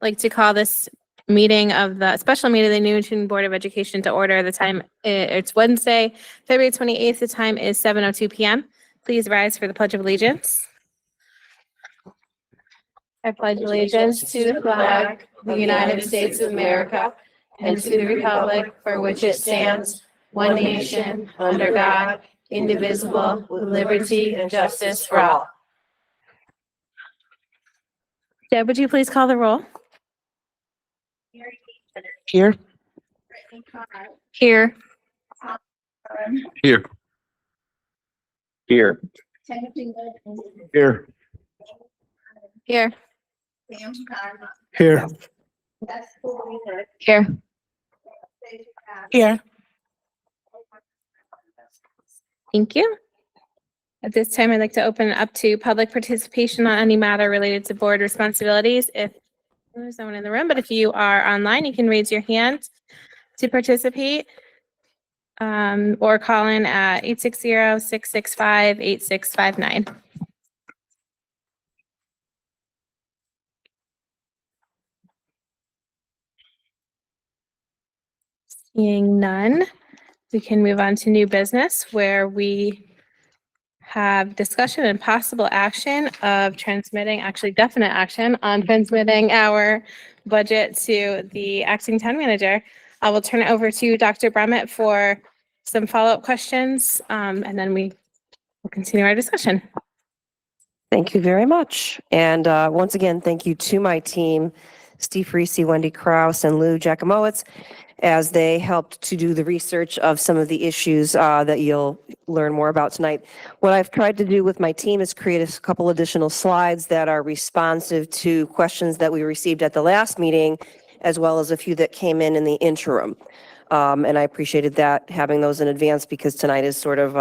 Like to call this meeting of the special meeting of the Newington Board of Education to order. The time, it's Wednesday, February 28th. The time is 7:02 p.m. Please rise for the Pledge of Allegiance. I pledge allegiance to the flag of the United States of America and to the republic for which it stands, one nation, under God, indivisible, with liberty and justice for all. Deb, would you please call the roll? Here. Here. Here. Here. Here. Here. Here. Here. Here. Thank you. At this time, I'd like to open it up to public participation on any matter related to board responsibilities. If there's no one in the room, but if you are online, you can raise your hand to participate or call in at 860-665-8659. Seeing none, we can move on to new business where we have discussion and possible action of transmitting, actually definite action on transmitting our budget to the acting town manager. I will turn it over to Dr. Brummett for some follow-up questions, and then we will continue our discussion. Thank you very much. And once again, thank you to my team, Steve Reese, Wendy Kraus, and Lou Jacomowitz, as they helped to do the research of some of the issues that you'll learn more about tonight. What I've tried to do with my team is create a couple additional slides that are responsive to questions that we received at the last meeting, as well as a few that came in the interim. And I appreciated that, having those in advance, because tonight is sort of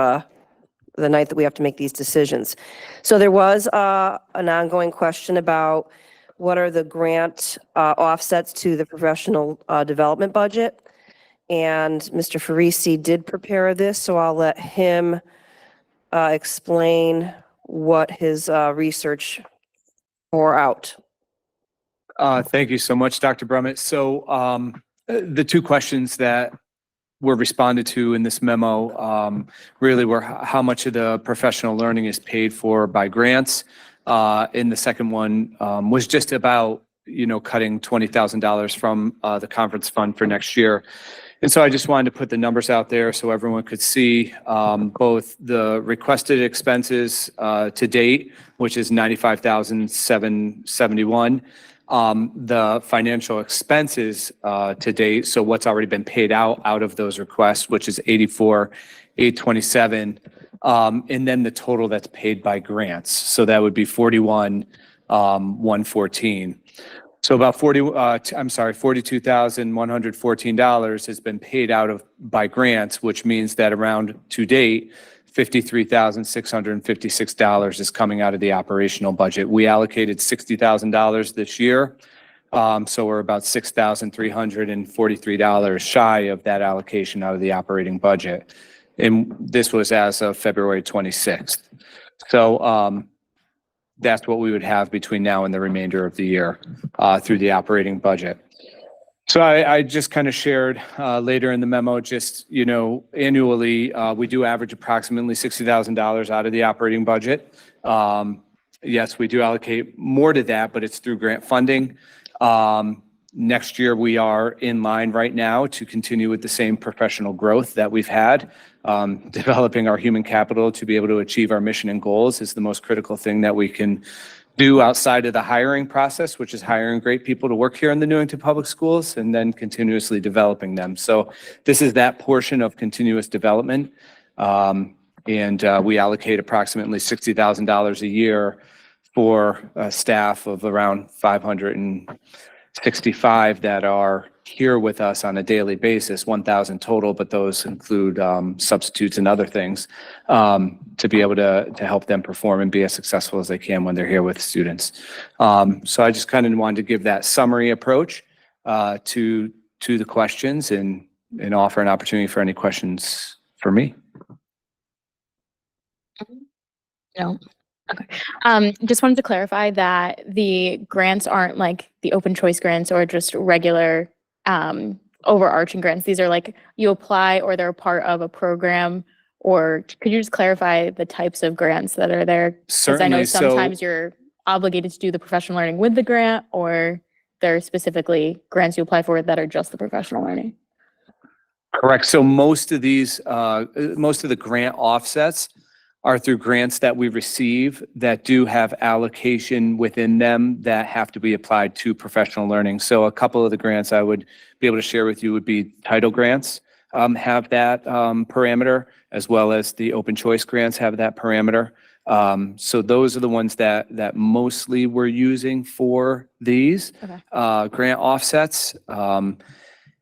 the night that we have to make these decisions. So there was an ongoing question about what are the grant offsets to the professional development budget. And Mr. Farisi did prepare this, so I'll let him explain what his research bore out. Thank you so much, Dr. Brummett. So the two questions that were responded to in this memo really were how much of the professional learning is paid for by grants. And the second one was just about, cutting $20,000 from the conference fund for next year. And so I just wanted to put the numbers out there so everyone could see both the requested expenses to date, which is $95,771. The financial expenses to date, so what's already been paid out of those requests, which is $84,827, and then the total that's paid by grants. So that would be $41,114. So about $42,114 has been paid out by grants, which means that around to date, $53,656 is coming out of the operational budget. We allocated $60,000 this year. So we're about $6,343 shy of that allocation out of the operating budget. And this was as of February 26th. So that's what we would have between now and the remainder of the year through the operating budget. So I just kind of shared later in the memo, just, annually, we do average approximately $60,000 out of the operating budget. Yes, we do allocate more to that, but it's through grant funding. Next year, we are in line right now to continue with the same professional growth that we've had. Developing our human capital to be able to achieve our mission and goals is the most critical thing that we can do outside of the hiring process, which is hiring great people to work here in the Newington Public Schools and then continuously developing them. So this is that portion of continuous development. And we allocate approximately $60,000 a year for a staff of around 565 that are here with us on a daily basis, 1,000 total, but those include substitutes and other things to be able to help them perform and be as successful as they can when they're here with students. So I just kind of wanted to give that summary approach to the questions and offer an opportunity for any questions for me. No. Just wanted to clarify that the grants aren't like the open choice grants or just regular overarching grants. These are like you apply or they're part of a program. Or could you just clarify the types of grants that are there? Because I know Certainly. So sometimes you're obligated to do the professional learning with the grant, or there are specifically grants you apply for that are just the professional learning. correct. So most of these, most of the grant offsets are through grants that we receive that do have allocation within them that have to be applied to professional learning. So a couple of the grants I would be able to share with you would be title grants, have that parameter, as well as the open choice grants have that parameter. So those are the ones that mostly we're using for these grant offsets.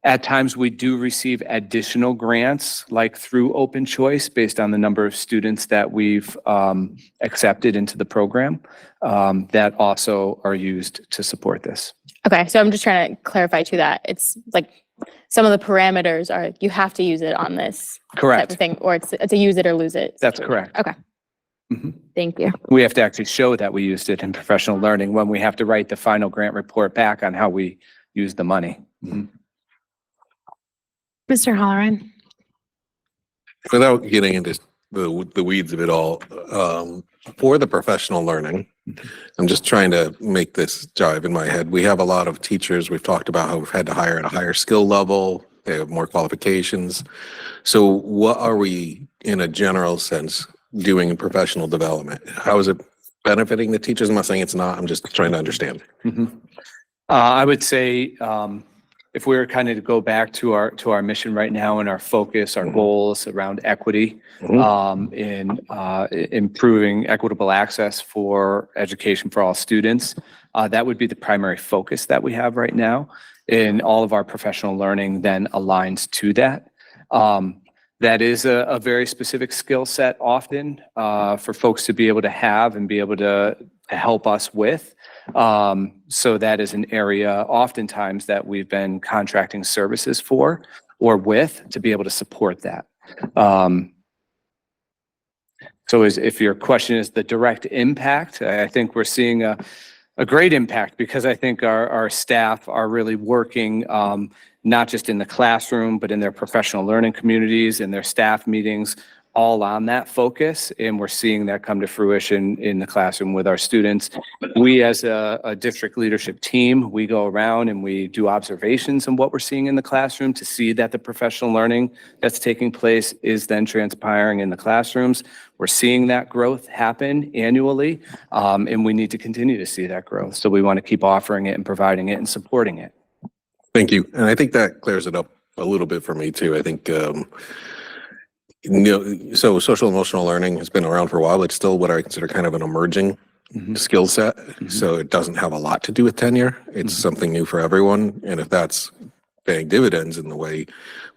At times, we do receive additional grants, like through open choice, based on the number of students that we've accepted into the program, that also are used to support this. Okay, so I'm just trying to clarify too that it's like some of the parameters are you have to use it on this type Correct. of thing, or it's a use it or lose it. That's correct. Okay. Mhm. Thank you. We have to actually show that we used it in professional learning when we have to write the final grant report back on how we use the money. Mhm. Mr. Halloran? Without getting into the weeds of it all, for the professional learning, I'm just trying to make this jive in my head. We have a lot of teachers. We've talked about how we've had to hire at a higher skill level. They have more qualifications. So what are we, in a general sense, doing in professional development? How is it benefiting the teachers? I'm not saying it's not. I'm just trying to understand. Mhm. I would say, if we were kind of to go back to our mission right now and our focus, our goals around equity, in improving equitable access for education for all students, that would be the primary focus that we have right now. And all of our professional learning then aligns to that. That is a very specific skill set often for folks to be able to have and be able to help us with. So that is an area oftentimes that we've been contracting services for or with to be able to support that. So if your question is the direct impact, I think we're seeing a great impact because I think our staff are really working not just in the classroom, but in their professional learning communities and their staff meetings, all on that focus. And we're seeing that come to fruition in the classroom with our students. We as a district leadership team, we go around and we do observations on what we're seeing in the classroom to see that the professional learning that's taking place is then transpiring in the classrooms. We're seeing that growth happen annually, and we need to continue to see that growth. So we want to keep offering it and providing it and supporting it. Thank you. And I think that clears it up a little bit for me too. I think, so social emotional learning has been around for a while. It's still what I consider kind of an emerging skill set. So it doesn't have a lot to do with tenure. It's something new for everyone. And if that's paying dividends in the way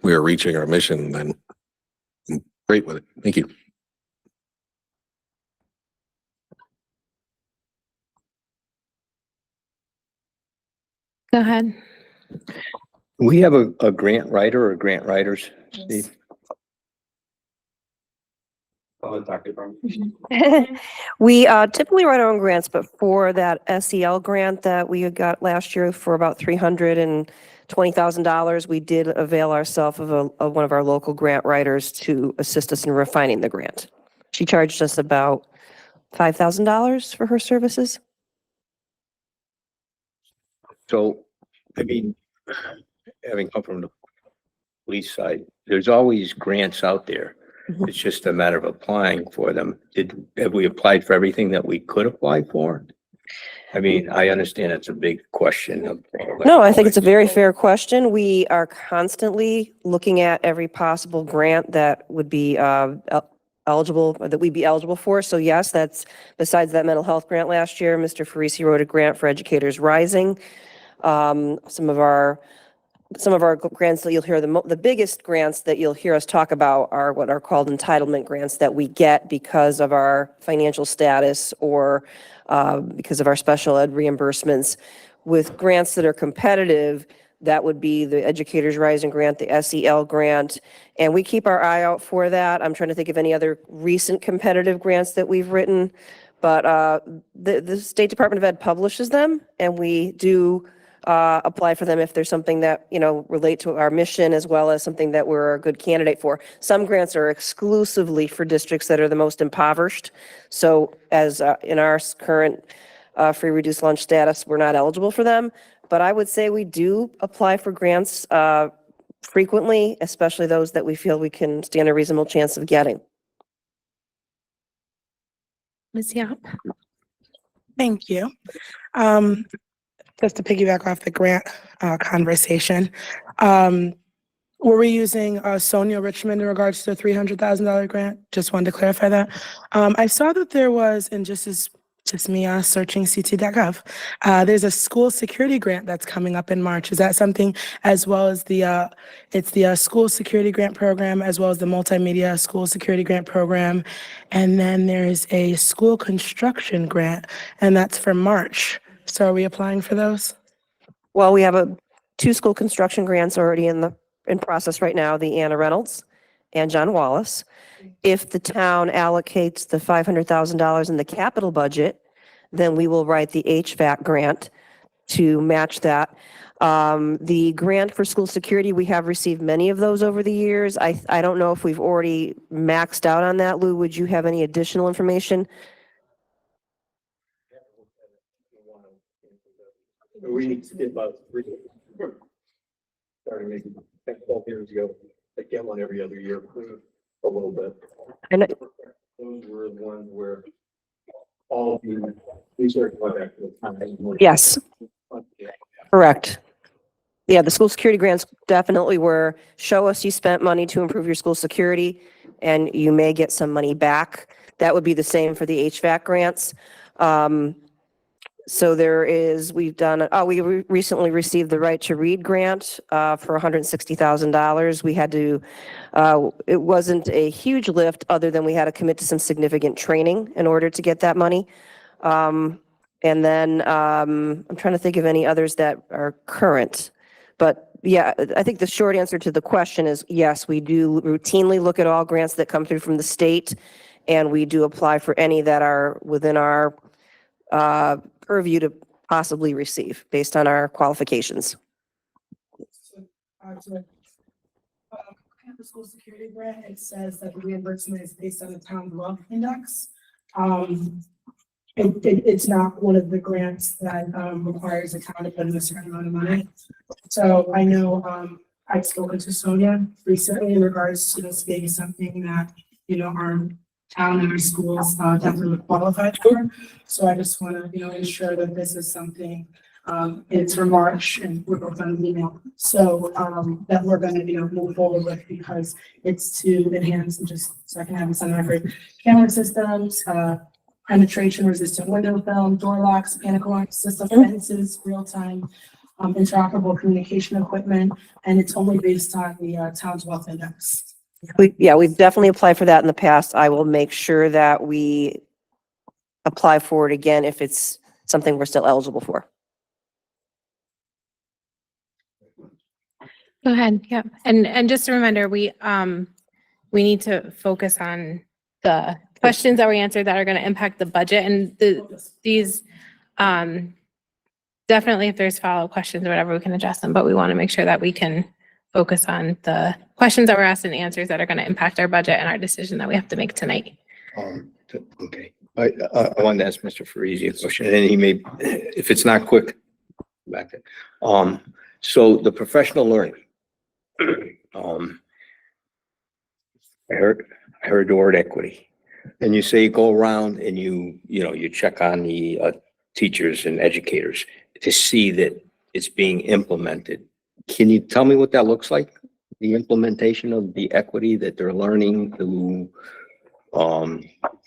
we are reaching our mission, then I'm great with it. Thank you. Go ahead. We have a grant writer or grant writers, Steve? We typically write our own grants, but for that SEL grant that we got last year for about $320,000, we did avail ourselves of one of our local grant writers to assist us in refining the grant. She charged us about $5,000 for her services. So, I mean, having come from the police side, there's always grants out there. Mhm. It's just a matter of applying for them. Have we applied for everything that we could apply for? I mean, I understand it's a big question. No, I think it's a very fair question. We are constantly looking at every possible grant that would be eligible, that we'd be eligible for. So yes, that's besides that mental health grant last year, Mr. Farisi wrote a grant for Educators Rising. Some of our grants that you'll hear, the biggest grants that you'll hear us talk about are what are called entitlement grants that we get because of our financial status or because of our special ed reimbursements. With grants that are competitive, that would be the Educators Rising grant, the SEL grant, and we keep our eye out for that. I'm trying to think of any other recent competitive grants that we've written, But the State Department of Ed publishes them, and we do apply for them if there's something that, relate to our mission, as well as something that we're a good candidate for. Some grants are exclusively for districts that are the most impoverished. So as in our current free reduced lunch status, we're not eligible for them. But I would say we do apply for grants frequently, especially those that we feel we can stand a reasonable chance of getting. Ms. Yap? Thank you. Just to piggyback off the grant conversation, were we using Sonia Richmond in regards to the $300,000 grant? Just wanted to clarify that. I saw that there was, and just me searching ct.gov, there's a school security grant that's coming up in March. Is that something, as well as it's the school security grant program, as well as the multimedia school security grant program, and then there's a school construction grant, and that's for March. So are we applying for those? Well, we have two school construction grants already in process right now, the Anna Reynolds and John Wallace. If the town allocates the $500,000 in the capital budget, then we will write the HVAC grant to match that. The grant for school security, we have received many of those over the years. I don't know if we've already maxed out on that. Lou, would you have any additional information? We did about three. Starting maybe 12 years ago. They get one every other year, a little bit. I know, Those were the ones where all the research went back to the time. yes, correct. Yeah, the school security grants definitely were, show us you spent money to improve your school security, and you may get some money back. That would be the same for the HVAC grants. So we recently received the Right to Read grant for $160,000. We had to, it wasn't a huge lift, other than we had to commit to some significant training in order to get that money. And then I'm trying to think of any others that are current. But yeah, I think the short answer to the question is yes, we do routinely look at all grants that come through from the state, and we do apply for any that are within our purview to possibly receive based on our qualifications. The school security grant, it says that the reimbursement is based on the town wealth index. It's not one of the grants that requires a town to put in a certain amount of money. So I know I've spoken to Sonia recently in regards to this being something that, our town and our schools definitely qualified for. So I just want to, ensure that this is something, it's for March, and we're both on email. So that we're going to, move forward with, because it's to enhance, and just so I can have this on record, camera systems, penetration resistant window film, door locks, panic alarm system, fences, real-time interoperable communication equipment, and it's only based on the town's wealth index. We've definitely applied for that in the past. I will make sure that we apply for it again if it's something we're still eligible for. Go ahead. Yeah. And just a reminder, we need to focus on the questions that we answered that are going to impact the budget, and these definitely, if there's follow-up questions or whatever, we can address them, but we want to make sure that we can focus on the questions that were asked and answers that are going to impact our budget and our decision that we have to make tonight. Okay. I wanted to ask Mr. Farisi a question, and he may, if it's not quick, back there. So the professional learning, I heard the word equity, and you say you go around and you check on the teachers and educators to see that it's being implemented. Can you tell me what that looks like? The implementation of the equity that they're learning to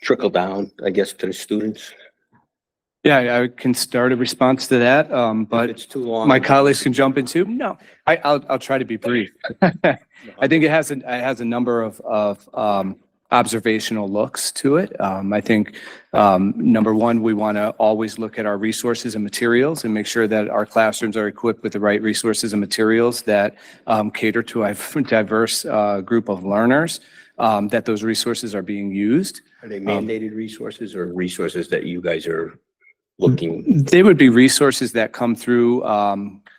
trickle down, I guess, to the students? Yeah, I can start a response to that, But but it's too long. my colleagues can jump in too. No, I'll try to be brief. I think it has a number of observational looks to it. I think number one, we want to always look at our resources and materials and make sure that our classrooms are equipped with the right resources and materials that cater to a diverse group of learners. that those resources are being used. Are they mandated resources or resources that you guys are looking? They would be resources that come through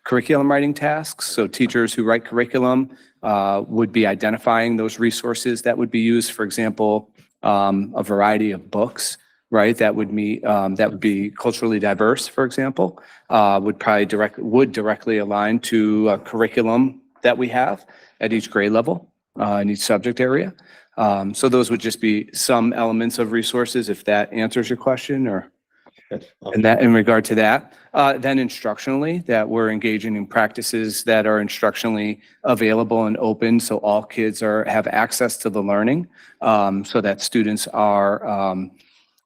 curriculum writing tasks. So teachers who write curriculum would be identifying those resources that would be used. For example, a variety of books, right? That would be culturally diverse, for example, would directly align to a curriculum that we have at each grade level in each subject area. So those would just be some elements of resources, if that answers your question, or. And that in regard to that, then instructionally, that we're engaging in practices that are instructionally available and open, so all kids have access to the learning, so that students are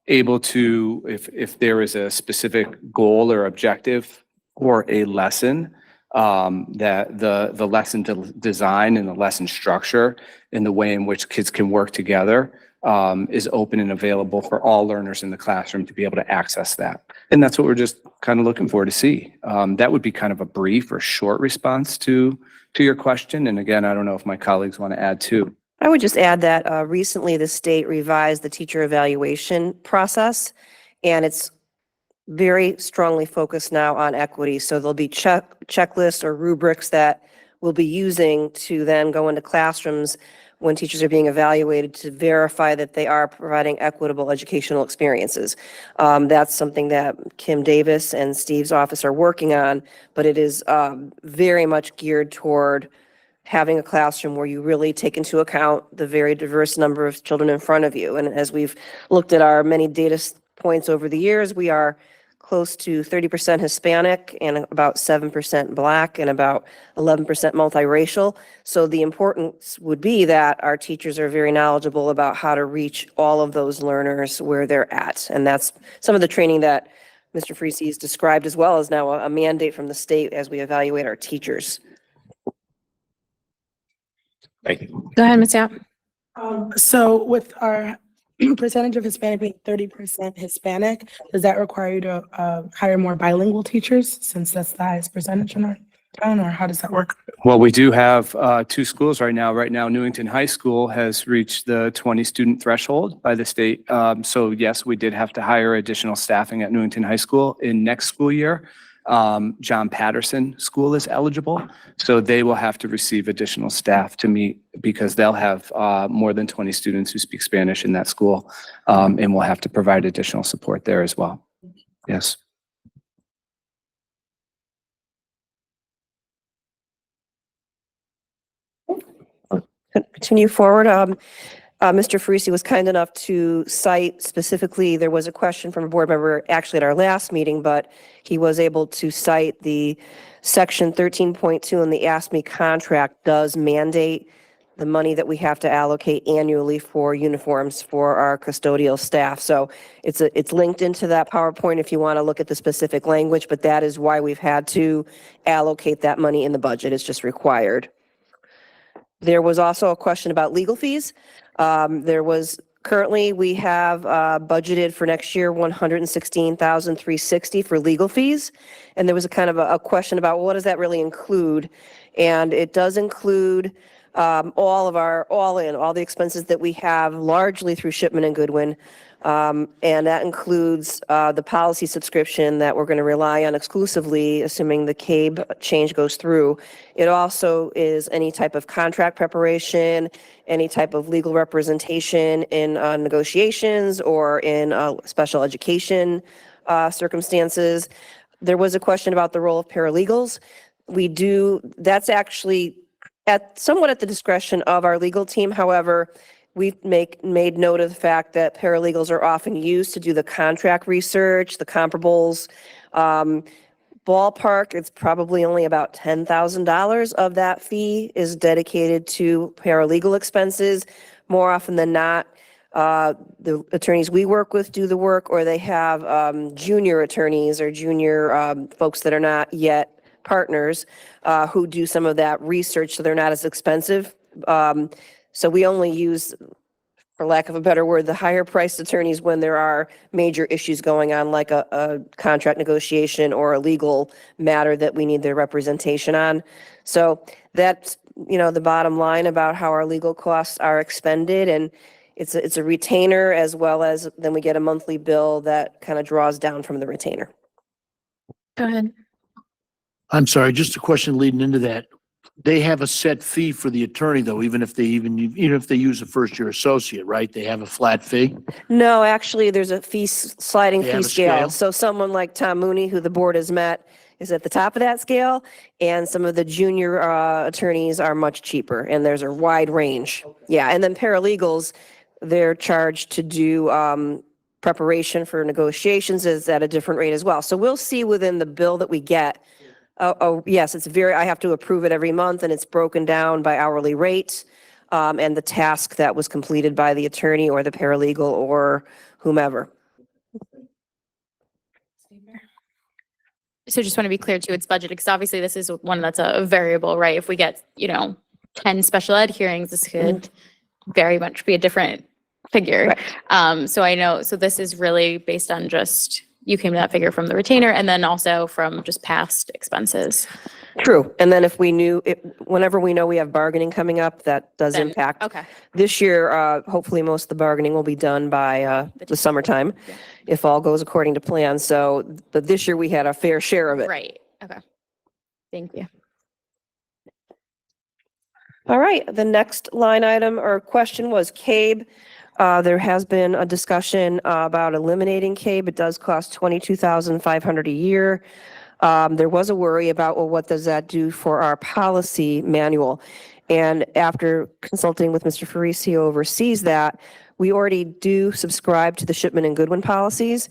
able to, if there is a specific goal or objective or a lesson, that the lesson design and the lesson structure and the way in which kids can work together is open and available for all learners in the classroom to be able to access that. And that's what we're just kind of looking for to see. That would be kind of a brief or short response to your question. And again, I don't know if my colleagues want to add too. I would just add that recently the state revised the teacher evaluation process, and it's very strongly focused now on equity. So there'll be checklists or rubrics that we'll be using to then go into classrooms when teachers are being evaluated to verify that they are providing equitable educational experiences. That's something that Kim Davis and Steve's office are working on, but it is very much geared toward having a classroom where you really take into account the very diverse number of children in front of you. And as we've looked at our many data points over the years, we are close to 30% Hispanic and about 7% Black and about 11% multiracial. So the importance would be that our teachers are very knowledgeable about how to reach all of those learners where they're at. And that's some of the training that Mr. Freese has described, as well as now a mandate from the state as we evaluate our teachers. Thank you. Go ahead, Ms. Yap. So with our percentage of Hispanic being 30% Hispanic, does that require you to hire more bilingual teachers, since that's the highest percentage in our town, or how does that work? Well, we do have two schools right now. Right now, Newington High School has reached the 20 student threshold by the state. So yes, we did have to hire additional staffing at Newington High School in next school year. John Patterson School is eligible, so they will have to receive additional staff to meet, because they'll have more than 20 students who speak Spanish in that school, and we'll have to provide additional support there as well. Yes. Continue forward. Mr. Farisi was kind enough to cite specifically, there was a question from a board member actually at our last meeting, but he was able to cite the section 13.2 in the ASME contract does mandate the money that we have to allocate annually for uniforms for our custodial staff. So it's linked into that PowerPoint if you want to look at the specific language, but that is why we've had to allocate that money in the budget. It's just required. There was also a question about legal fees. Currently we have budgeted for next year $116,360 for legal fees. And there was a kind of a question about, well, what does that really include? And it does include all the expenses that we have largely through Shipman and Goodwin. And that includes the policy subscription that we're going to rely on exclusively, assuming the CABE change goes through. It also is any type of contract preparation, any type of legal representation in negotiations or in special education circumstances. There was a question about the role of paralegals. That's actually somewhat at the discretion of our legal team. However, we've made note of the fact that paralegals are often used to do the contract research, the comparables. Ballpark, it's probably only about $10,000 of that fee is dedicated to paralegal expenses. More often than not, the attorneys we work with do the work, or they have junior attorneys or junior folks that are not yet partners who do some of that research, so they're not as expensive. So we only use, for lack of a better word, the higher priced attorneys when there are major issues going on, like a contract negotiation or a legal matter that we need their representation on. So that's the bottom line about how our legal costs are expended, and it's a retainer as well as then we get a monthly bill that kind of draws down from the retainer. Go ahead. I'm sorry, just a question leading into that. They have a set fee for the attorney though, even if they use a first year associate, right? They have a flat fee? No, actually, there's a sliding They fee have a scale. scale? So someone like Tom Mooney, who the board has met, is at the top of that scale, and some of the junior attorneys are much cheaper, and there's a wide range. Yeah, and then paralegals, they're charged to do preparation for negotiations is at a different rate as well. So we'll see within the bill that we get. Oh, yes, I have to approve it every month, and it's broken down by hourly rate, and the task that was completed by the attorney or the paralegal or whomever. So just want to be clear too, it's budgeted, because obviously this is one that's a variable, right? If we get, 10 special ed hearings, this could very much be a different figure. So I know, so this is really based on just, you came to that figure from the retainer and then also from just past expenses. True. And then if we whenever we know we have bargaining coming up, that does Then- impact. Okay. This year, hopefully most of the bargaining will be done by the summertime, Yeah. if all goes according to plan. So, but this year we had a fair share of it. Right. Okay. Thank you. All right, the next line item or question was CABE. There has been a discussion about eliminating CABE. It does cost $22,500 a year. There was a worry about, well, what does that do for our policy manual? And after consulting with Mr. Farisi, who oversees that, we already do subscribe to the Shipman and Goodwin policies.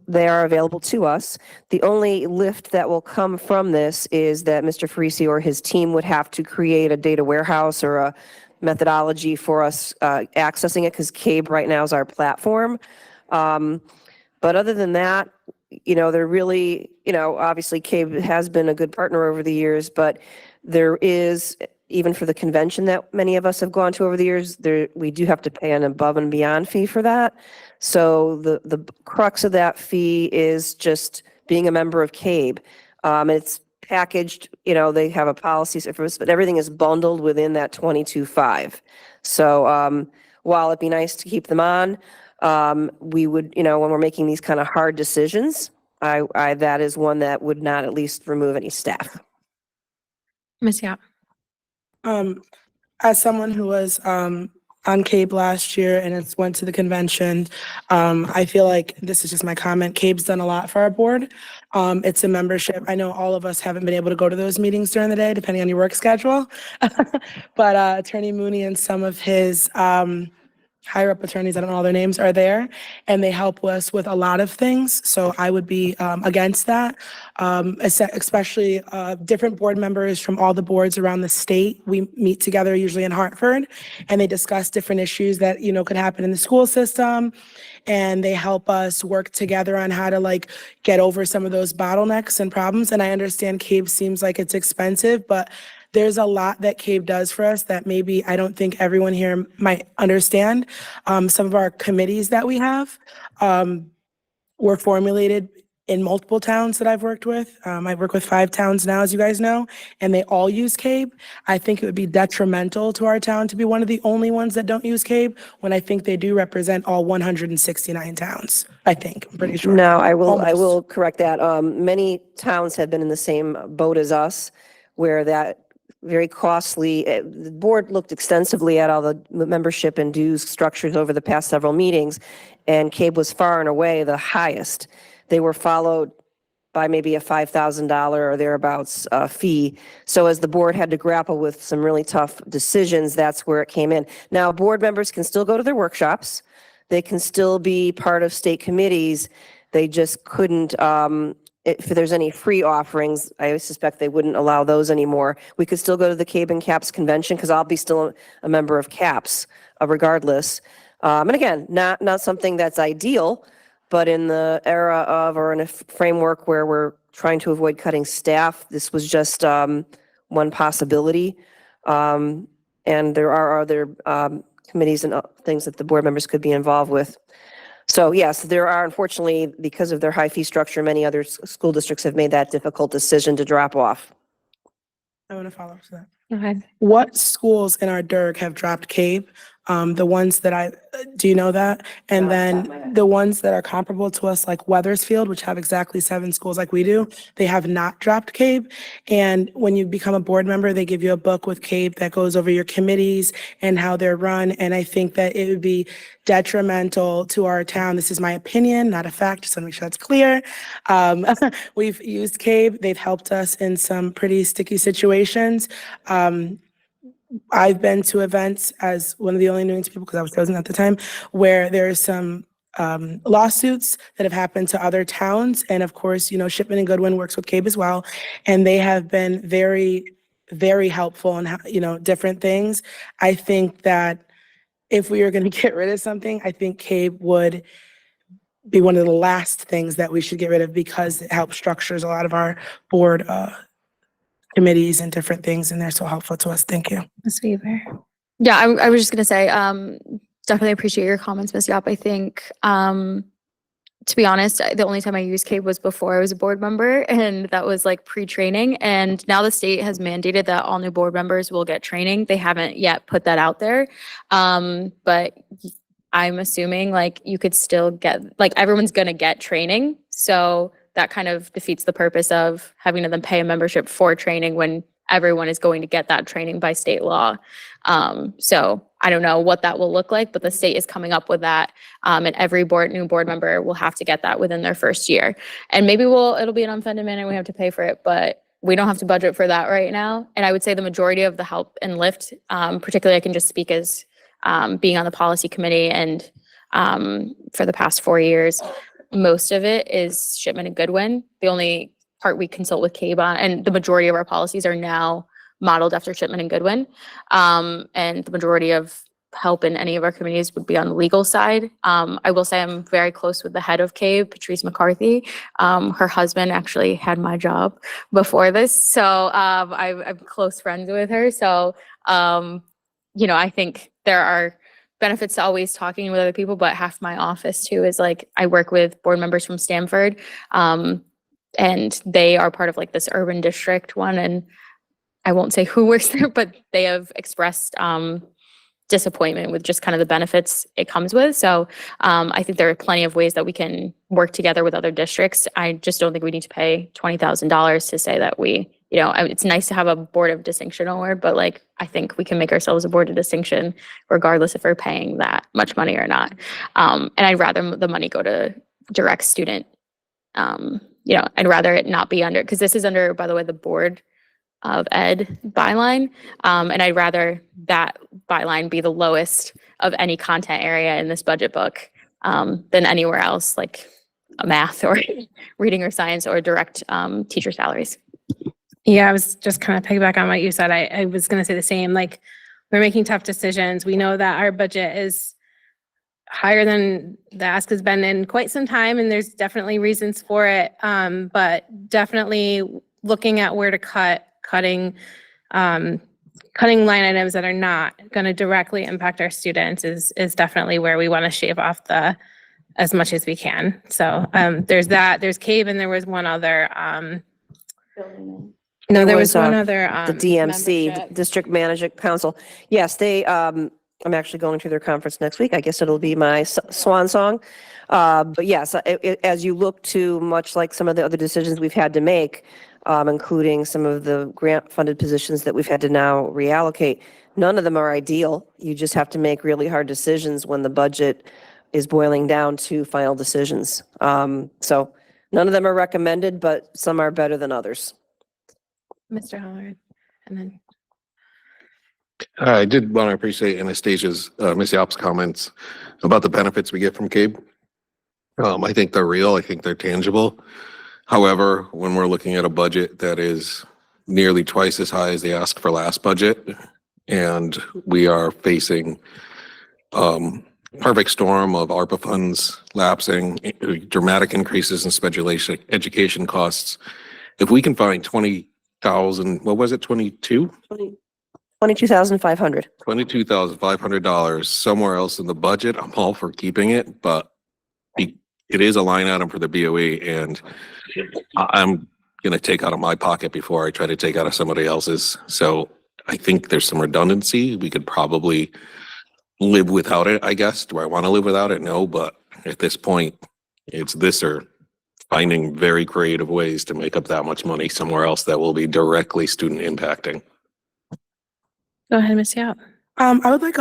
They are available to us. The only lift that will come from this is that Mr. Farisi or his team would have to create a data warehouse or a methodology for us accessing it, because CABE right now is our platform. But other than that, they're really, obviously CABE has been a good partner over the years, but there is, even for the convention that many of us have gone to over the years, we do have to pay an above and beyond fee for that. So the crux of that fee is just being a member of CABE. It's packaged, they have a policy service, but everything is bundled within that 22.5. So while it'd be nice to keep them on, we would, when we're making these kind of hard decisions, that is one that would not at least remove any staff. Ms. Yap. As someone who was on CABE last year and it's went to the convention, I feel like this is just my comment. CABE's done a lot for our board. It's a membership. I know all of us haven't been able to go to those meetings during the day, depending on your work schedule. But Attorney Mooney and some of his higher up attorneys, I don't know all their names, are there, and they help us with a lot of things. So I would be against that, especially different board members from all the boards around the state. We meet together usually in Hartford, and they discuss different issues that, could happen in the school system. And they help us work together on how to get over some of those bottlenecks and problems. And I understand CABE seems like it's expensive, but there's a lot that CABE does for us that maybe I don't think everyone here might understand. Some of our committees that we have were formulated in multiple towns that I've worked with. I work with 5 towns now, as you guys know, and they all use CABE. I think it would be detrimental to our town to be one of the only ones that don't use CABE, when I think they do represent all 169 towns. I'm pretty sure. No, I will Almost. correct that. Many towns have been in the same boat as us, where that very costly, the board looked extensively at all the membership and dues structures over the past several meetings, and CABE was far and away the highest. They were followed by maybe a $5,000 or thereabouts fee. So as the board had to grapple with some really tough decisions, that's where it came in. Now, board members can still go to their workshops. They can still be part of state committees. They just couldn't, if there's any free offerings, I suspect they wouldn't allow those anymore. We could still go to the CABE and CAPS convention, because I'll be still a member of CAPS regardless. And again, not something that's ideal, but in the era of, or in a framework where we're trying to avoid cutting staff, this was just one possibility. And there are other committees and things that the board members could be involved with. So yes, there are, unfortunately, because of their high fee structure, many other school districts have made that difficult decision to drop off. I want to follow up to that. Go ahead. What schools in our DIRG have dropped CAPE? The ones that do you know that? And Not off the top of my then head. the ones that are comparable to us, like Weathersfield, which have exactly 7 schools like we do, they have not dropped CAPE. And when you become a board member, they give you a book with CAPE that goes over your committees and how they're run. And I think that it would be detrimental to our town. This is my opinion, not a fact, just want to make sure that's clear. We've used CAPE. They've helped us in some pretty sticky situations. I've been to events as one of the only Newington people, because I was chosen at the time, where there's some lawsuits that have happened to other towns. And of course, Shipman and Goodwin works with CABE as well. And they have been very, very helpful in, different things. I think that if we are going to get rid of something, I think CABE would be one of the last things that we should get rid of, because it helps structures a lot of our board committees and different things, and they're so helpful to us. Thank you. Ms. Weaver. Yeah, I was just gonna say, definitely appreciate your comments, Ms. Yap. I think, to be honest, the only time I used CAPE was before I was a board member, and that was like pre-training. And now the state has mandated that all new board members will get training. They haven't yet put that out there. But I'm assuming like you could still get, like everyone's gonna get training. So that kind of defeats the purpose of having to then pay a membership for training when everyone is going to get that training by state law. So I don't know what that will look like, but the state is coming up with that. And every new board member will have to get that within their first year. And maybe it'll be an unfunded mandate and we have to pay for it, but we don't have to budget for that right now. And I would say the majority of the help and lift, particularly I can just speak as being on the policy committee and for the past 4 years, most of it is Shipman and Goodwin. The only part we consult with CABE on, and the majority of our policies are now modeled after Shipman and Goodwin. And the majority of help in any of our committees would be on the legal side. I will say I'm very close with the head of CABE, Patrice McCarthy. Her husband actually had my job before this. So I'm close friends with her. So, I think there are benefits to always talking with other people, but half my office too is like, I work with board members from Stamford. And they are part of like this urban district one. And I won't say who works there, but they have expressed disappointment with just kind of the benefits it comes with. So I think there are plenty of ways that we can work together with other districts. I just don't think we need to pay $20,000 to say that it's nice to have a board of distinction award, but like, I think we can make ourselves a board of distinction regardless if we're paying that much money or not. And I'd rather the money go to direct student, I'd rather it not be under, because this is under, by the way, the Board of Ed byline. And I'd rather that byline be the lowest of any content area in this budget book than anywhere else, like a math or reading or science or direct teacher salaries. Yeah, I was just kind of piggyback on what you said. I was going to say the same, like we're making tough decisions. We know that our budget is higher than the ask has been in quite some time, and there's definitely reasons for it. But definitely looking at where to cutting line items that are not going to directly impact our students is definitely where we want to shave off as much as we can. So there's CABE, and there was one other. No, there was one other. The DMC, membership. District Management Council. Yes, they, I'm actually going to their conference next week. I guess it'll be my swan song. But yes, as you look to, much like some of the other decisions we've had to make, including some of the grant funded positions that we've had to now reallocate, none of them are ideal. You just have to make really hard decisions when the budget is boiling down to final decisions. So none of them are recommended, but some are better than others. Mr. Howard, and then. I did want to appreciate Anastasia's, Ms. Yap's comments about the benefits we get from CABE. I think they're real. I think they're tangible. However, when we're looking at a budget that is nearly twice as high as the ask for last budget, and we are facing perfect storm of ARPA funds lapsing, dramatic increases in special education costs, if we can find 20,000, what was it, 22,500. $22,500 somewhere else in the budget, I'm all for keeping it, but it is a line item for the BOE, and I'm going to take out of my pocket before I try to take out of somebody else's. So I think there's some redundancy. We could probably live without it, I guess. Do I want to live without it? No, but at this point, it's this or finding very creative ways to make up that much money somewhere else that will be directly student impacting. Go ahead, Ms. Yap. I would like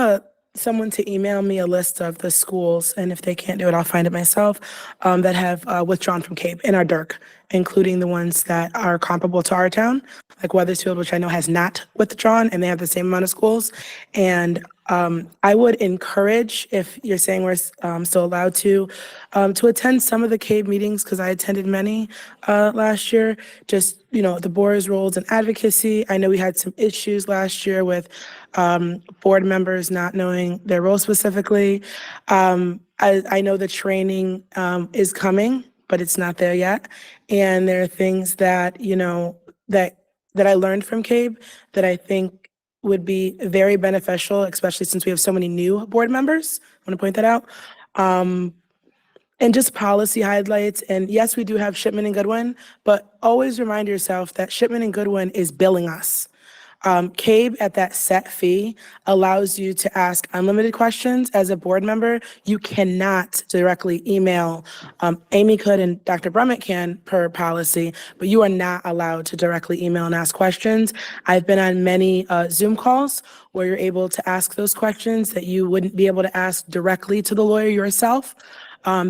someone to email me a list of the schools, and if they can't do it, I'll find it myself, that have withdrawn from CAPE in our DIRC, including the ones that are comparable to our town, like Weathersfield, which I know has not withdrawn, and they have the same amount of schools. And I would encourage, if you're saying we're still allowed to attend some of the CAPE meetings, because I attended many last year. Just, the board's roles in advocacy. I know we had some issues last year with board members not knowing their role specifically. I know the training is coming, but it's not there yet. And there are things that, that I learned from CAPE that I think would be very beneficial, especially since we have so many new board members. I want to point that out. And just policy highlights. And yes, we do have Shipman and Goodwin, but always remind yourself that Shipman and Goodwin is billing us. CABE at that set fee allows you to ask unlimited questions as a board member. You cannot directly email. Amy could and Dr. Brummett can per policy, but you are not allowed to directly email and ask questions. I've been on many Zoom calls where you're able to ask those questions that you wouldn't be able to ask directly to the lawyer yourself.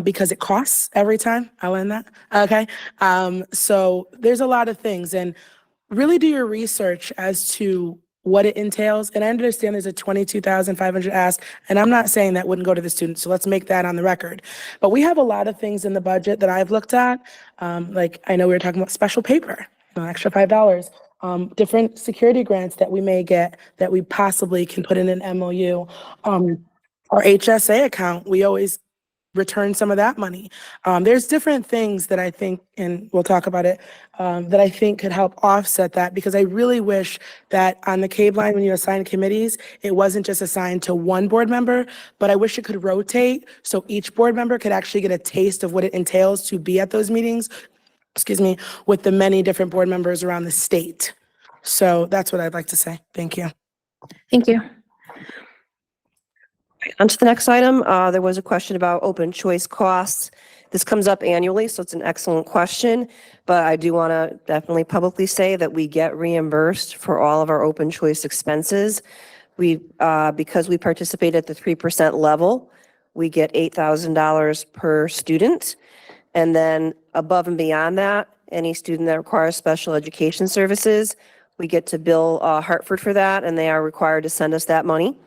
Because it costs every time. I learned that. Okay. So there's a lot of things, and really do your research as to what it entails. And I understand there's a $22,500 ask, and I'm not saying that wouldn't go to the students. So let's make that on the record. But we have a lot of things in the budget that I've looked at. Like I know we were talking about special paper, an extra $5. Different security grants that we may get that we possibly can put in an MOU. Our HSA account, we always return some of that money. There's different things that I think, and we'll talk about it, that I think could help offset that, because I really wish that on the CABE line, when you assign committees, it wasn't just assigned to one board member, but I wish it could rotate so each board member could actually get a taste of what it entails to be at those meetings, with the many different board members around the state. So that's what I'd like to say. Thank you. Thank you. On to the next item. There was a question about open choice costs. This comes up annually, so it's an excellent question, but I do want to definitely publicly say that we get reimbursed for all of our open choice expenses. Because we participate at the 3% level, we get $8,000 per student. And then above and beyond that, any student that requires special education services, we get to bill Hartford for that, and they are required to send us that money.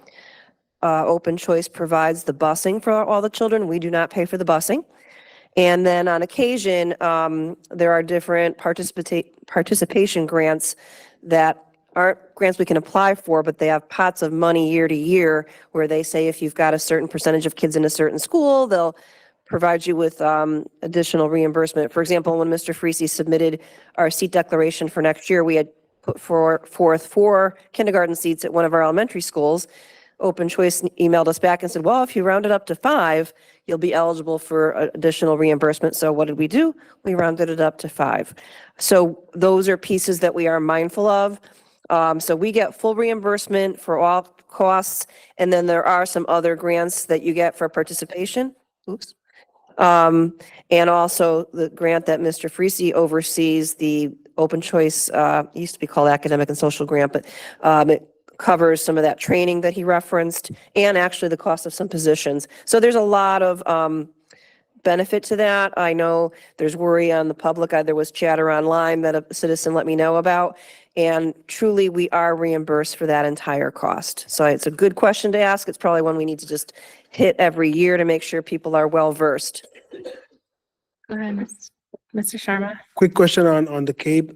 Open Choice provides the busing for all the children. We do not pay for the busing. And then on occasion, there are different participation grants that aren't grants we can apply for, but they have pots of money year to year where they say if you've got a certain percentage of kids in a certain school, they'll provide you with additional reimbursement. For example, when Mr. Freese submitted our seat declaration for next year, we had put forth 4 kindergarten seats at one of our elementary schools. Open Choice emailed us back and said, well, if you round it up to 5, you'll be eligible for additional reimbursement. So what did we do? We rounded it up to 5. So those are pieces that we are mindful of. So we get full reimbursement for all costs. And then there are some other grants that you get for participation. Oops. And also the grant that Mr. Freese oversees, the Open Choice, used to be called Academic and Social Grant, but it covers some of that training that he referenced and actually the cost of some positions. So there's a lot of benefit to that. I know there's worry on the public. There was chatter online that a citizen let me know about, and truly we are reimbursed for that entire cost. So it's a good question to ask. It's probably one we need to just hit every year to make sure people are well versed. Go ahead, Mr. Sharma. Quick question on the CAPE.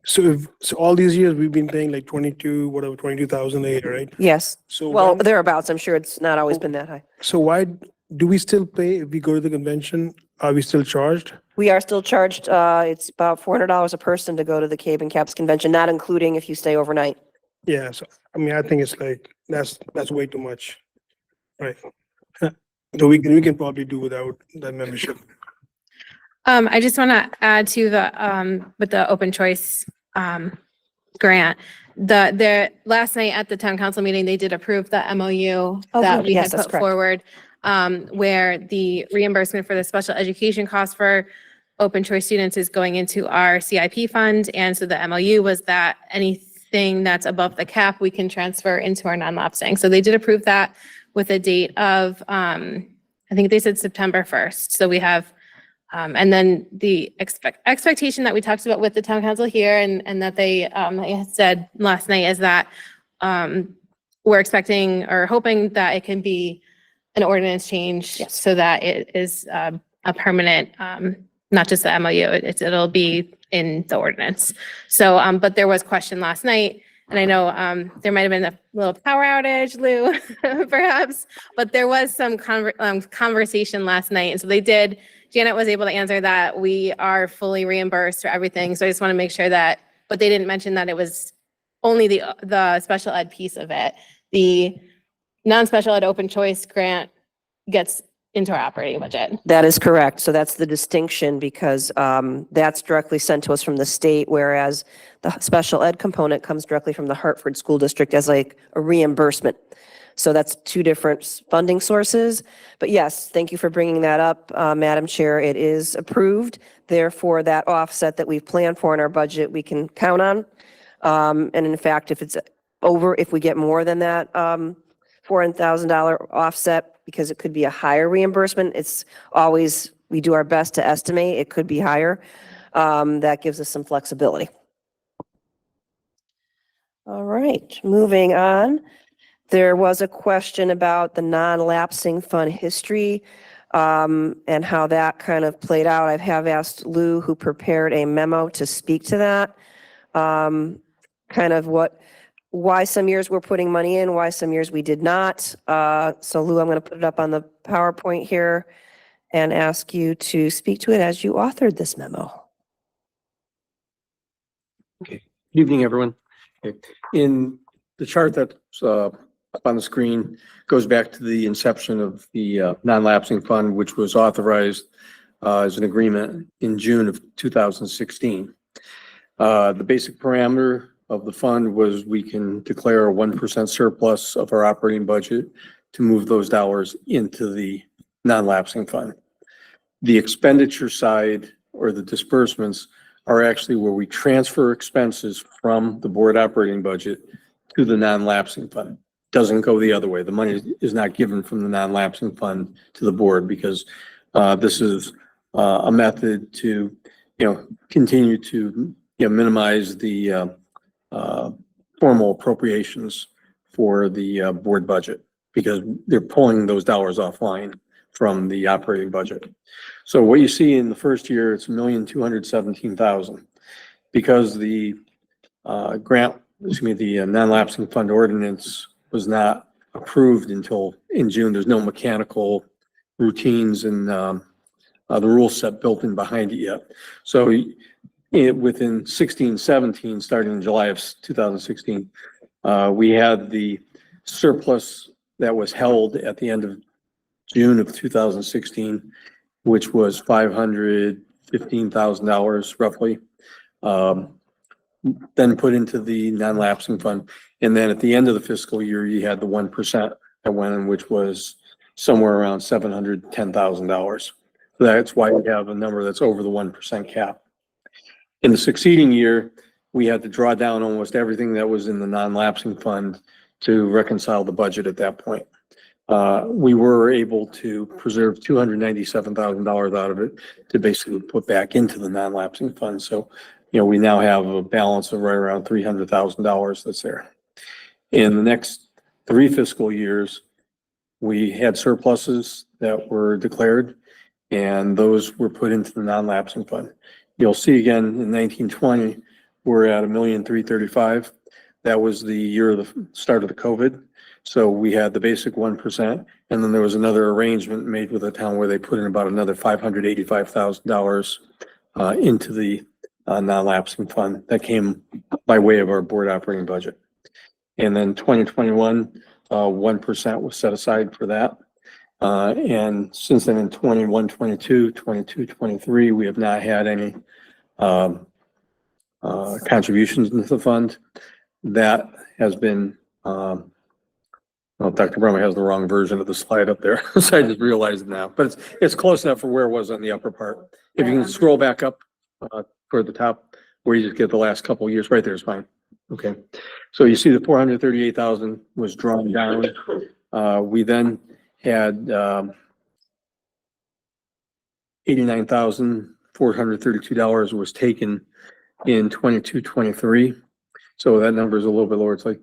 So all these years we've been paying like 22,000 a year, right? Yes. So Well, when- thereabouts. I'm sure it's not always been that high. so why do we still pay if we go to the convention? Are we still charged? We are still charged, it's about $400 a person to go to the Cape and Caps convention, not including if you stay overnight. Yeah. So I mean, I think it's like that's way too much, right? So we can probably do without that membership. I just want to add to the with the open choice grant last night at the town council meeting, they did approve the MOU Oh, that good. we Yes, had that's put correct. forward, where the reimbursement for the special education costs for open choice students is going into our CIP fund. And so the MOU was that anything that's above the cap, we can transfer into our non-lapsing. So they did approve that with a date of, I think they said September 1st. So we have, and then the expectation that we talked about with the town council here and that they had said last night is that we're expecting or hoping that it can be an ordinance change Yes. so that it is a permanent, not just the MOU, it'll be in the ordinance. So, but there was question last night, and I know there might have been a little power outage, Lou, perhaps, but there was some conversation last night, and so Janet was able to answer that we are fully reimbursed for everything. So I just want to make sure that, but they didn't mention that it was only the special ed piece of it. The non-special ed open choice grant gets into our operating budget. That is correct. So that's the distinction because that's directly sent to us from the state, whereas the special ed component comes directly from the Hartford School District as like a reimbursement. So that's two different funding sources. But yes, thank you for bringing that up, Madam Chair. It is approved. Therefore, that offset that we've planned for in our budget, we can count on. And in fact, if it's over, if we get more than that $4,000 offset, because it could be a higher reimbursement, it's always, we do our best to estimate, it could be higher. That gives us some flexibility. All right, moving on. There was a question about the non-lapsing fund history and how that kind of played out. I have asked Lou, who prepared a memo, to speak to that. Kind of why some years we're putting money in, why some years we did not. So Lou, I'm going to put it up on the PowerPoint here and ask you to speak to it as you authored this memo. Good evening, everyone. Okay. In the chart that's up on the screen goes back to the inception of the non-lapsing fund, which was authorized as an agreement in June of 2016. The basic parameter of the fund was we can declare a 1% surplus of our operating budget to move those dollars into the non-lapsing fund. The expenditure side, or the disbursements, are actually where we transfer expenses from the board operating budget to the non-lapsing fund. Doesn't go the other way. The money is not given from the non-lapsing fund to the board because this is a method to, continue to, minimize the formal appropriations for the board budget because they're pulling those dollars offline from the operating budget. So what you see in the first year, it's $1,217,000 because the the non-lapsing fund ordinance was not approved until in June. There's no mechanical routines and the rule set built in behind it yet. So within 16-17, starting in July of 2016, we had the surplus that was held at the end of June of 2016, which was $515,000 roughly, then put into the non-lapsing fund. And then at the end of the fiscal year, you had the 1% that went in, which was somewhere around $710,000. That's why we have a number that's over the 1% cap. In the succeeding year, we had to draw down almost everything that was in the non-lapsing fund to reconcile the budget at that point. We were able to preserve $297,000 out of it to basically put back into the non-lapsing fund. So, we now have a balance of right around $300,000 that's there. In the next 3 fiscal years, we had surpluses that were declared, and those were put into the non-lapsing fund. You'll see again in 1920, we're at $1,335,000. That was the year of the start of the COVID. So we had the basic 1%, and then there was another arrangement made with the town where they put in about another $585,000 into the non-lapsing fund that came by way of our board operating budget. And then 2021, 1% was set aside for that. And since then in 21, 22, 22, 23, we have not had any contributions into the fund. that has been, well, Dr. Brummer has the wrong version of the slide up there, so I just realized it now, but it's close enough for where it was on the upper part. If you can scroll back up, toward the top, where you just get the last couple of years, right there is fine. Okay, so you see the 438,000 was drawn down. We then had, $89,432 was taken in 22-23. So that number is a little bit lower. It's like,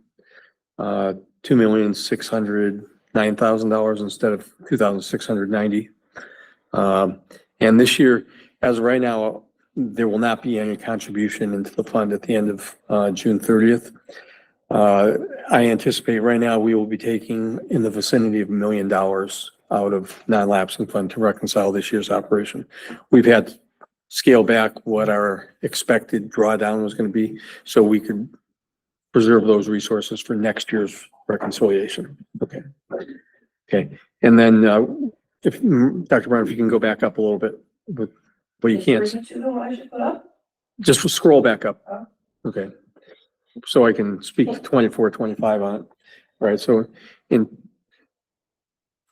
$2,609,000 instead of 2,690. And this year, as of right now, there will not be any contribution into the fund at the end of June 30th. I anticipate right now we will be taking in the vicinity of $1 million out of non-lapsing fund to reconcile this year's operation. We've had to scale back what our expected drawdown was going to be so we could preserve those resources for next year's reconciliation. Okay. Okay. And then if Dr. Brown, if you can go back up a little bit, but you can't. Just scroll back up. Okay. So I can speak to 24, 25 on it. All right. So in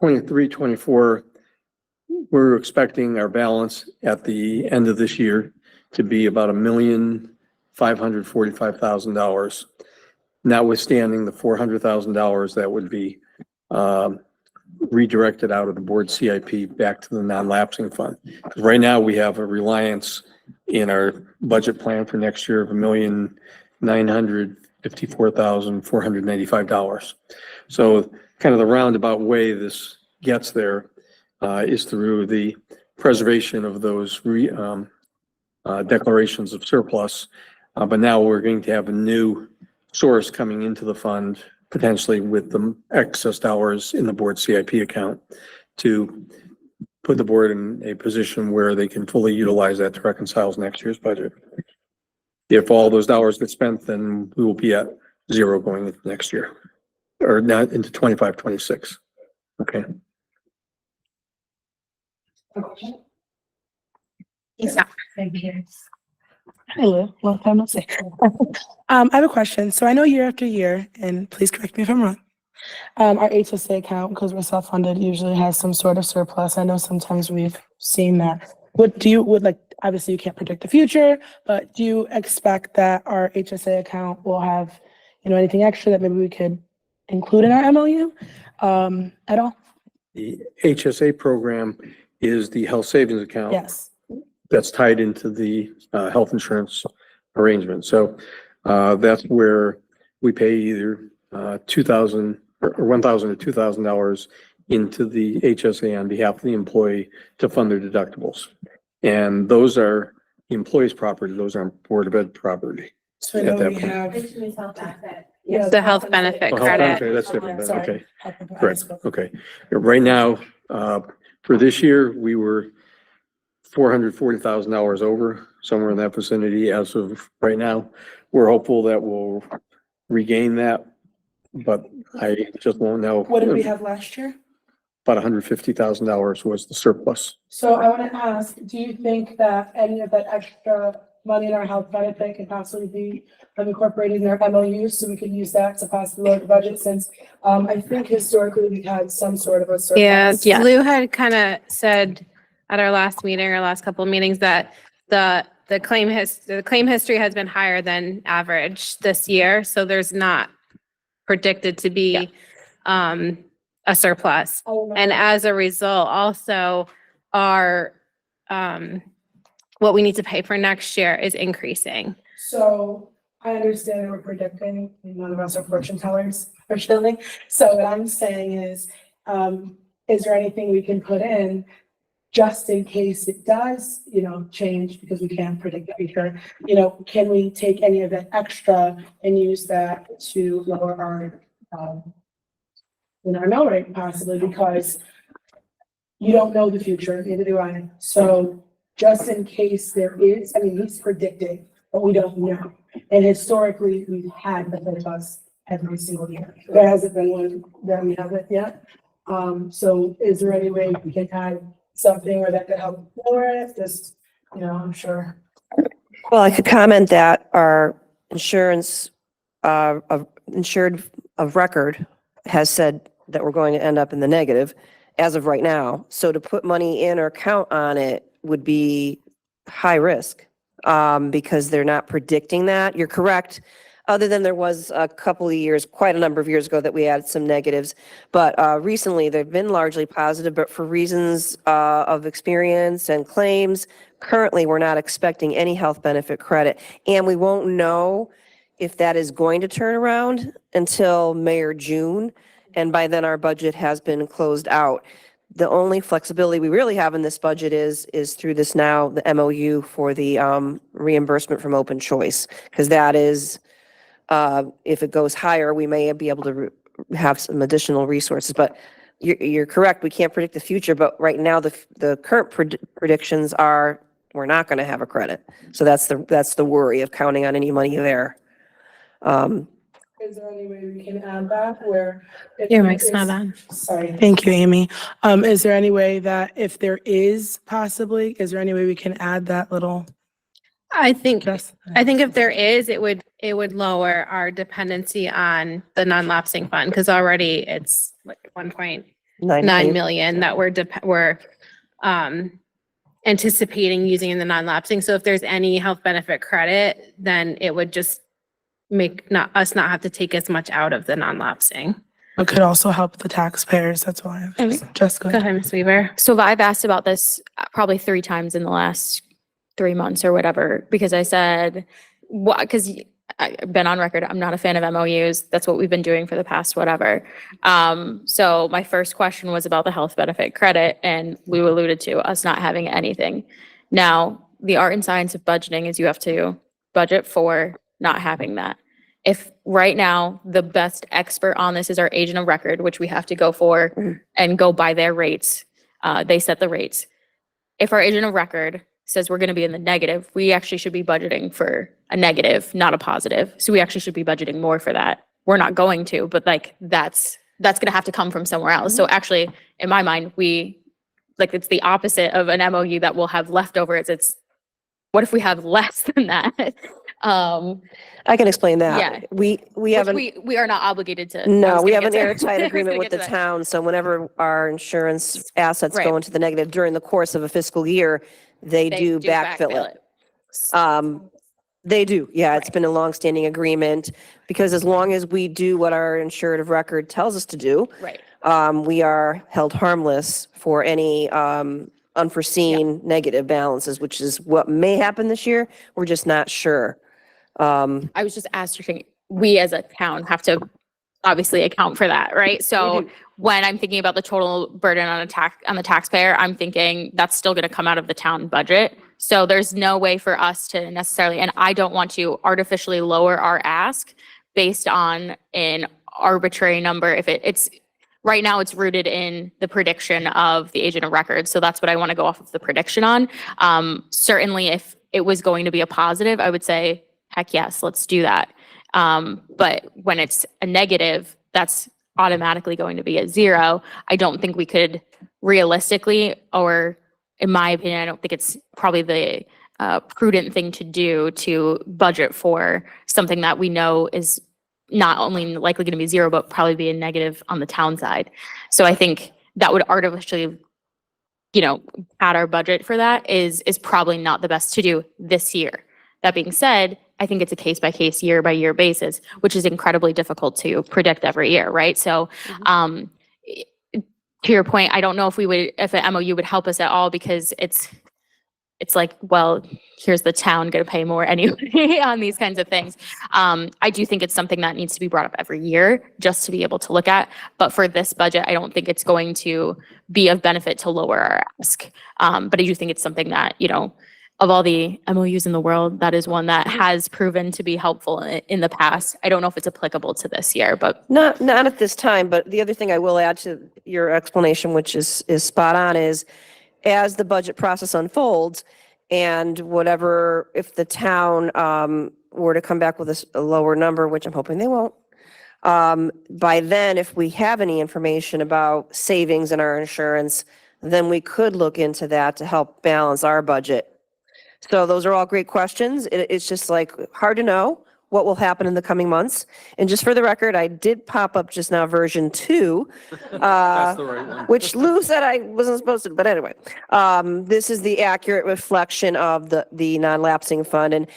23, 24, we're expecting our balance at the end of this year to be about $1,545,000, notwithstanding the $400,000 that would be redirected out of the board CIP back to the non-lapsing fund. Right now, we have a reliance in our budget plan for next year of $1,954,495. So kind of the roundabout way this gets there is through the preservation of those declarations of surplus. But now we're going to have a new source coming into the fund, potentially with the excess dollars in the board CIP account, to put the board in a position where they can fully utilize that to reconcile next year's budget. If all those dollars get spent, then we will be at zero going into next year, or not into 25, 26. Okay. Yeah. Hi, Lou. Long time no see. I have a question. So I know year after year, and please correct me if I'm wrong, our HSA account, because we're self-funded, usually has some sort of surplus. I know sometimes we've seen that. Obviously you can't predict the future, but do you expect that our HSA account will have, anything extra that maybe we could include in our MOU at all? The HSA program is the health savings account. Yes. That's tied into the health insurance arrangement. So that's where we pay either $2,000 or $1,000 to $2,000 into the HSA on behalf of the employee to fund their deductibles. And those are the employee's property. Those aren't Board of Ed property. So I At know that we point. have. The health benefit Oh, health credit. benefit, that's different. Then. Sorry. Okay, correct. Okay. Right now, for this year, we were $440,000 over, somewhere in that vicinity as of right now. We're hopeful that we'll regain that, but I just won't know. What did we have last year? About $150,000 was the surplus. So I want to ask, do you think that any of that extra money in our health benefit could possibly be incorporated in our MOUs so we could use that to possibly load the budget, since I think historically we've had some sort of a surplus. Yeah, Lou had kind of said at our last meeting, our last couple of meetings, that the claim history has been higher than average this year, so there's not predicted to be a surplus. And as a result, also our what we need to pay for next year is increasing. So I understand that we're predicting, none of us are fortune tellers, unfortunately. So what I'm saying is there anything we can put in just in case it does, change, because we can't predict the future? Can we take any of that extra and use that to lower our mill rate possibly, because you don't know the future, neither do I. So just in case there is, he's predicting, but we don't know. And historically, we've had the surplus every single year. There hasn't been one that we haven't yet. So is there any way we can add something where that could help lower it? Just, I'm sure. Well, I could comment that our insurance insured of record has said that we're going to end up in the negative as of right now. So to put money in or count on it would be high risk, because they're not predicting that. You're correct. Other than there was a couple of years, quite a number of years ago, that we had some negatives. But recently, they've been largely positive, but for reasons of experience and claims, currently, we're not expecting any health benefit credit. And we won't know if that is going to turn around until May or June. And by then, our budget has been closed out. The only flexibility we really have in this budget is through this now, the MOU for the reimbursement from open choice, because that is, if it goes higher, we may be able to have some additional resources. But you're correct, we can't predict the future, but right now, the current predictions are we're not going to have a credit. So that's the worry of counting on any money there. Is there any way we can add that where? if Your there mic's not is- on. Sorry, thank you, Amy. Is there any way that if there is possibly, is there any way we can add that little? I think Just. if there is, it would lower our dependency on the non-lapsing fund, because already it's like 1.9 million that we're anticipating using in the non-lapsing. So if there's any health benefit credit, then it would just make us not have to take as much out of the non-lapsing. It could also help the taxpayers, that's why. Just go Go ahead. ahead, Ms. Weaver. So I've asked about this probably 3 times in the last 3 months or whatever, because I said, what, because I've been on record, I'm not a fan of MOUs. That's what we've been doing for the past whatever. So my first question was about the health benefit credit, and Lou alluded to us not having anything. Now, the art and science of budgeting is you have to budget for not having that. If right now, the best expert on this is our agent of record, which we have to go for and go by their rates. They set the rates. If our agent of record says we're going to be in the negative, we actually should be budgeting for a negative, not a positive. So we actually should be budgeting more for that. We're not going to, but like that's going to have to come from somewhere else. So actually, in my mind, it's the opposite of an MOU that we'll have leftover. It's what if we have less than that? I can explain that. Yeah. We have an, we are not obligated to. I no, was we gonna have an get to- airtight I was agreement gonna with get the to that. town. So whenever our insurance assets Right. go into the negative during the course of a fiscal year, they do backfill it. They do. Yeah, it's Right. been a longstanding agreement, because as long as we do what our insured of record tells us to do, Right. we are held harmless for any unforeseen negative balances, which is what may happen this year. We're just not sure. I was just asking, we as a town have to obviously account for that, right? So when I'm thinking about the total burden on the taxpayer, I'm thinking that's still going to come out of the town budget. So there's no way for us to necessarily, and I don't want to artificially lower our ask based on an arbitrary number. If it's right now, it's rooted in the prediction of the agent of record. So that's what I want to go off of the prediction on. Certainly, if it was going to be a positive, I would say, heck yes, let's do that. But when it's a negative, that's automatically going to be a 0. I don't think we could realistically, or in my opinion, I don't think it's probably the prudent thing to do to budget for something that we know is not only likely going to be 0, but probably be a negative on the town side. So I think that would artificially, add our budget for that is probably not the best to do this year. That being said, I think it's a case by case, year by year basis, which is incredibly difficult to predict every year, right? So, to your point, I don't know if an MOU would help us at all, because it's like, well, here's the town going to pay more anyway on these kinds of things. I do think it's something that needs to be brought up every year just to be able to look at. But for this budget, I don't think it's going to be of benefit to lower our ask. But I do think it's something that, of all the MOUs in the world, that is one that has proven to be helpful in the past. I don't know if it's applicable to this year, but. Not at this time, but the other thing I will add to your explanation, which is spot on, is as the budget process unfolds, and whatever, if the town were to come back with a lower number, which I'm hoping they won't, by then, if we have any information about savings in our insurance, then we could look into that to help balance our budget. So those are all great questions. It's just like hard to know what will happen in the coming months. And just for the record, I did pop up just now version 2, That's the right one. which Lou said I wasn't supposed to, but anyway. This is the accurate reflection of the non-lapsing fund. And,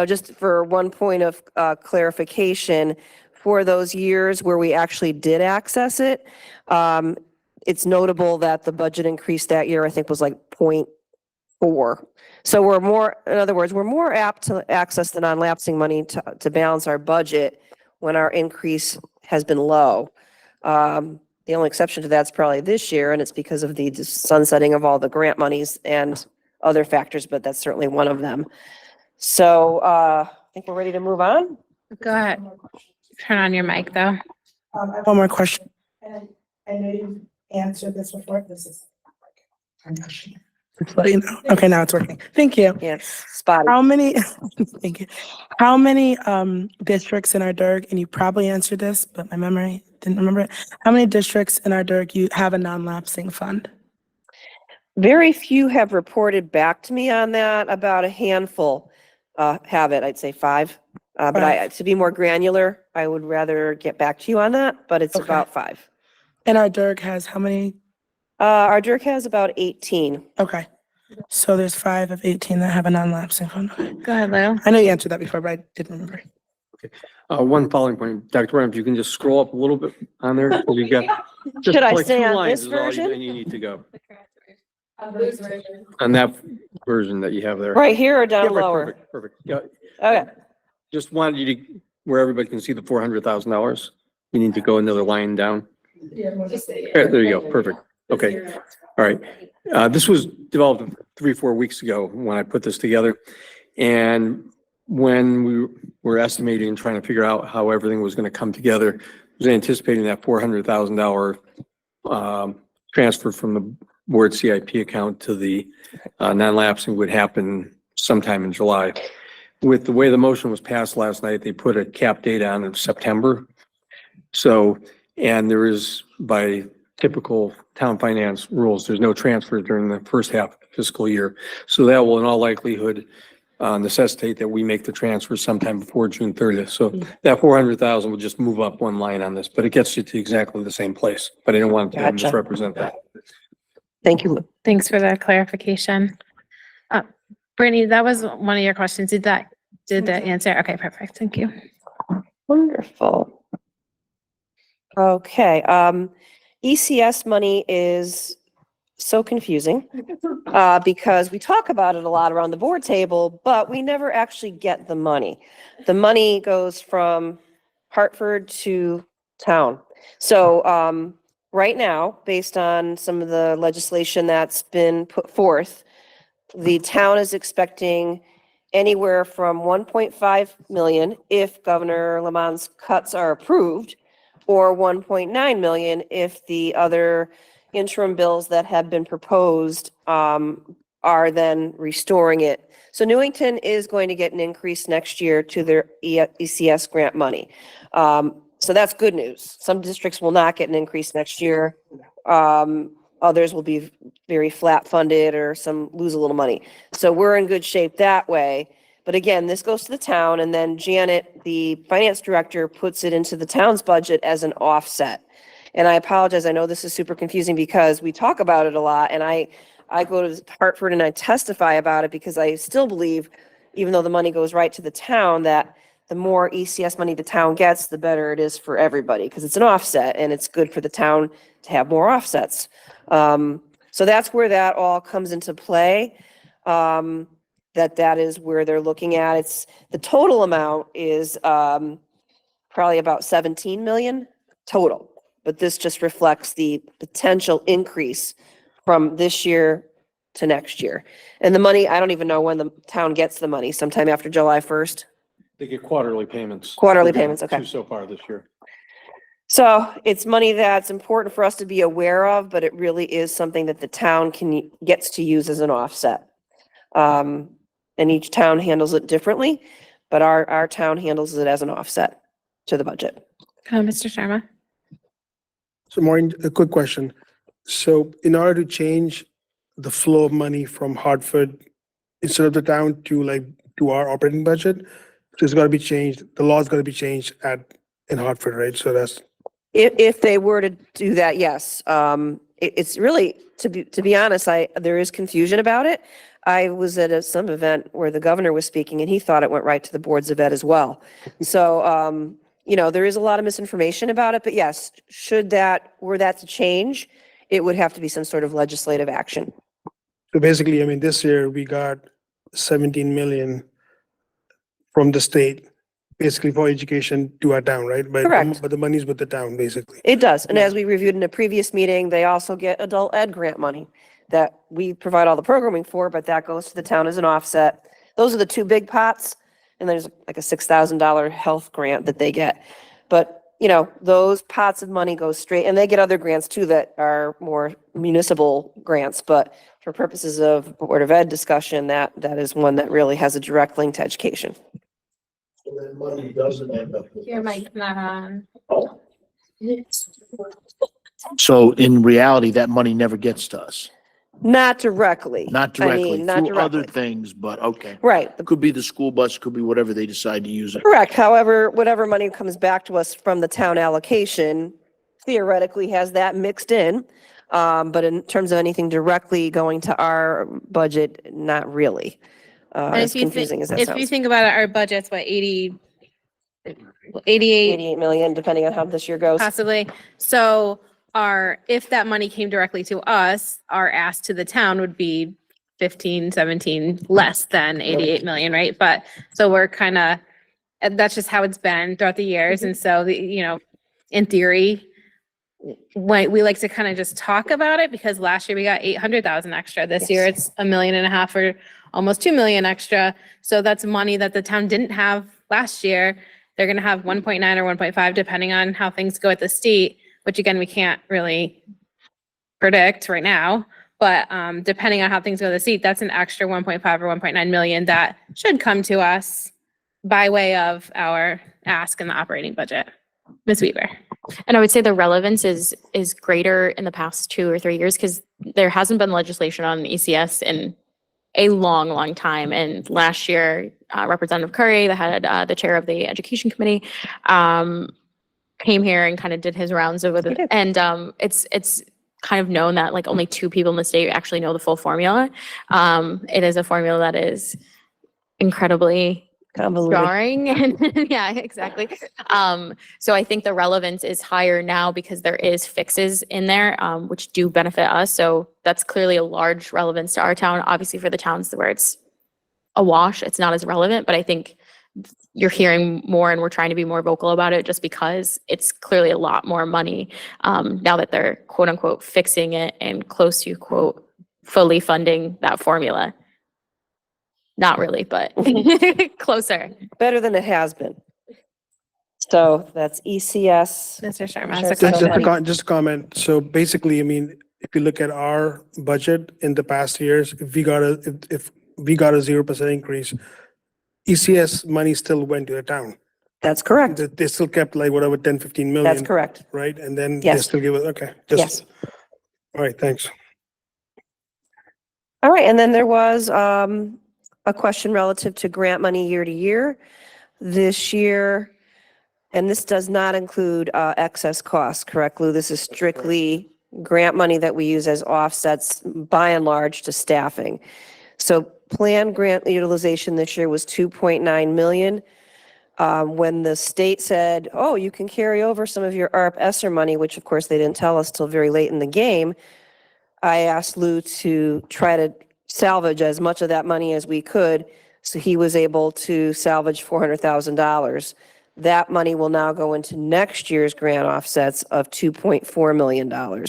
just for one point of clarification, for those years where we actually did access it, it's notable that the budget increase that year, I think, was like 0.4. So in other words, we're more apt to access the non-lapsing money to balance our budget when our increase has been low. The only exception to that's probably this year, and it's because of the sunsetting of all the grant monies and other factors, but that's certainly one of them. So I think we're ready to move on. Go ahead. Turn on your mic, though. I have one more question. And I know you answered this before. This is. Just let you know. Okay, now it's working. Thank you. Yes, spotty. How many, thank you. How many districts in our DIRG, and you probably answered this, but my memory didn't remember it. How many districts in our DIRG you have a non-lapsing fund? Very few have reported back to me on that. About a handful have it. I'd say 5. But to be more granular, I would rather get back to you on that, but it's Okay. about 5. And our DIRG has how many? Our DIRC has about 18. Okay. So there's 5 of 18 that have a non-lapsing fund. Okay. Go ahead, Lou. I know you answered that before, but I didn't remember. One following point, Dr. Brown, if you can just scroll up a little bit on there, so you've got. just Should I like stay 2 on lines this is all you- version? And you need to go. On that version that you have there. Right here or Yeah, down right, lower? Perfect. Yeah, Okay. just wanted you to, where everybody can see the $400,000, you need to go another line down. There you go, perfect. Okay, all right. This was developed 3-4 weeks ago when I put this together. And when we were estimating and trying to figure out how everything was going to come together, I was anticipating that $400,000 transfer from the board CIP account to the non-lapsing would happen sometime in July. With the way the motion was passed last night, they put a cap date on in September. So, and there is, by typical town finance rules, there's no transfer during the first half of the fiscal year. So that will in all likelihood necessitate that we make the transfer sometime before June 30th. So that 400,000 will just move up one line on this, but it gets you to exactly the same place. But I didn't want to Gotcha. misrepresent that. Thank you, Lou. Thanks for the clarification. Brittany, that was one of your questions. Did that answer? Okay, perfect. Thank you. Wonderful. Okay, ECS money is so confusing because we talk about it a lot around the board table, but we never actually get the money. The money goes from Hartford to town. So right now, based on some of the legislation that's been put forth, the town is expecting anywhere from 1.5 million if Governor Lamont's cuts are approved, or 1.9 million if the other interim bills that have been proposed are then restoring it. So Newington is going to get an increase next year to their ECS grant money. So that's good news. Some districts will not get an increase next year. Others will be very flat funded or some lose a little money. So we're in good shape that way. But again, this goes to the town, and then Janet, the finance director, puts it into the town's budget as an offset. And I apologize, I know this is super confusing because we talk about it a lot, and I go to Hartford and I testify about it because I still believe, even though the money goes right to the town, that the more ECS money the town gets, the better it is for everybody, because it's an offset and it's good for the town to have more offsets. So that's where that all comes into play. That is where they're looking at. It's the total amount is probably about 17 million total, but this just reflects the potential increase from this year to next year. And the money, I don't even know when the town gets the money, sometime after July 1st. They get quarterly payments. Quarterly We've got payments, okay. 2 so far this year. So it's money that's important for us to be aware of, but it really is something that the town gets to use as an offset. And each town handles it differently, but our town handles it as an offset to the budget. Mr. Sharma? So Maureen, a quick question. So in order to change the flow of money from Hartford instead of the town to our operating budget, So it's gotta be changed, the law's gotta be changed in Hartford, right? So that's, If they were to do that, yes. It's really, to be honest, there is confusion about it. I was at some event where the governor was speaking and he thought it went right to the boards of ed as well. So, there is a lot of misinformation about it, but yes, were that to change, it would have to be some sort of legislative action. so basically, I mean, this year we got 17 million from the state, basically for education to our town, right? Correct. But the money's with the town, basically. It does. And as we reviewed in a previous meeting, they also get adult ed grant money that we provide all the programming for, but that goes to the town as an offset. Those are the two big pots. And there's like a $6,000 health grant that they get. But, those pots of money go straight, and they get other grants too that are more municipal grants. But for purposes of Board of Ed discussion, that is one that really has a direct link to education. So that money doesn't end up. Your mic's not on. So in reality, that money never gets to us. Not directly. Not directly, not through other directly. things, but okay. Right. It could be the school bus, could be whatever they decide to use it. Correct. However, whatever money comes back to us from the town allocation theoretically has that mixed in. But in terms of anything directly going to our budget, not really. And As confusing as that if you sounds. think about it, our budget's what, 88 88 million, depending on how this year goes. possibly. So if that money came directly to us, our ask to the town would be 15, 17 less than 88 million, right? But so we're kind of, that's just how it's been throughout the years. And so in theory, when we like to kind of just talk about it, because last year we got 800,000 extra. This year it's $1.5 million or almost 2 million extra. So that's money that the town didn't have last year. They're going to have 1.9 or 1.5, depending on how things go at the state, which again, we can't really predict right now. But depending on how things go to the state, that's an extra 1.5 or 1.9 million that should come to us by way of our ask in the operating budget. Ms. Weaver. And I would say the relevance is greater in the past 2 or 3 years because there hasn't been legislation on ECS in a long, long time. And last year, Representative Curry, the chair of the Education Committee, came here and kind of did his rounds over He did. and it's kind of known that like only 2 people in the state actually know the full formula. It is a formula that is incredibly Convoluted. jarring and yeah, exactly. So I think the relevance is higher now because there is fixes in there, which do benefit us. So that's clearly a large relevance to our town. Obviously for the towns where it's a wash, it's not as relevant, but I think you're hearing more and we're trying to be more vocal about it just because it's clearly a lot more money now that they're quote unquote fixing it and close to quote fully funding that formula. Not really, but closer. Better than it has been. So that's ECS. Mr. Sharma Sure. has a Just- question. Just a comment. So basically, I mean, if you look at our budget in the past years, if we got a 0% increase, ECS money still went to the town. That's correct. They still kept like whatever, 10, 15 million. That's correct. Right? And then they Yes. still give it, okay. Yes. All right, thanks. All right, and then there was a question relative to grant money year to year. This year, and this does not include excess costs, correct, Lou? This is strictly grant money that we use as offsets by and large to staffing. So planned grant utilization this year was 2.9 million. When the state said, oh, you can carry over some of your ARP ESSER money, which of course they didn't tell us till very late in the game, I asked Lou to try to salvage as much of that money as we could. So he was able to salvage $400,000. That money will now go into next year's grant offsets of $2.4 million.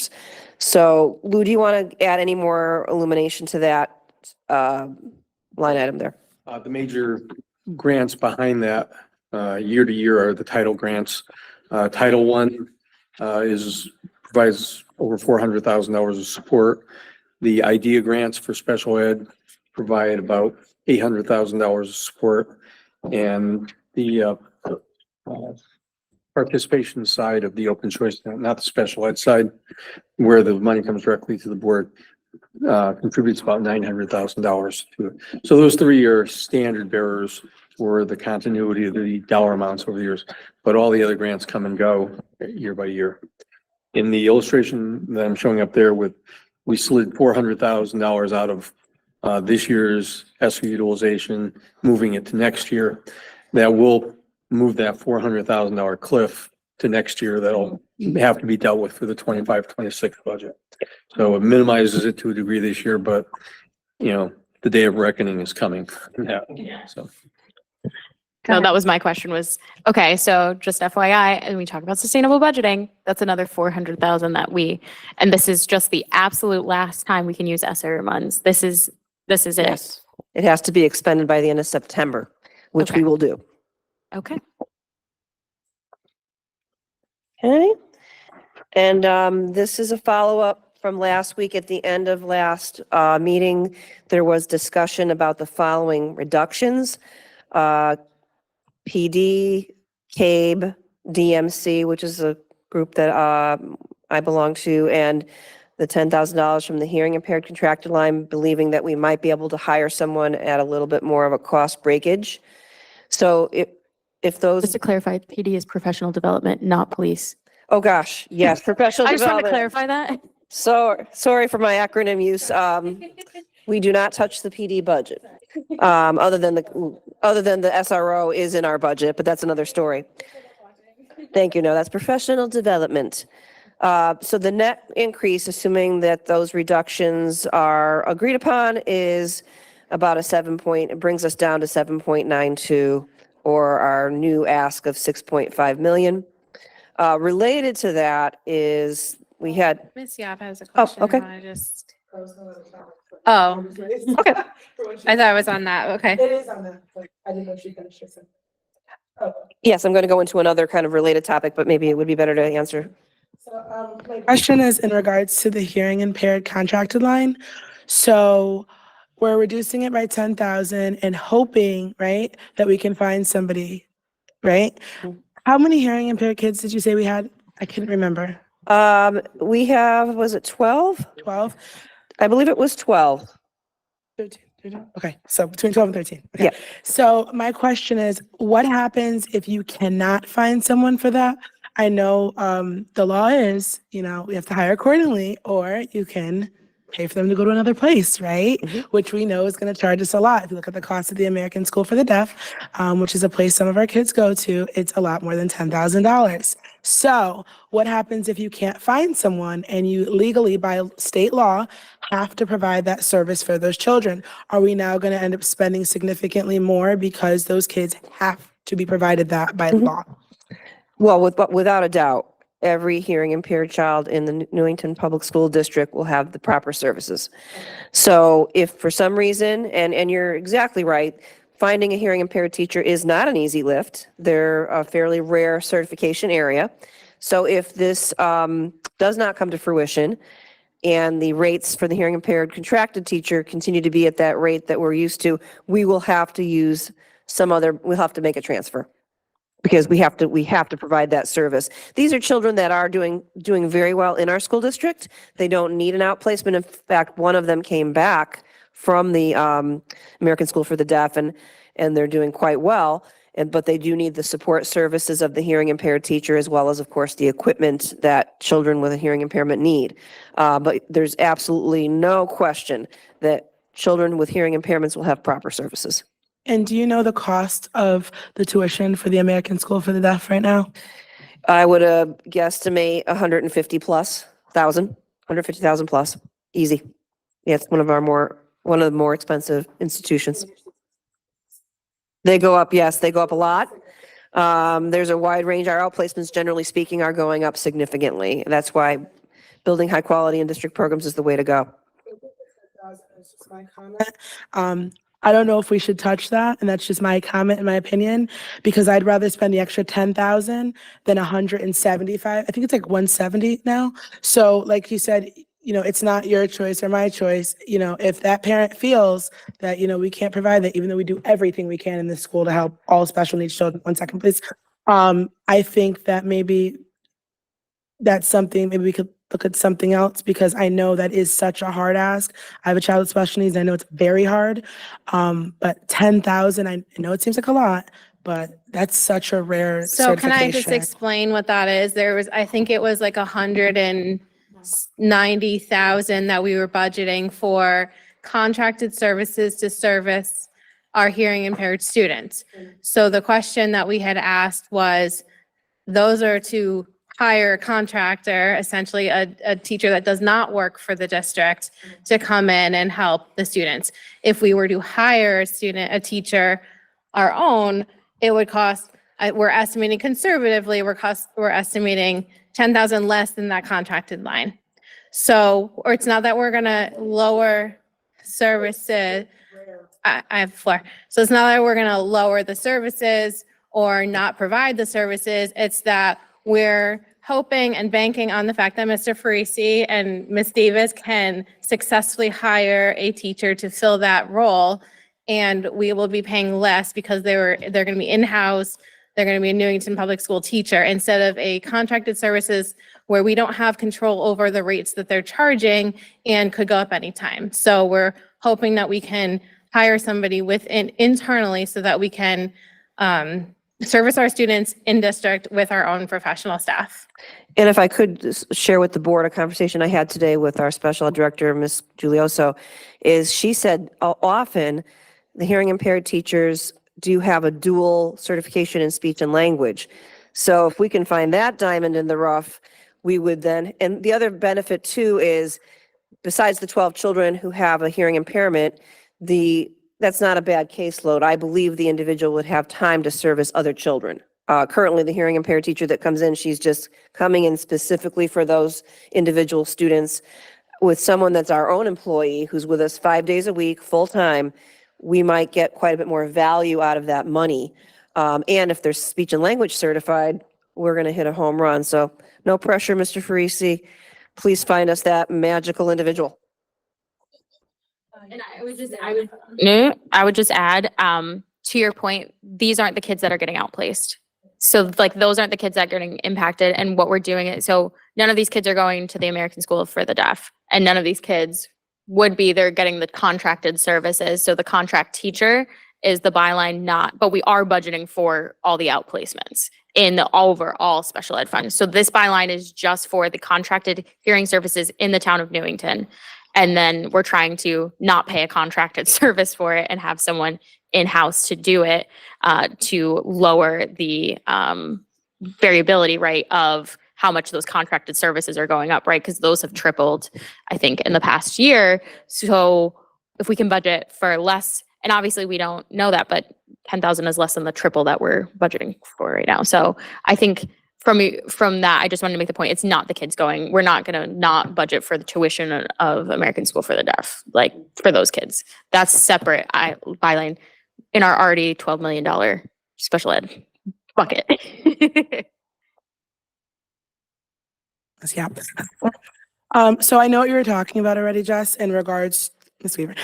So Lou, do you want to add any more illumination to that line item there? The major grants behind that, year to year are the title grants. Title I provides over $400,000 of support. The IDEA grants for special ed provide about $800,000 of support. And the participation side of the open choice, not the special ed side, where the money comes directly to the board, contributes about $900,000 to it. So those 3 are standard bearers for the continuity of the dollar amounts over the years, but all the other grants come and go year by year. In the illustration that I'm showing up there with, we slid $400,000 out of this year's ESSER utilization, moving it to next year. That will move that $400,000 cliff to next year. That'll have to be dealt with for the 25-26 budget. So it minimizes it to a degree this year, but you know, the day of reckoning is coming. Yeah, so. No, that was my question was, okay, so just FYI, and we talk about sustainable budgeting, that's another 400,000 that and this is just the absolute last time we can use ESSER funds. This is it. Yes. It has to be expended by the end of September, which we Okay. will do. Okay. Okay. And this is a follow-up from last week. At the end of last meeting, there was discussion about the following reductions. PD, CABE, DMC, which is a group that I belong to, and the $10,000 from the hearing impaired contracted line, believing that we might be able to hire someone at a little bit more of a cost breakage. So if those, Just to clarify, PD is professional development, not police. oh gosh, yes, professional I just want to development. clarify that. So, sorry for my acronym use. We do not touch the PD budget. Other than the SRO is in our budget, but that's another story. Thank you. No, that's professional development. So the net increase, assuming that those reductions are agreed upon, is about it brings us down to 7.92, or our new ask of 6.5 million. Related to that is we had, Ms. Yap has a Oh, question. okay. I just, oh, okay, I thought I was on that. Okay. It is on that, but I didn't know if she finished her sentence. Oh, yes, I'm going to go into another kind of related topic, but maybe it would be better to answer. so, my question is in regards to the hearing impaired contracted line. So we're reducing it by 10,000 and hoping, right, that we can find somebody, right? Mhm. How many hearing impaired kids did you say we had? I couldn't remember. We have, was it 12? 12? I believe it was 12. 13, 13? Okay, so between 12 and 13. Okay. Yeah. So my question is, what happens if you cannot find someone for that? I know the law is, we have to hire accordingly, or you can pay for them to go to another place, right? Mhm. Which we know is going to charge us a lot. If you look at the cost of the American School for the Deaf, which is a place some of our kids go to, it's a lot more than $10,000. So what happens if you can't find someone and you legally, by state law, have to provide that service for those children? Are we now going to end up spending significantly more because those kids have to be provided that by Mhm. law? Well, without a doubt, every hearing impaired child in the Newington Public School District will have the proper services. So if for some reason, and you're exactly right, finding a hearing impaired teacher is not an easy lift. They're a fairly rare certification area. So if this does not come to fruition and the rates for the hearing impaired contracted teacher continue to be at that rate that we're used to, we will have to use we'll have to make a transfer, because we have to provide that service. These are children that are doing very well in our school district. They don't need an outplacement. In fact, one of them came back from the American School for the Deaf, and they're doing quite well. But they do need the support services of the hearing impaired teacher, as well as, of course, the equipment that children with a hearing impairment need. But there's absolutely no question that children with hearing impairments will have proper services. And do you know the cost of the tuition for the American School for the Deaf right now? I would guesstimate 150,000 plus, easy. Yeah, it's one of the more expensive institutions. They go up, yes, they go up a lot. There's a wide range. Our outplacements, generally speaking, are going up significantly. That's why building high quality and district programs is the way to go. That's just my comment. I don't know if we should touch that, and that's just my comment and my opinion, because I'd rather spend the extra 10,000 than 175. I think it's like 170 now. So like you said, it's not your choice or my choice. If that parent feels that, we can't provide that, even though we do everything we can in this school to help all special needs children. 1 second, please. I think that maybe that's something, maybe we could look at something else because I know that is such a hard ask. I have a child with special needs. I know it's very hard. But 10,000, I know it seems like a lot, but that's such a rare So can I just certification. explain what that is? There was, I think it was like 190,000 that we were budgeting for contracted services to service our hearing impaired students. So the question that we had asked was, those are to hire a contractor, essentially a teacher that does not work for the district, to come in and help the students. If we were to hire a teacher, our own, it would cost, we're estimating conservatively, we're estimating 10,000 less than that contracted line. So, or it's not that we're gonna lower services. I have a floor. So it's not that we're gonna lower the services or not provide the services. It's that we're hoping and banking on the fact that Mr. Farisi and Ms. Davis can successfully hire a teacher to fill that role. And we will be paying less because they're gonna be in-house, they're gonna be a Newington Public School teacher instead of a contracted services where we don't have control over the rates that they're charging and could go up anytime. So we're hoping that we can hire somebody internally so that we can service our students in district with our own professional staff. And if I could just share with the board a conversation I had today with our special ed director, Ms. Giulioso, is she said often the hearing impaired teachers do have a dual certification in speech and language. So if we can find that diamond in the rough, we would then, and the other benefit too is besides the 12 children who have a hearing impairment, that's not a bad caseload. I believe the individual would have time to service other children. Currently, the hearing impaired teacher that comes in, she's just coming in specifically for those individual students. With someone that's our own employee who's with us 5 days a week, full-time, we might get quite a bit more value out of that money. And if they're speech and language certified, we're going to hit a home run. So no pressure, Mr. Farisi. Please find us that magical individual. And I would just add, to your point, these aren't the kids that are getting outplaced. So like, those aren't the kids that are getting impacted, and what we're doing it. So none of these kids are going to the American School for the Deaf, and none of these kids would be, they're getting the contracted services. So the contract teacher is the byline, but we are budgeting for all the outplacements in the overall special ed fund. So this byline is just for the contracted hearing services in the town of Newington. And then we're trying to not pay a contracted service for it and have someone in-house to do it, to lower the variability, right, of how much those contracted services are going up, right? Because those have tripled, I think, in the past year. So if we can budget for less, and obviously we don't know that, but 10,000 is less than the triple that we're budgeting for right now. So I think from that, I just wanted to make the point, it's not the kids going, we're not going to not budget for the tuition of American School for the Deaf, like for those kids. That's separate byline in our already $12 million special ed bucket. Yeah. So I know what you were talking about already, Jess, in regards, Ms. Weaver,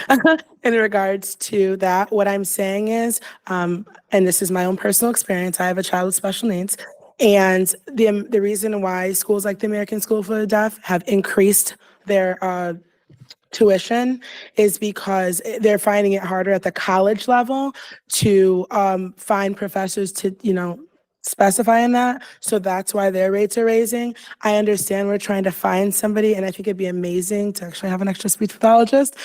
in regards to that. What I'm saying is, and this is my own personal experience, I have a child with special needs. And the reason why schools like the American School for the Deaf have increased their tuition is because they're finding it harder at the college level to find professors to, specify in that. So that's why their rates are raising. I understand we're trying to find somebody, and I think it'd be amazing to actually have an extra speech pathologist.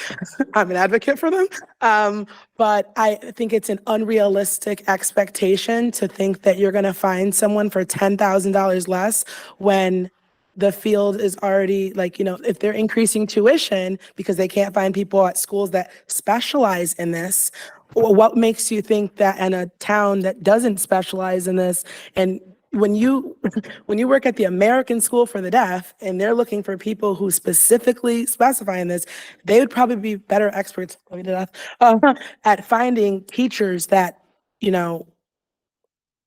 I'm an advocate for them. But I think it's an unrealistic expectation to think that you're going to find someone for $10,000 less when the field is already if they're increasing tuition because they can't find people at schools that specialize in this. What makes you think that in a town that doesn't specialize in this, and when you work at the American School for the Deaf and they're looking for people who specifically specify in this, they would probably be better experts at finding teachers that,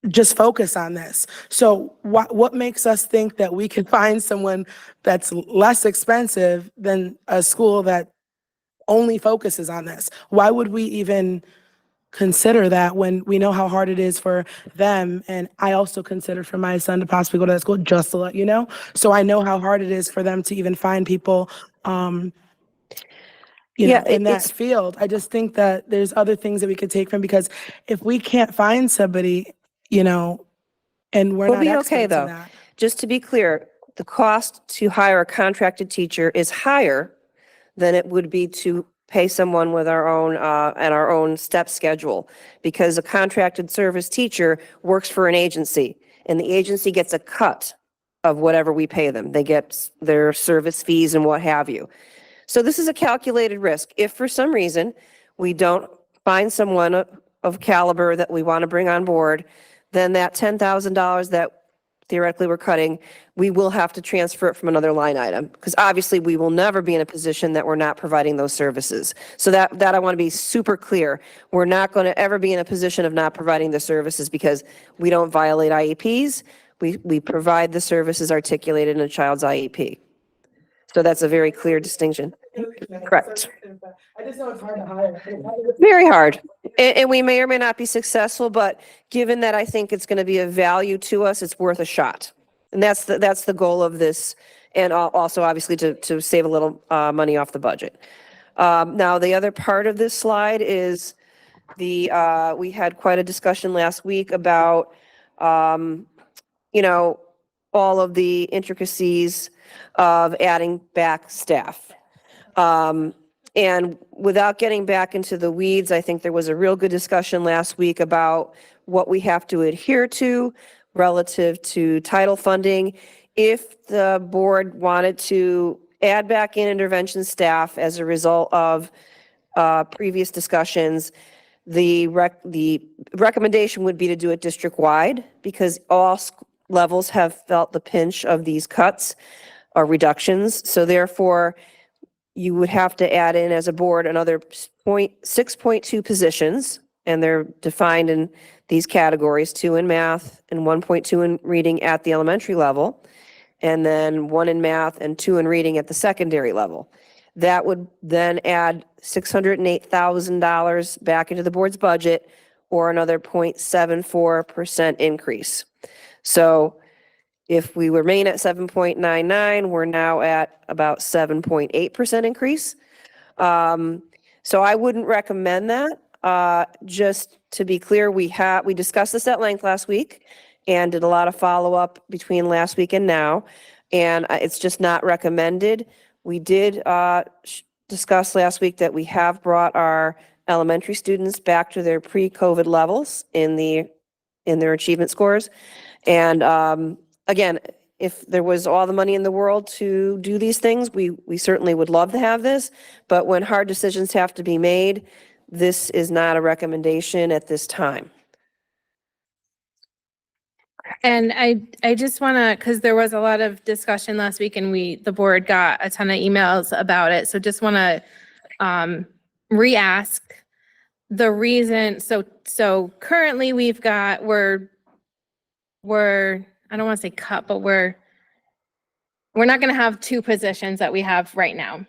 just focus on this. So what makes us think that we can find someone that's less expensive than a school that only focuses on this? Why would we even consider that when we know how hard it is for them. And I also considered for my son to possibly go to that school, just to let you know. So I know how hard it is for them to even find people, Yeah, in that it's, field. I just think that there's other things that we could take from, because if we can't find somebody, and we're we'll not be okay experts in though. that. Just to be clear, the cost to hire a contracted teacher is higher than it would be to pay someone with our own, at our own step schedule. Because a contracted service teacher works for an agency, and the agency gets a cut of whatever we pay them. They get their service fees and what have you. So this is a calculated risk. If for some reason we don't find someone of caliber that we want to bring on board, then that $10,000 that theoretically we're cutting, we will have to transfer it from another line item, because obviously we will never be in a position that we're not providing those services. So that I want to be super clear. We're not going to ever be in a position of not providing the services, because we don't violate IEPs. We provide the services articulated in a child's IEP. So that's a very clear distinction. Correct. I just know it's hard to hire. Very hard. And we may or may not be successful, but given that I think it's going to be of value to us, it's worth a shot. And that's the goal of this. And also obviously to save a little money off the budget. Now, the other part of this slide is we had quite a discussion last week about, all of the intricacies of adding back staff. And without getting back into the weeds, I think there was a real good discussion last week about what we have to adhere to relative to title funding. If the board wanted to add back in intervention staff as a result of previous discussions, the recommendation would be to do it district-wide, because all levels have felt the pinch of these cuts or reductions. So therefore, you would have to add in as a board another 6.2 positions, and they're defined in these categories: 2 in math and 1.2 in reading at the elementary level, and then 1 in math and 2 in reading at the secondary level. That would then add $608,000 back into the board's budget, or another 0.74% increase. So if we remain at 7.99, we're now at about 7.8% increase. So I wouldn't recommend that. Just to be clear, we discussed this at length last week and did a lot of follow-up between last week and now, and it's just not recommended. We did discuss last week that we have brought our elementary students back to their pre-COVID levels in their achievement scores. And again, if there was all the money in the world to do these things, we certainly would love to have this. But when hard decisions have to be made, this is not a recommendation at this time. And I just want to, because there was a lot of discussion last week and the board got a ton of emails about it. So just want to re-ask the reason. So currently we're I don't want to say cut, but we're not going to have 2 positions that we have right now,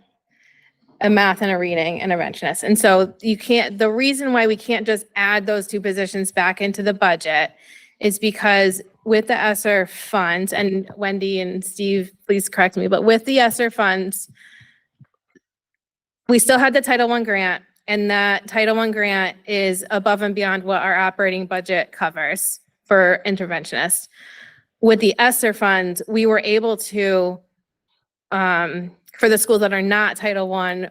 a math and a reading interventionist. And so the reason why we can't just add those 2 positions back into the budget is because with the ESSER funds, and Wendy and Steve, please correct me, but with the ESSER funds, we still had the Title I grant, and that Title I grant is above and beyond what our operating budget covers for interventionists. With the ESSER funds, we were able to, for the schools that are not Title I,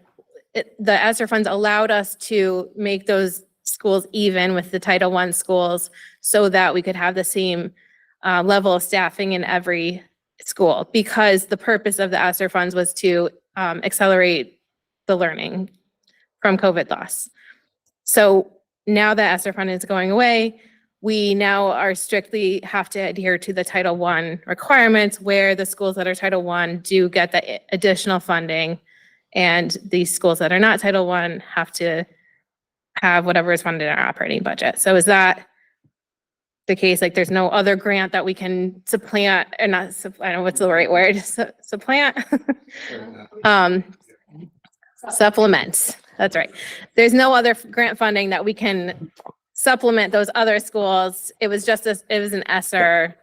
the ESSER funds allowed us to make those schools even with the Title I schools so that we could have the same level of staffing in every school, because the purpose of the ESSER funds was to accelerate the learning from COVID loss. So now that ESSER fund is going away, we now are strictly have to adhere to the Title I requirements, where the schools that are Title I do get the additional funding, and these schools that are not Title I have to have whatever is funded in our operating budget. So is that the case? Like, there's no other grant that we can supplant, or not, I don't know what's the right word, supplant? Supplements. That's right. There's no other grant funding that we can supplement those other schools. It was just it was an ESSER.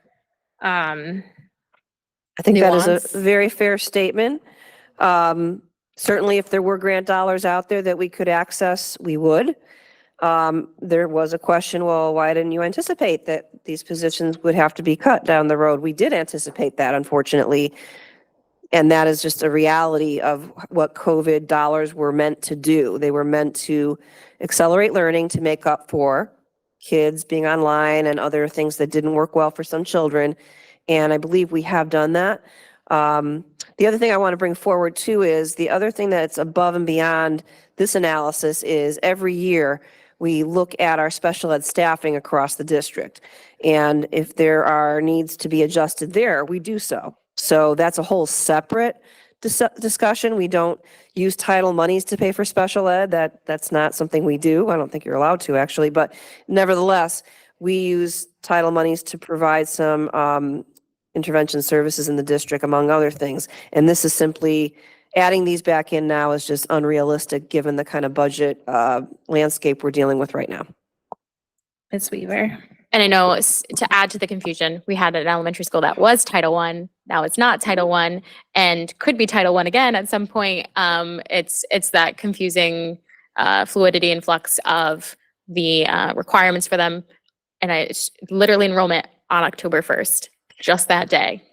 I think that is a Nuance. very fair statement. Certainly, if there were grant dollars out there that we could access, we would. There was a question, well, why didn't you anticipate that these positions would have to be cut down the road? We did anticipate that, unfortunately. And that is just a reality of what COVID dollars were meant to do. They were meant to accelerate learning to make up for kids being online and other things that didn't work well for some children. And I believe we have done that. The other thing I want to bring forward too is the other thing that's above and beyond this analysis is every year we look at our special ed staffing across the district. And if there are needs to be adjusted there, we do so. So that's a whole separate discussion. We don't use title monies to pay for special ed. That's not something we do. I don't think you're allowed to actually, but nevertheless, we use title monies to provide some intervention services in the district, among other things. And this is simply adding these back in now is just unrealistic given the kind of budget landscape we're dealing with right now. Ms. Weaver. And I know to add to the confusion, we had an elementary school that was Title I. Now it's not Title I and could be Title I again at some point. It's that confusing fluidity and flux of the requirements for them. And it's literally enrollment on October 1st, just that day.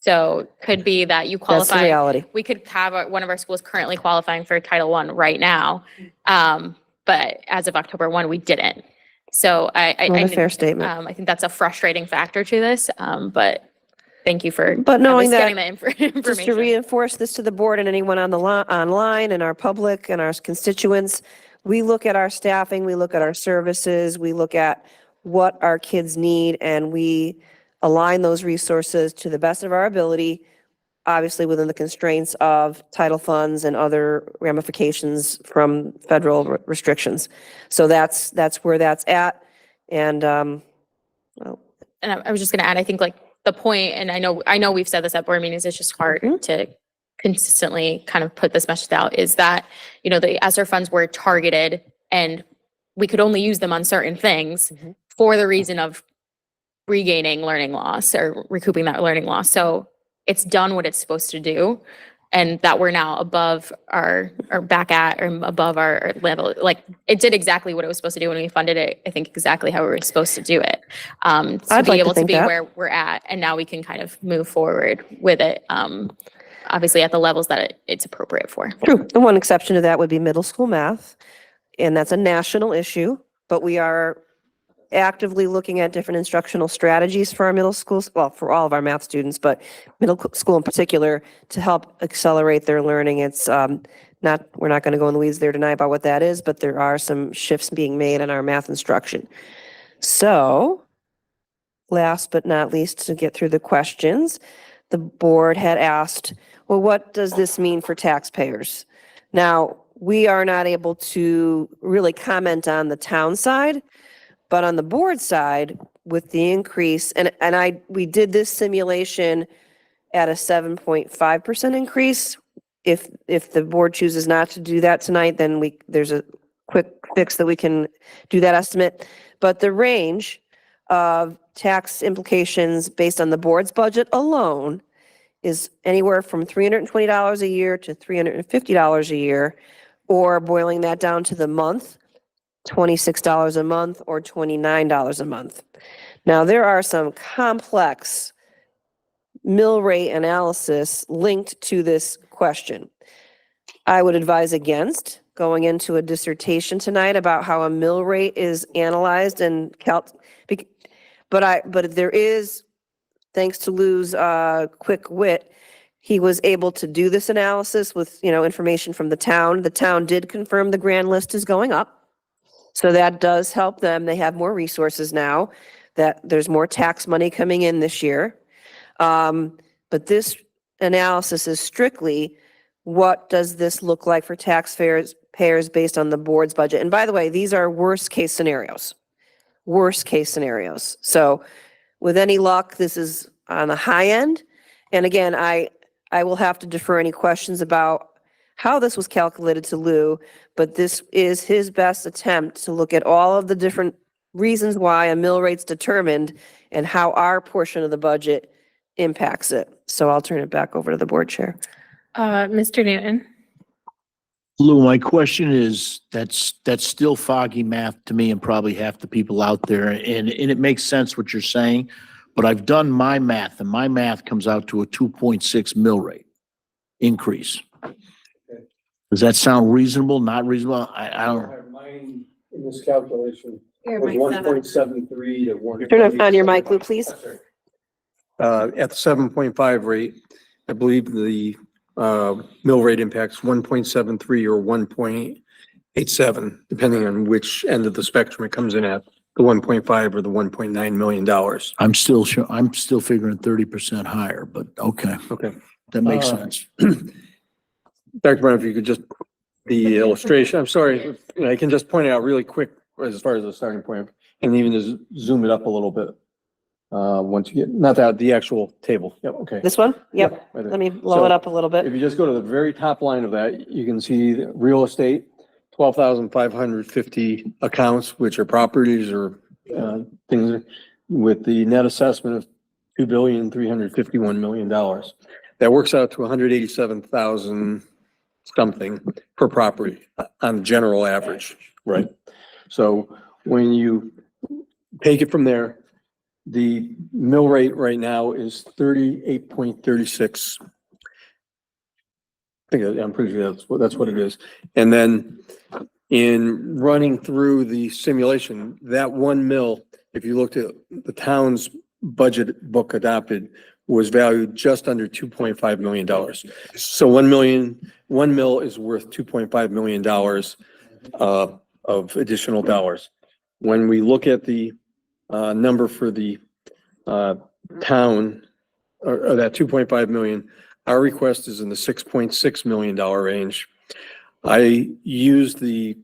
So could be that you That's the qualify. reality. We could have one of our schools currently qualifying for Title I right now. But as of October 1, we didn't. So Not a fair statement. I think that's a frustrating factor to this, but thank you for But at knowing least that, getting the information. just to reinforce this to the board and anyone on the online and our public and our constituents, we look at our staffing, we look at our services, we look at what our kids need, and we align those resources to the best of our ability, obviously within the constraints of title funds and other ramifications from federal restrictions. So that's where that's at. And And I was just going to add, I think like the point, and I know we've said this at board meetings, it's just hard to consistently kind of put this message out, is that, the ESSER funds were targeted and we could only use them on certain things for the reason of regaining learning loss or recouping that learning loss. So it's done what it's supposed to do, and that we're now above or back at or above our level. Like it did exactly what it was supposed to do when we funded it. I think exactly how we were supposed to do it. To I'd be like to able to think be that. where we're at, and now we can kind of move forward with it. Obviously at the levels that it's appropriate for. true. The one exception to that would be middle school math, and that's a national issue, but we are actively looking at different instructional strategies for our middle schools, well, for all of our math students, but middle school in particular, to help accelerate their learning. It's we're not going to go in the weeds there tonight about what that is, but there are some shifts being made in our math instruction. So last but not least, to get through the questions, the board had asked, well, what does this mean for taxpayers? Now, we are not able to really comment on the town side, but on the board side, with the increase, we did this simulation at a 7.5% increase. If the board chooses not to do that tonight, then there's a quick fix that we can do that estimate. But the range of tax implications based on the board's budget alone is anywhere from $320 a year to $350 a year, or boiling that down to the month, $26 a month or $29 a month. Now, there are some complex mill rate analysis linked to this question. I would advise against going into a dissertation tonight about how a mill rate is analyzed and but there is, thanks to Lou's quick wit, he was able to do this analysis with, information from the town. The town did confirm the grand list is going up. So that does help them. They have more resources now, that there's more tax money coming in this year. But this analysis is strictly, what does this look like for taxpayers based on the board's budget? And by the way, these are worst case scenarios. So with any luck, this is on the high end. And again, I will have to defer any questions about how this was calculated to Lou, but this is his best attempt to look at all of the different reasons why a mill rate's determined and how our portion of the budget impacts it. So I'll turn it back over to the board chair. Mr. Newton. Lou, my question is, that's still foggy math to me and probably half the people out there. And it makes sense what you're saying, but I've done my math and my math comes out to a 2.6 mill rate increase. Does that sound reasonable? Not reasonable? I don't. Mine in this calculation Your was mic's not on. 1.73 to 1. Turn on your mic, Lou, please. At the 7.5 rate, I believe the mill rate impacts 1.73 or 1.87, depending on which end of the spectrum it comes in at, the 1.5 or the $1.9 million. I'm still sure, I'm still figuring 30% higher, but okay, Okay. that makes Uh, sense. Dr. Brown, if you could just, the illustration, I'm sorry, I can just point it out really quick as far as the starting point, and even just zoom it up a little bit. Once you get, not that, the actual table. Yep, okay. This one? Yep. Right there. Let me blow it up a little If bit. you just go to the very top line of that, you can see the real estate, 12,550 accounts, which are properties or things with the net assessment of $2,351 million. That works out to 187,000 something per property on general average, right? So when you take it from there, the mill rate right now is 38.36. I'm pretty sure that's what it is. And then in running through the simulation, that 1 mill, if you looked at the town's budget book adopted, was valued just under $2.5 million. So 1 mill is worth $2.5 million of additional dollars. When we look at the number for the town, or that 2.5 million, our request is in the $6.6 million range. I used the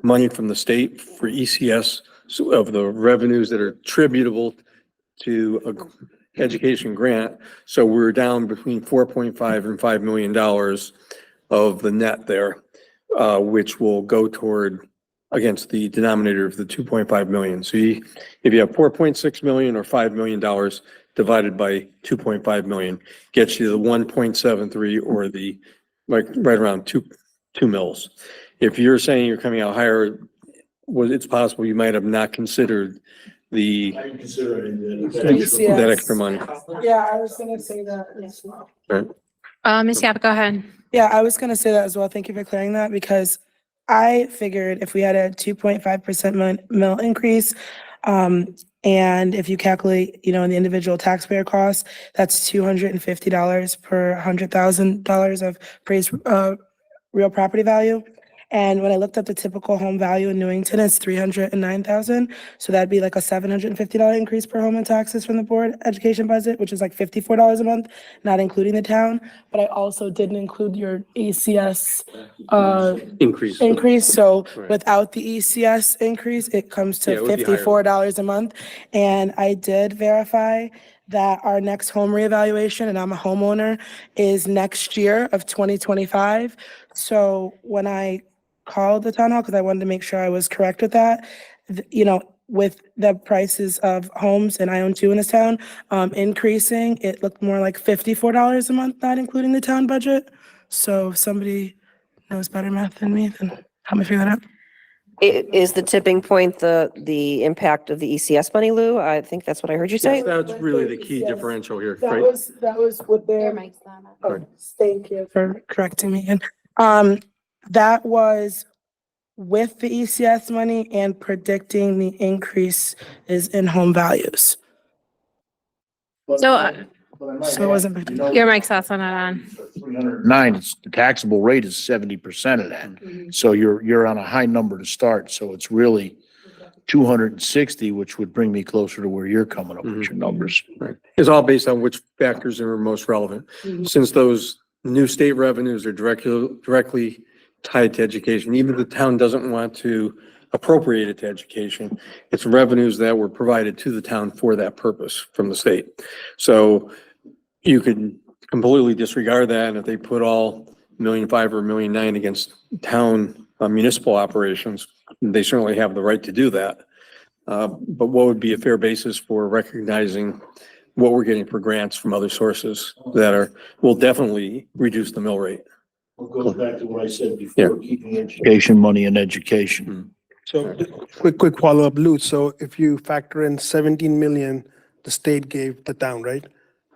money from the state for ECS, so of the revenues that are attributable to a education grant. So we're down between 4.5 and $5 million of the net there, which will go toward against the denominator of the 2.5 million. So if you have 4.6 million or $5 million divided by 2.5 million, gets you the 1.73 or the, like, right around two mils. If you're saying you're coming out higher, well, it's possible you might have not considered the, that extra money. Yeah, I was gonna say that as well. Ms. Yap, go ahead. Yeah, I was gonna say that as well. Thank you for clearing that, because I figured if we had a 2.5% mill increase, and if you calculate, in the individual taxpayer costs, that's $250 per $100,000 of appraised real property value. And when I looked up the typical home value in Newington, it's $309,000. So that'd be like a $750 increase per home in taxes from the board education budget, which is like $54 a month, not including the town. But I also didn't include your ECS increase. So Right. without the ECS increase, it comes Yeah, to it would be higher. $54 a month. And I did verify that our next home reevaluation, and I'm a homeowner, is next year of 2025. So when I called the town hall, because I wanted to make sure I was correct with that, with the prices of homes, and I own 2 in this town, increasing, it looked more like $54 a month, not including the town budget. So if somebody knows better math than me, then help me figure that out. Is the tipping point the impact of the ECS money, Lou? I think that's what I heard you say. Yes, that's really the key differential here, That right? was what their. mic's not on. Oh, thank you for correcting me. And that was with the ECS money and predicting the increase is in home values. So So it wasn't. big deal. your mic's also not on. 309, it's, the taxable rate is 70% of that. So you're on a high number to start. So it's really 260, which would bring me closer to where you're coming up with your numbers. Right. It's all based on which factors are most relevant. Since those new state revenues are directly tied to education, even if the town doesn't want to appropriate it to education, it's revenues that were provided to the town for that purpose from the state. So you could completely disregard that, and if they put all $1.5 million or $1.9 million against town municipal operations, they certainly have the right to do that. But what would be a fair basis for recognizing what we're getting for grants from other sources that will definitely reduce the mill rate? It goes back to what I said before, keeping education money in education. So quick follow-up, Lou. So if you factor in 17 million, the state gave the town, right?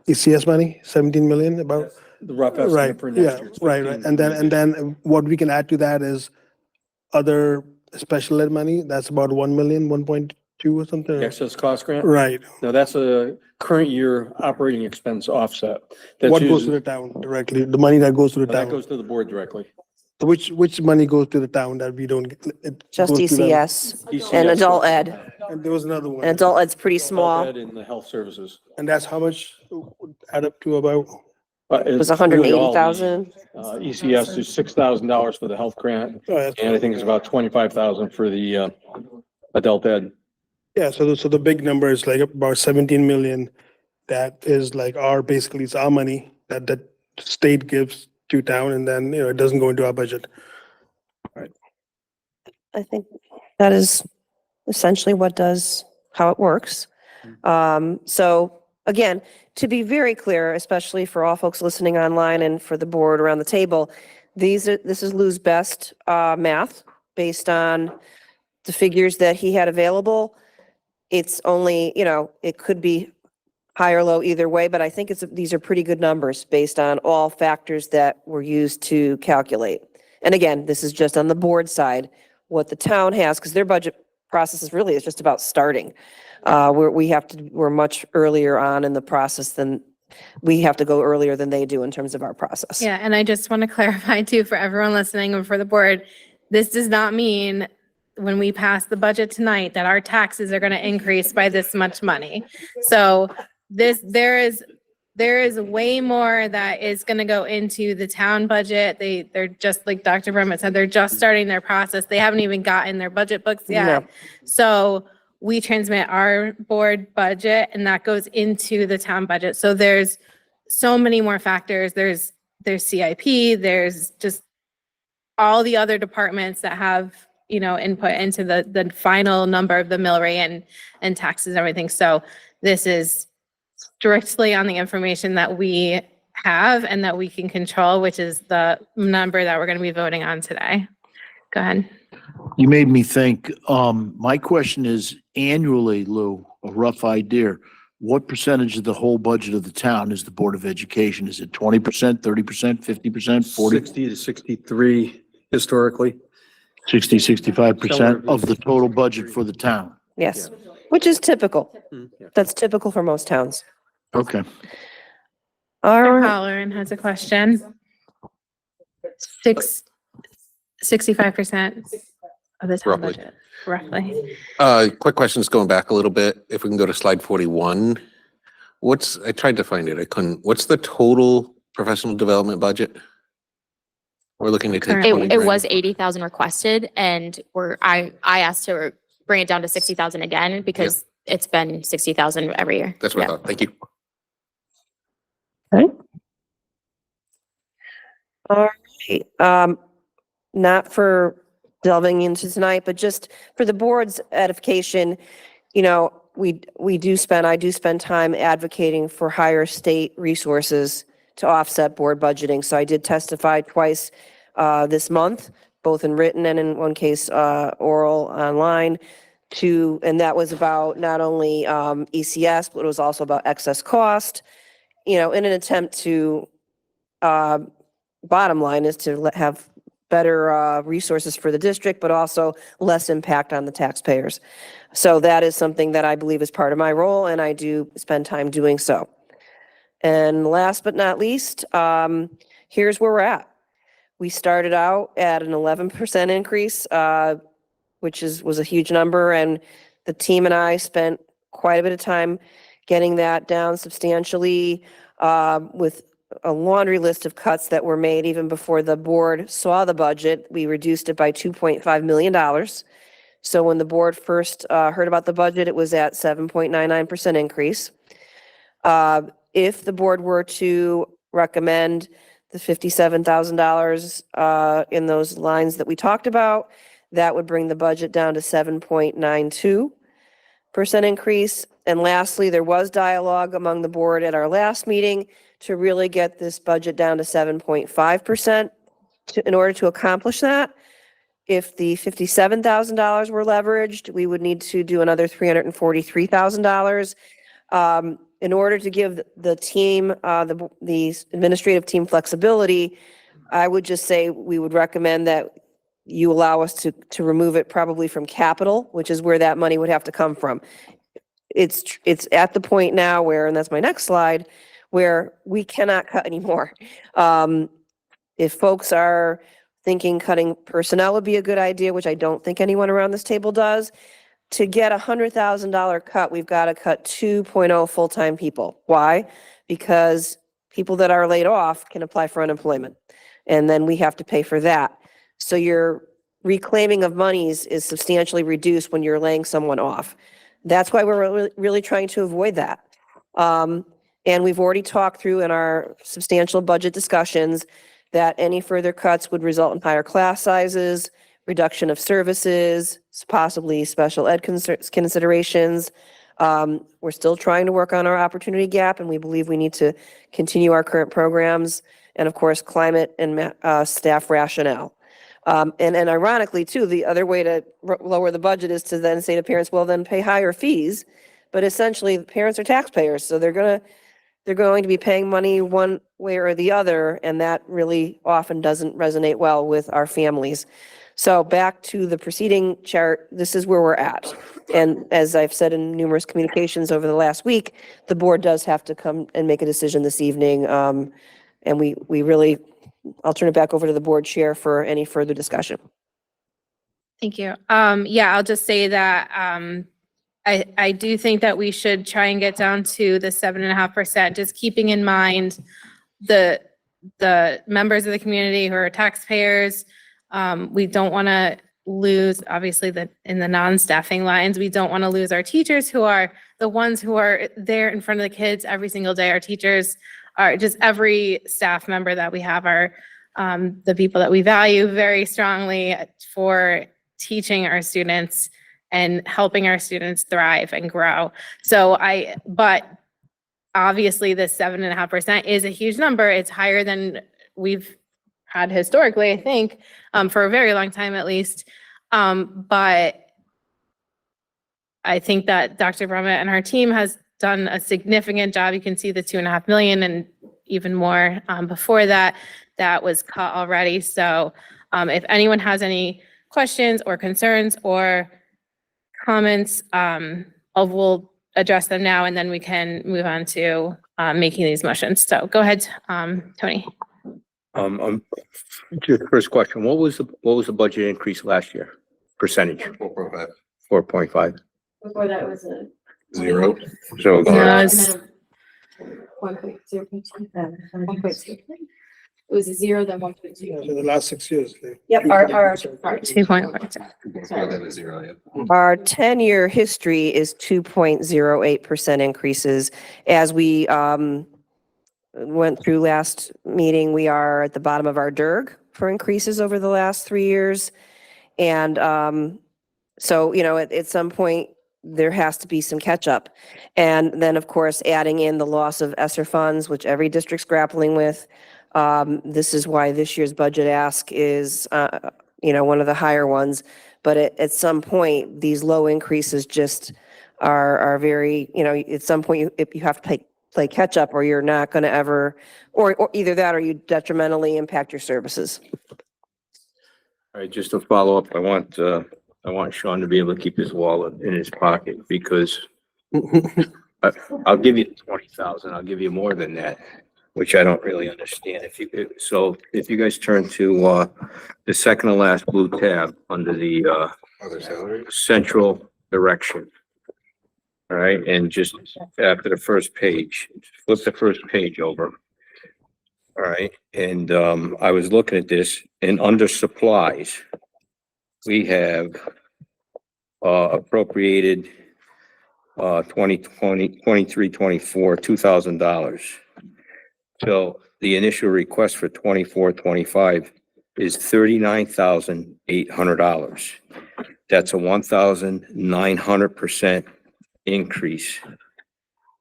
ECS money, 17 million about? The rough Right, estimate for next yeah, year. It's right. 15 And then what we can add to that is other special ed money. That's about 1 million, 1.2 or something. The excess cost grant? Right. Now, that's a current year operating expense offset. That's What goes to usually- the town directly? The money that goes to the That town? goes to the board directly. Which money goes to the town that we don't get? It Just goes to them? ECS and ECS adult goes to ed. the town. And there was another one. And adult ed's pretty Health small. ed and the health services. And that's how much would add up to about? It was 180,000. ECS is $6,000 for the health grant, Oh, that's- and I think it's about 25,000 for the adult ed. Yeah, so the big number is like about 17 million. That is like basically it's our money that the state gives to town, and then, it doesn't go into our budget. I think that is essentially how it works. So again, to be very clear, especially for all folks listening online and for the board around the table, this is Lou's best math based on the figures that he had available. It's only, it could be high or low either way, but I think these are pretty good numbers based on all factors that were used to calculate. And again, this is just on the board side, what the town has, because their budget process is just about starting. We're much earlier on in the process we have to go earlier than they do in terms of our process. Yeah, and I just want to clarify too, for everyone listening and for the board, this does not mean when we pass the budget tonight that our taxes are going to increase by this much money. So there is way more that is going to go into the town budget. They're just like Dr. Brumett said, they're just starting their process. They haven't even gotten their budget books yet. No. So we transmit our board budget and that goes into the town budget. So there's so many more factors. There's CIP, there's just all the other departments that have, input into the final number of the mill rate and taxes and everything. So this is strictly on the information that we have and that we can control, which is the number that we're going to be voting on today. Go ahead. You made me think, my question is annually, Lou, a rough idea. What percentage of the whole budget of the town is the Board of Education? Is it 20%, 30%, 50%, 40, 60 to 63 historically. 60, 65% of the total budget for the town? Yes, which is typical. Yeah. That's typical for most towns. Okay. All Mr. right. Halloran has a question. 65% of the town Roughly. budget, roughly. Quick questions going back a little bit. If we can go to slide 41. I tried to find it. I couldn't. What's the total professional development budget? We're looking to take Currently. 20 It grand. was 80,000 requested and I asked to bring it down to 60,000 again because it's been 60,000 every year. That's what I Yeah. thought. Thank you. All right. Not for delving into tonight, but just for the board's edification, I do spend time advocating for higher state resources to offset board budgeting. So I did testify twice this month, both in written and in one case oral online and that was about not only ECS, but it was also about excess cost, in an attempt to bottom line is to have better resources for the district, but also less impact on the taxpayers. So that is something that I believe is part of my role, and I do spend time doing so. And last but not least, here's where we're at. We started out at an 11% increase, which was a huge number, and the team and I spent quite a bit of time getting that down substantially with a laundry list of cuts that were made even before the board saw the budget. We reduced it by $2.5 million. So when the board first heard about the budget, it was at 7.99% increase. If the board were to recommend the $57,000 in those lines that we talked about, that would bring the budget down to 7.92% increase. And lastly, there was dialogue among the board at our last meeting to really get this budget down to 7.5%. In order to accomplish that, if the $57,000 were leveraged, we would need to do another $343,000. In order to give the team, the administrative team flexibility, I would just say we would recommend that you allow us to remove it probably from capital, which is where that money would have to come from. It's at the point now where, and that's my next slide, where we cannot cut anymore. If folks are thinking cutting personnel would be a good idea, which I don't think anyone around this table does, to get $100,000 cut, we've got to cut 2.0 full-time people. Why? Because people that are laid off can apply for unemployment, and then we have to pay for that. So your reclaiming of monies is substantially reduced when you're laying someone off. That's why we're really trying to avoid that. And we've already talked through in our substantial budget discussions that any further cuts would result in higher class sizes, reduction of services, possibly special ed considerations. We're still trying to work on our opportunity gap, and we believe we need to continue our current programs, and of course, climate and staff rationale. And ironically, too, the other way to lower the budget is to then say to parents, well, then pay higher fees. But essentially, the parents are taxpayers, so they're going to be paying money one way or the other, and that really often doesn't resonate well with our families. So back to the preceding chart, this is where we're at. And as I've said in numerous communications over the last week, the board does have to come and make a decision this evening. And we really, I'll turn it back over to the board chair for any further discussion. Thank you. Yeah, I'll just say that I do think that we should try and get down to the 7.5%, just keeping in mind the members of the community who are taxpayers. We don't want to lose, obviously, in the non-staffing lines, we don't want to lose our teachers who are the ones who are there in front of the kids every single day. Our teachers are just every staff member that we have are the people that we value very strongly for teaching our students and helping our students thrive and grow. But obviously the 7.5% is a huge number. It's higher than we've had historically, I think, for a very long time at least. But I think that Dr. Brummett and her team has done a significant job. You can see the 2.5 million and even more before that was cut already. So if anyone has any questions or concerns or comments, we'll address them now, and then we can move on to making these motions. So go ahead, Tony. Just first question, what was the budget increase last year? Percentage? 4.5. 4.5. Before that was a. 0. So Yeah, It was a 0, then 1.2. For the last 6 years. Yep, our 2.1. 0, yeah. Our 10-year history is 2.08% increases. As we went through last meeting, we are at the bottom of our DIRG for increases over the last 3 years. And so, at some point, there has to be some catch up. And then, of course, adding in the loss of ESSER funds, which every district's grappling with. This is why this year's budget ask is, one of the higher ones. But at some point, these low increases just are very, at some point, you have to play catch up, or you're not going to ever, or either that or you detrimentally impact your services. All right, just to follow up, I want Sean to be able to keep his wallet in his pocket, because I'll give you 20,000. I'll give you more than that, which I don't really understand. If you guys turn to the second to last blue tab under the Other salary. central direction. All right, and just after the first page, flip the first page over. All right, and I was looking at this, and under supplies, we have appropriated 23-24 $2,000. So the initial request for 24-25 is $39,800. That's a 1,900% increase.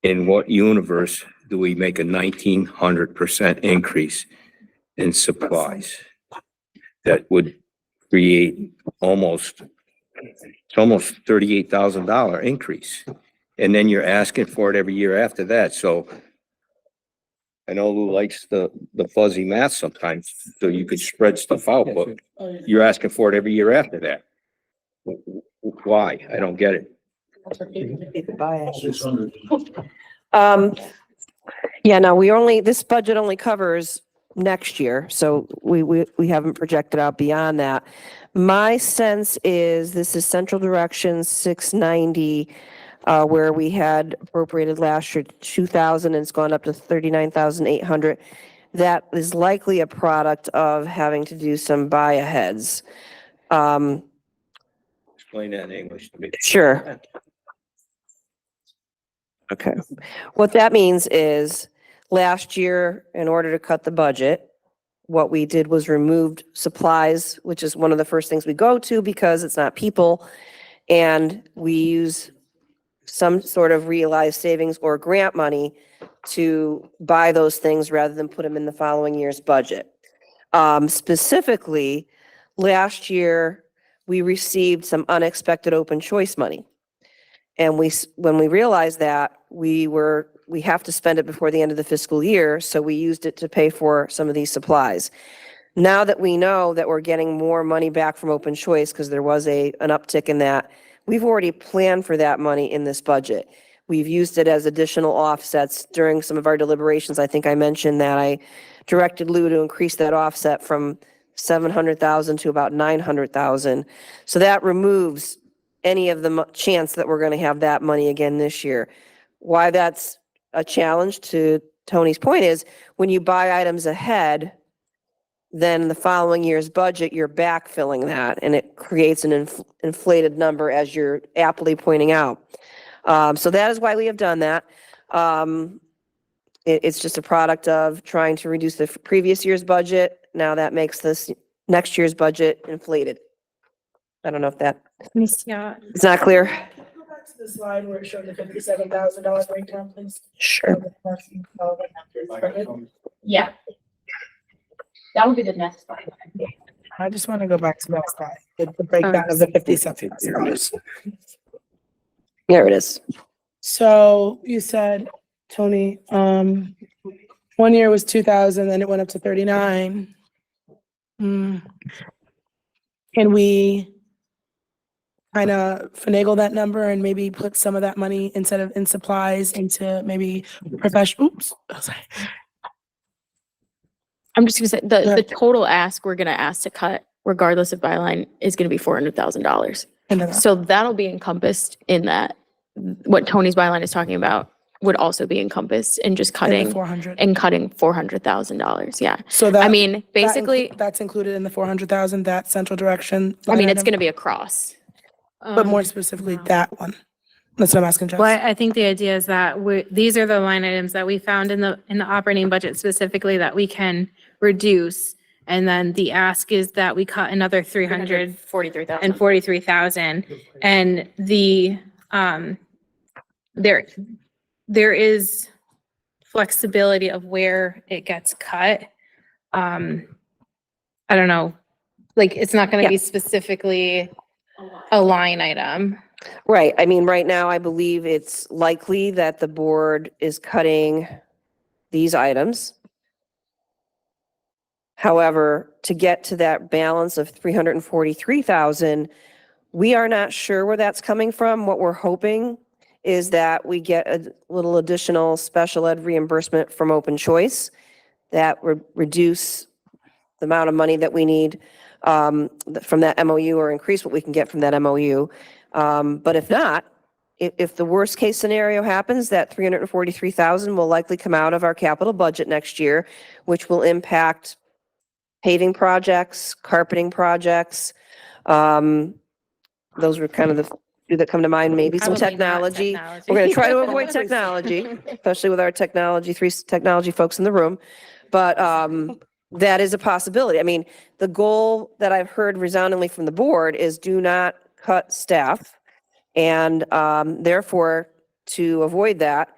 In what universe do we make a 1,900% increase in supplies? That would create it's almost $38,000 increase. And then you're asking for it every year after that, so I know Lou likes the fuzzy math sometimes, so you could spread stuff out, but you're asking for it every year after that. Why? I don't get it. Yeah, no, this budget only covers next year, so we haven't projected out beyond that. My sense is this is Central Direction 690, where we had appropriated last year 2,000 and it's gone up to 39,800. That is likely a product of having to do some buy-aheads. Explain that in English to me. Sure. Okay. What that means is last year, in order to cut the budget, what we did was removed supplies, which is one of the first things we go to because it's not people. And we use some sort of realized savings or grant money to buy those things rather than put them in the following year's budget. Specifically, last year, we received some unexpected open choice money. And when we realized that, we have to spend it before the end of the fiscal year, so we used it to pay for some of these supplies. Now that we know that we're getting more money back from open choice, because there was an uptick in that, we've already planned for that money in this budget. We've used it as additional offsets during some of our deliberations. I think I mentioned that I directed Lou to increase that offset from 700,000 to about 900,000. So that removes any of the chance that we're going to have that money again this year. Why that's a challenge, to Tony's point, is when you buy items ahead, then the following year's budget, you're backfilling that, and it creates an inflated number, as you're aptly pointing out. So that is why we have done that. It's just a product of trying to reduce the previous year's budget. Now that makes this next year's budget inflated. I don't know if that Yeah. is not clear. Go back to the slide where it showed the $57,000 breakdown, please. Sure. Yeah. That would be the next slide. I just want to go back to that slide, the breakdown of the $57,000. There it is. So you said, Tony, 1 year was 2,000, then it went up to 39. Can we kind of finagle that number and maybe put some of that money instead of in supplies into maybe professional, I'm just gonna say, the ahead. total ask we're gonna ask to cut, regardless of byline, is gonna be $400,000. So that'll be encompassed in that. What Tony's byline is talking about would also be encompassed in just cutting 400. and cutting $400,000. Yeah. So that. I mean, basically, That's included in the 400,000, that central direction. I mean, it's item? gonna be across. But more specifically, that one. That's what I'm asking, Jess. Well, I think the idea is that these are the line items that we found in the operating budget specifically that we can reduce. And then the ask is that we cut another 343,000. and 43,000. And there is flexibility of where it gets cut. I don't know, like, it's not going to be specifically a line item. Right. I mean, right now, I believe it's likely that the board is cutting these items. However, to get to that balance of 343,000, we are not sure where that's coming from. What we're hoping is that we get a little additional special ed reimbursement from Open Choice that would reduce the amount of money that we need from that MOU, or increase what we can get from that MOU. But if not, if the worst case scenario happens, that 343,000 will likely come out of our capital budget next year, which will impact paving projects, carpeting projects. Those were kind of two that come to mind, maybe some Probably not technology. technology. We're going to try to avoid technology, especially with our three technology folks in the room. But that is a possibility. I mean, the goal that I've heard resoundingly from the board is do not cut staff. And therefore, to avoid that,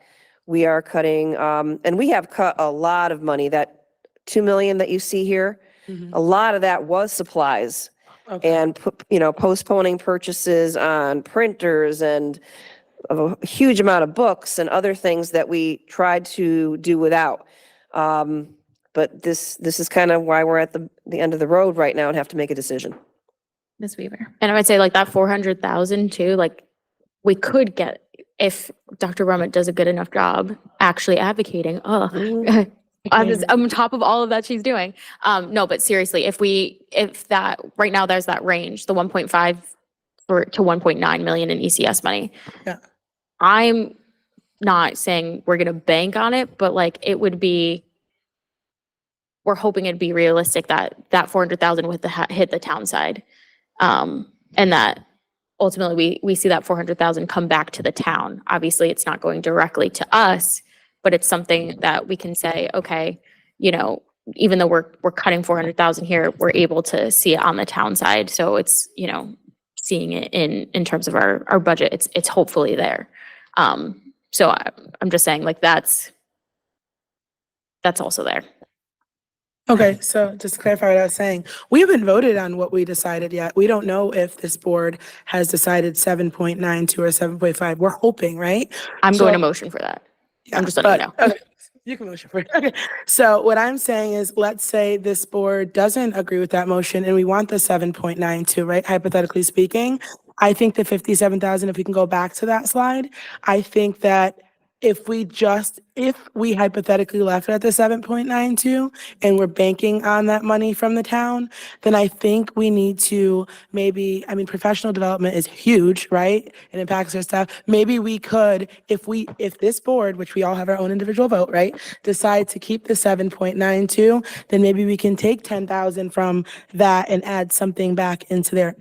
we are cutting, and we have cut a lot of money. That 2 million that you see here, a lot of that was supplies. And, postponing purchases on printers and a huge amount of books and other things that we tried to do without. But this is kind of why we're at the end of the road right now and have to make a decision. Ms. Weaver. And I would say like that 400,000 too, like we could get, if Dr. Rummett does a good enough job actually advocating, on top of all of that she's doing. No, but seriously, if that, right now there's that range, the 1.5 to 1.9 million in ECS money. Yeah. I'm not saying we're going to bank on it, but like it would be, we're hoping it'd be realistic that 400,000 would hit the town side. And that ultimately we see that 400,000 come back to the town. Obviously it's not going directly to us, but it's something that we can say, okay, even though we're cutting 400,000 here, we're able to see it on the town side. So it's, seeing it in terms of our budget, it's hopefully there. So I'm just saying like that's also there. Okay, so just to clarify what I was saying, we haven't voted on what we decided yet. We don't know if this board has decided 7.92 or 7.5. We're hoping, right? I'm going to So- motion for that. Yeah, I'm just letting you know. Okay, you can motion for it. Okay. So what I'm saying is, let's say this board doesn't agree with that motion and we want the 7.92, right? Hypothetically speaking, I think the 57,000, if we can go back to that slide, I think that if we hypothetically left it at the 7.92 and we're banking on that money from the town, then I think we need to professional development is huge, right? It impacts our staff. Maybe we could, if this board, which we all have our own individual vote, right, decide to keep the 7.92, then maybe we can take 10,000 from that and add something back into there.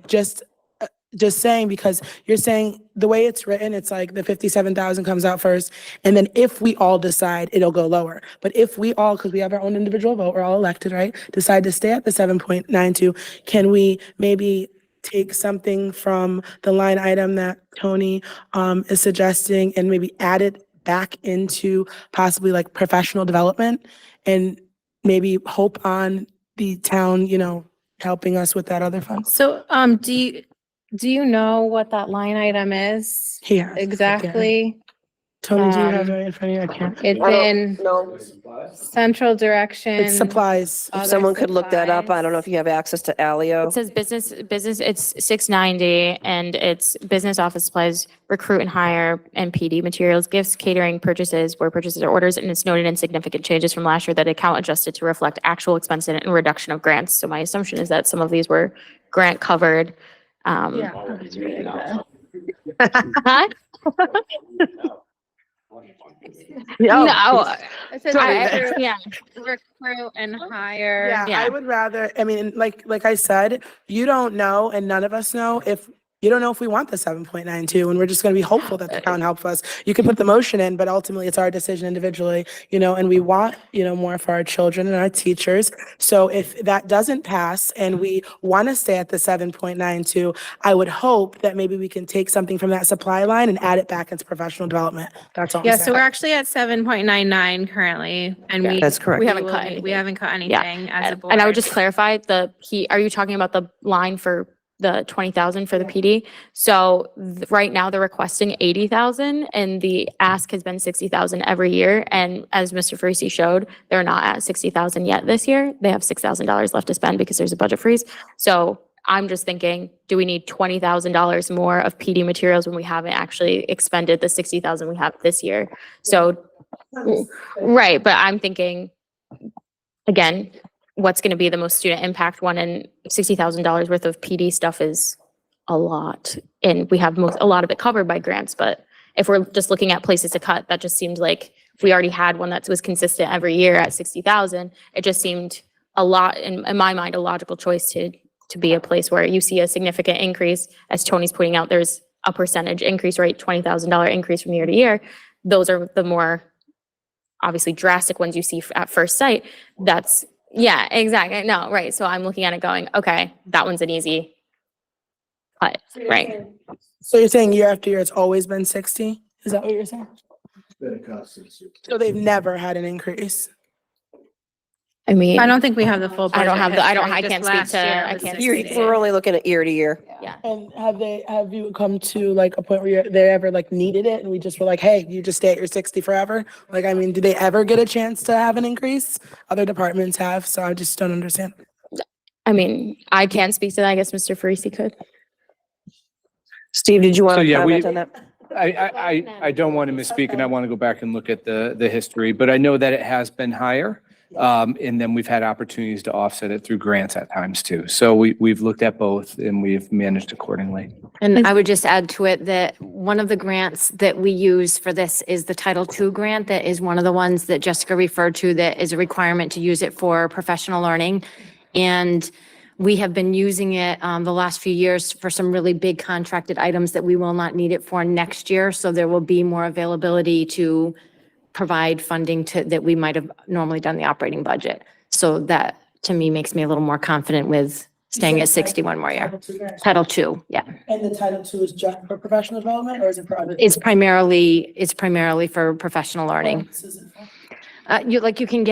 Just saying, because you're saying the way it's written, it's like the 57,000 comes out first. And then if we all decide, it'll go lower. But if we all, because we have our own individual vote, we're all elected, right? Decide to stay at the 7.92, can we maybe take something from the line item that Tony is suggesting and maybe add it back into possibly like professional development and maybe hope on the town, helping us with that other fund? So, do you know what that line item is Here. exactly? Tony, do you have Um, it in front of you? I can't. It's in No, central direction. It's supplies. if other someone could look that up, I don't know if supplies. you have access to Alio. It says business, it's 690 and it's business office supplies, recruit and hire and PD materials, gifts, catering, purchases, where purchases are orders, and it's noted in significant changes from last year that account adjusted to reflect actual expense and reduction of grants. So my assumption is that some of these were grant covered. Huh? No. It says recruit and hire. Yeah, Yeah. I would rather, like I said, you don't know, and none of us know if we want the 7.92, and we're just gonna be hopeful that the town helps us. You can put the motion in, but ultimately it's our decision individually, and we want, more for our children and our teachers. So if that doesn't pass and we want to stay at the 7.92, I would hope that maybe we can take something from that supply line and add it back into professional development. That's all I'm Yeah, saying. so we're actually at 7.99 currently, and Yeah, That's correct. We haven't will cut be- anything. We haven't cut anything as a board. And I would just clarify are you talking about the line for the 20,000 for the PD? So right now they're requesting 80,000 and the ask has been 60,000 every year. And as Mr. Farisi showed, they're not at 60,000 yet this year. They have $6,000 left to spend because there's a budget freeze. So I'm just thinking, do we need $20,000 more of PD materials when we haven't actually expended the 60,000 we have this year? So, right, but I'm thinking, again, what's going to be the most student impact one, and $60,000 worth of PD stuff is a lot. And we have a lot of it covered by grants, but if we're just looking at places to cut, that just seemed like if we already had one that was consistent every year at 60,000, it just seemed a lot, in my mind, a logical choice to be a place where you see a significant increase. As Tony's pointing out, there's a percentage increase, right? $20,000 increase from year to year. Those are the more obviously drastic ones you see at first sight. That's, yeah, exactly. No, right. So I'm looking at it going, okay, that one's an easy cut, right? So you're saying year after year, it's always been 60? Is that what you're saying? So they've never had an increase? I mean, I don't think we have the full. I don't have budget the, I don't, history. I Just can't speak last to, year I was can't 60. speak We're to, only looking at year to year. yeah. And have you come to like a point where they ever like needed it and we just were like, hey, you just stay at your 60 forever? Like, I mean, did they ever get a chance to have an increase? Other departments have, so I just don't understand. I mean, I can't speak to that. I guess Mr. Farisi could. Steve, did you want So, to yeah, comment on that? I don't want to misspeak, and I want to go back and look at the history, but I know that it has been higher. And then we've had opportunities to offset it through grants at times too. So we've looked at both and we've managed accordingly. And I would just add to it that one of the grants that we use for this is the Title II grant. That is one of the ones that Jessica referred to that is a requirement to use it for professional learning. And we have been using it the last few years for some really big contracted items that we will not need it for next year. So there will be more availability to provide funding to, that we might have normally done the operating budget. So that, to me, makes me a little more confident with staying at 61 more year. Title II, yeah. And the Title II is just for professional development or is it for other? It's primarily for professional learning. You can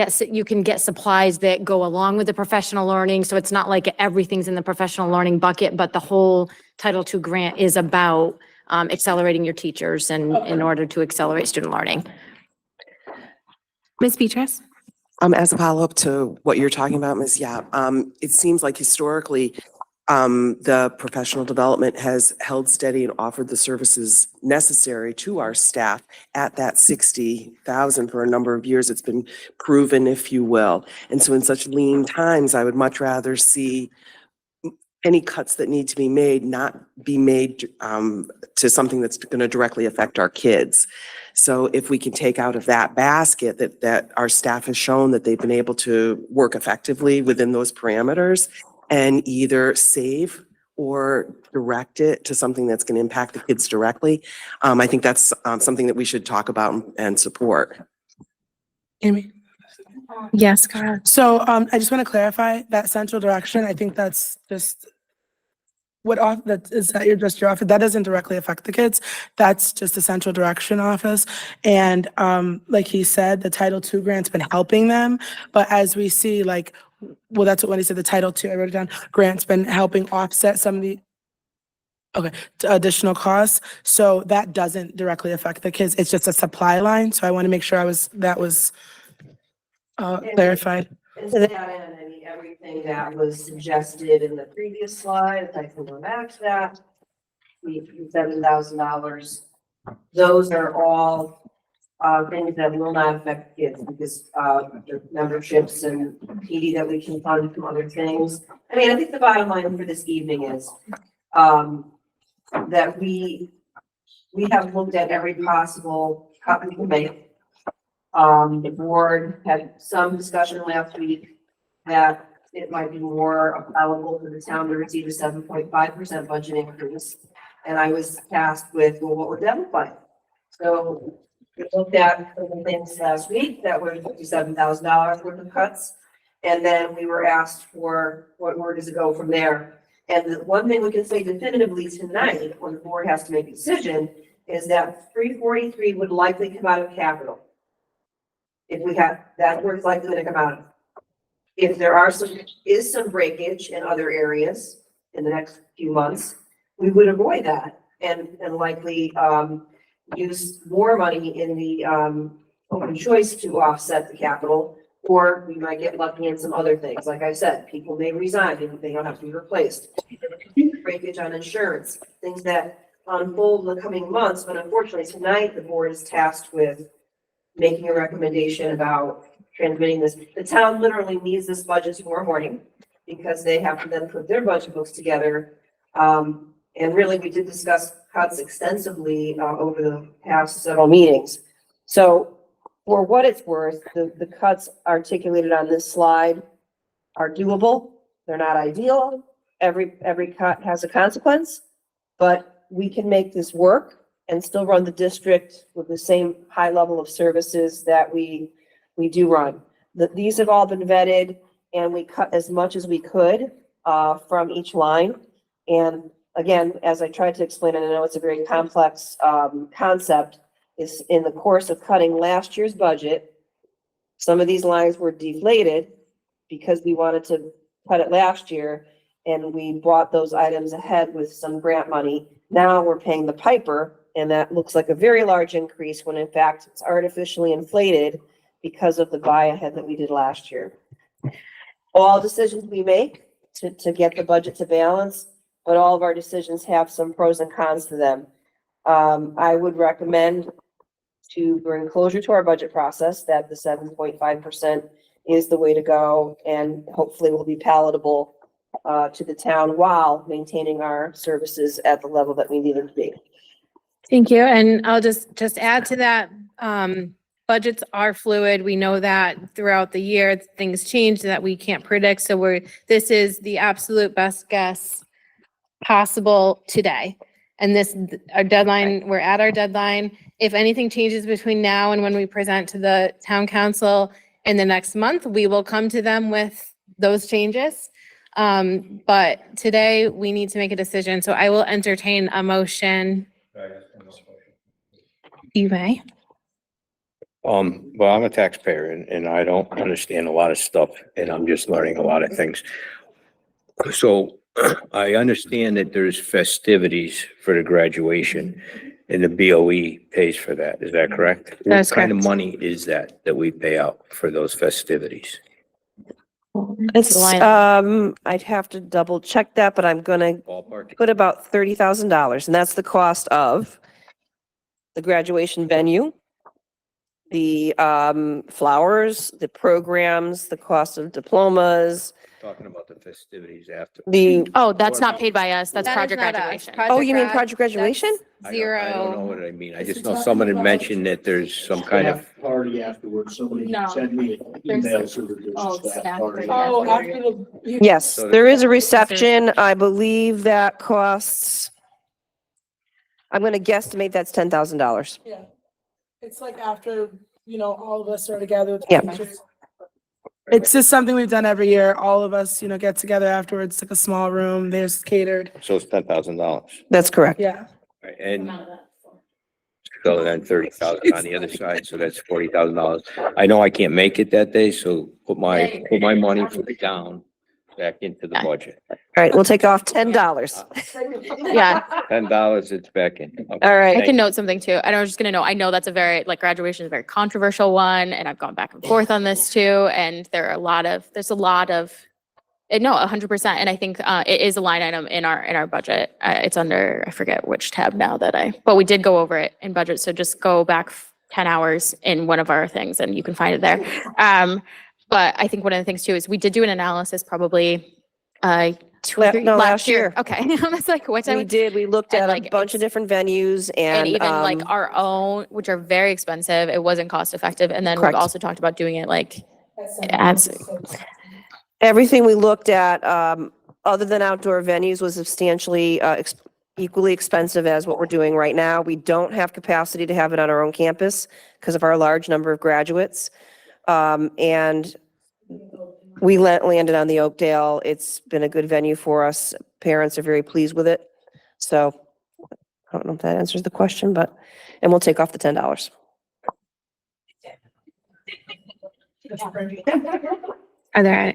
get supplies that go along with the professional learning. So it's not like everything's in the professional learning bucket, but the whole Title II grant is about accelerating your teachers and in order to accelerate student learning. Ms. Beatrice? As a follow-up to what you're talking about, Ms. Yap, it seems like historically, the professional development has held steady and offered the services necessary to our staff at that 60,000 for a number of years. It's been proven, if you will. And so in such lean times, I would much rather see any cuts that need to be made, not be made to something that's going to directly affect our kids. So if we can take out of that basket that our staff has shown that they've been able to work effectively within those parameters and either save or direct it to something that's going to impact the kids directly, I think that's something that we should talk about and support. Amy? Yes, Kyle. So I just want to clarify that central direction. I think that's just just your office. That doesn't directly affect the kids. That's just the central direction office. And like he said, the Title II grant's been helping them. But as we see, like, well, that's what when he said the Title II, I wrote it down, grant's been helping offset some of the additional costs. So that doesn't directly affect the kids. It's just a supply line. So I want to make sure that was clarified. And to that end, I mean, everything that was suggested in the previous slide, if I can go back to that, the $7,000, those are all things that will not affect kids because the memberships and PD that we can fund from other things. I mean, I think the bottom line for this evening is that we have looked at every possible cut we can make. The board had some discussion last week that it might be more palatable for the town to receive a 7.5% budget increase. And I was tasked with, well, what would that look like? So we looked at the things last week that were $57,000 worth of cuts. And then we were asked for where does it go from there? And the one thing we can say definitively tonight, when the board has to make a decision, is that 343 would likely come out of capital. If we have, that's where it's likely to come out of. If there are some breakage in other areas in the next few months, we would avoid that and likely use more money in the open choice to offset the capital, or we might get lucky in some other things. Like I said, people may resign and they don't have to be replaced. Breakage on insurance, things that unfold in the coming months, but unfortunately tonight the board is tasked with making a recommendation about transmitting this. The town literally needs this budget tomorrow morning because they have to then put their budget books together. And really, we did discuss cuts extensively over the past several meetings. So for what it's worth, the cuts articulated on this slide are doable. They're not ideal. Every cut has a consequence, but we can make this work and still run the district with the same high level of services that we do run. These have all been vetted and we cut as much as we could from each line. And again, as I tried to explain, and I know it's a very complex concept, is in the course of cutting last year's budget, some of these lines were deflated because we wanted to cut it last year and we brought those items ahead with some grant money. Now we're paying the piper and that looks like a very large increase when in fact it's artificially inflated because of the buy ahead that we did last year. All decisions we make to get the budget to balance, but all of our decisions have some pros and cons to them. I would recommend to bring closure to our budget process, that the 7.5% is the way to go and hopefully will be palatable to the town while maintaining our services at the level that we need them to be. Thank you. And I'll just add to that, budgets are fluid. We know that throughout the year, things change that we can't predict. So this is the absolute best guess possible today. And our deadline, we're at our deadline. If anything changes between now and when we present to the town council in the next month, we will come to them with those changes. But today we need to make a decision. So I will entertain a motion. You may. Well, I'm a taxpayer and I don't understand a lot of stuff and I'm just learning a lot of things. So I understand that there's festivities for the graduation and the BOE pays for that. Is that correct? That's What kind of correct. money is that we pay out for those festivities? It's, line. I'd have to double check that, but I'm gonna Ballpark? put about $30,000 and that's the cost of the graduation venue, the flowers, the programs, the cost of diplomas, Talking about the festivities after. Oh, that's not paid by us. That's That is project not us. graduation. Oh, you mean Grad, project graduation? that's I don't know Zero. what I mean. I just know someone had mentioned that there's some kind of, Party afterwards, somebody No. sent me an email, so that there's Oh, a staff staff party. party. Oh, after the. Yes, So there is a reception. I believe that costs, I'm gonna guesstimate that's $10,000. Yeah. It's like after, all of us are together with Yeah. teachers. It's just something we've done every year. All of us, get together afterwards, like a small room, there's catered. so it's $10,000. That's correct. Yeah. And so then 30,000 on the other side, so that's $40,000. I know I can't make it that day, so put my money down back into the budget. All right, we'll take off $10. Yeah, $10, it's back in. Okay. All I right. can note something too. And I was just gonna note, I know that's a very, graduation is a very controversial one and I've gone back and forth on this too. And there's a lot of, no, 100%. And I think it is a line item in our budget. It's under, I forget which tab now but we did go over it in budget. So just go back 10 hours in one of our things and you can find it there. But I think one of the things too is we did do an analysis probably Last year. Okay. I was like, what time? We did, we looked And, at like, a bunch of it's- different venues And and, even our own, which are very expensive, it wasn't cost effective. And then we've Correct. also talked about doing it as, everything we looked at, other than outdoor venues was substantially, equally expensive as what we're doing right now. We don't have capacity to have it on our own campus because of our large number of graduates. And we landed on the Oakdale. It's been a good venue for us. Parents are very pleased with it. So I don't know if that answers the question, and we'll take off the $10. Are there,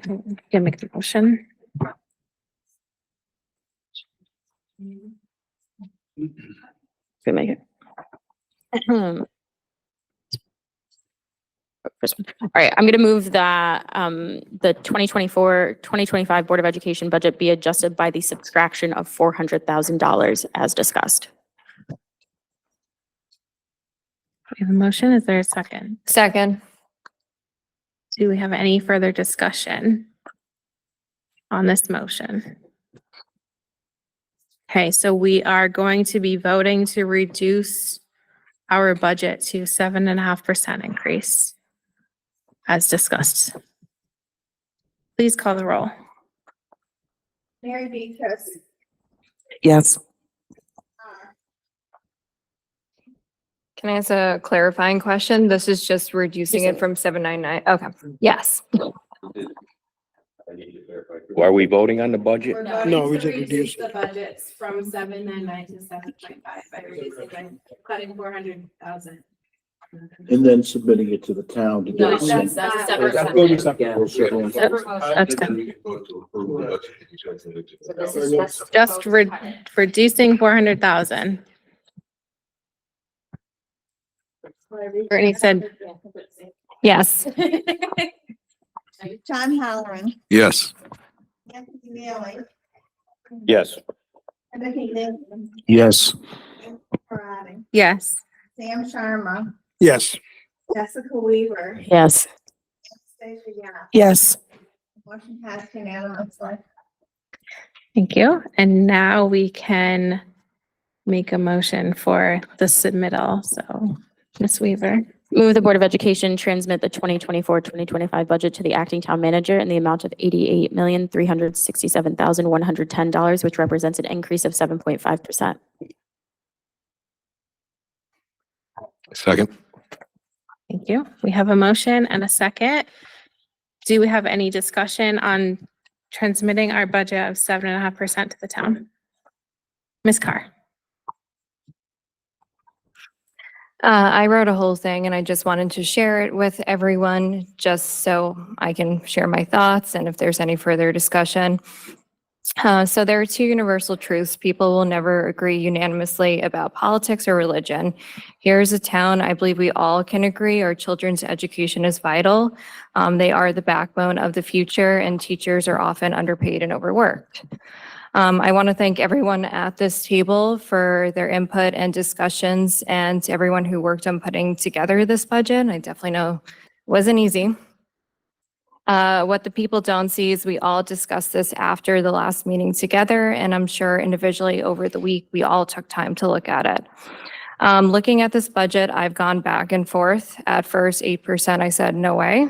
can make the motion? can make it. All right, I'm gonna move that, the 2024-2025 Board of Education budget be adjusted by the subtraction of $400,000 as discussed. We have a motion. Is there a second? Second. Do we have any further discussion on this motion? Okay, so we are going to be voting to reduce our budget to 7.5% increase as discussed. Please call the roll. Mary Beatrice, Yes. Can I ask a clarifying question? This is just reducing it from 799. Okay. Yes. Are we voting on the budget? No, we just reduced the budgets from 799 to 7.5 by reducing, by cutting 400,000. And then submitting it to the town to get. No, it that's sent. separate. That's what we said. That's good. Just reducing 400,000. Brittany said, Yes. John Halloran. Yes. Anthony Neely. Yes. Timothy Newton. Yes. Parati. yes. Sam Sharma. Yes. Jessica Weaver. Yes. Stacia Yap. Yes. Motion passed unanimously. Thank you. And now we can make a motion for the submittal. So, Ms. Weaver. Move the Board of Education transmit the 2024-2025 budget to the acting town manager in the amount of $88,367,110, which represents an increase of 7.5%. Second. Thank you. We have a motion and a second. Do we have any discussion on transmitting our budget of 7.5% to the town? Ms. Carr. I wrote a whole thing and I just wanted to share it with everyone just so I can share my thoughts and if there's any further discussion. So there are two universal truths. People will never agree unanimously about politics or religion. Here's a town I believe we all can agree our children's education is vital. They are the backbone of the future and teachers are often underpaid and overworked. I want to thank everyone at this table for their input and discussions and to everyone who worked on putting together this budget. I definitely know it wasn't easy. What the people don't see is we all discussed this after the last meeting together, and I'm sure individually over the week, we all took time to look at it. Looking at this budget, I've gone back and forth. At first, 8%, I said, no way.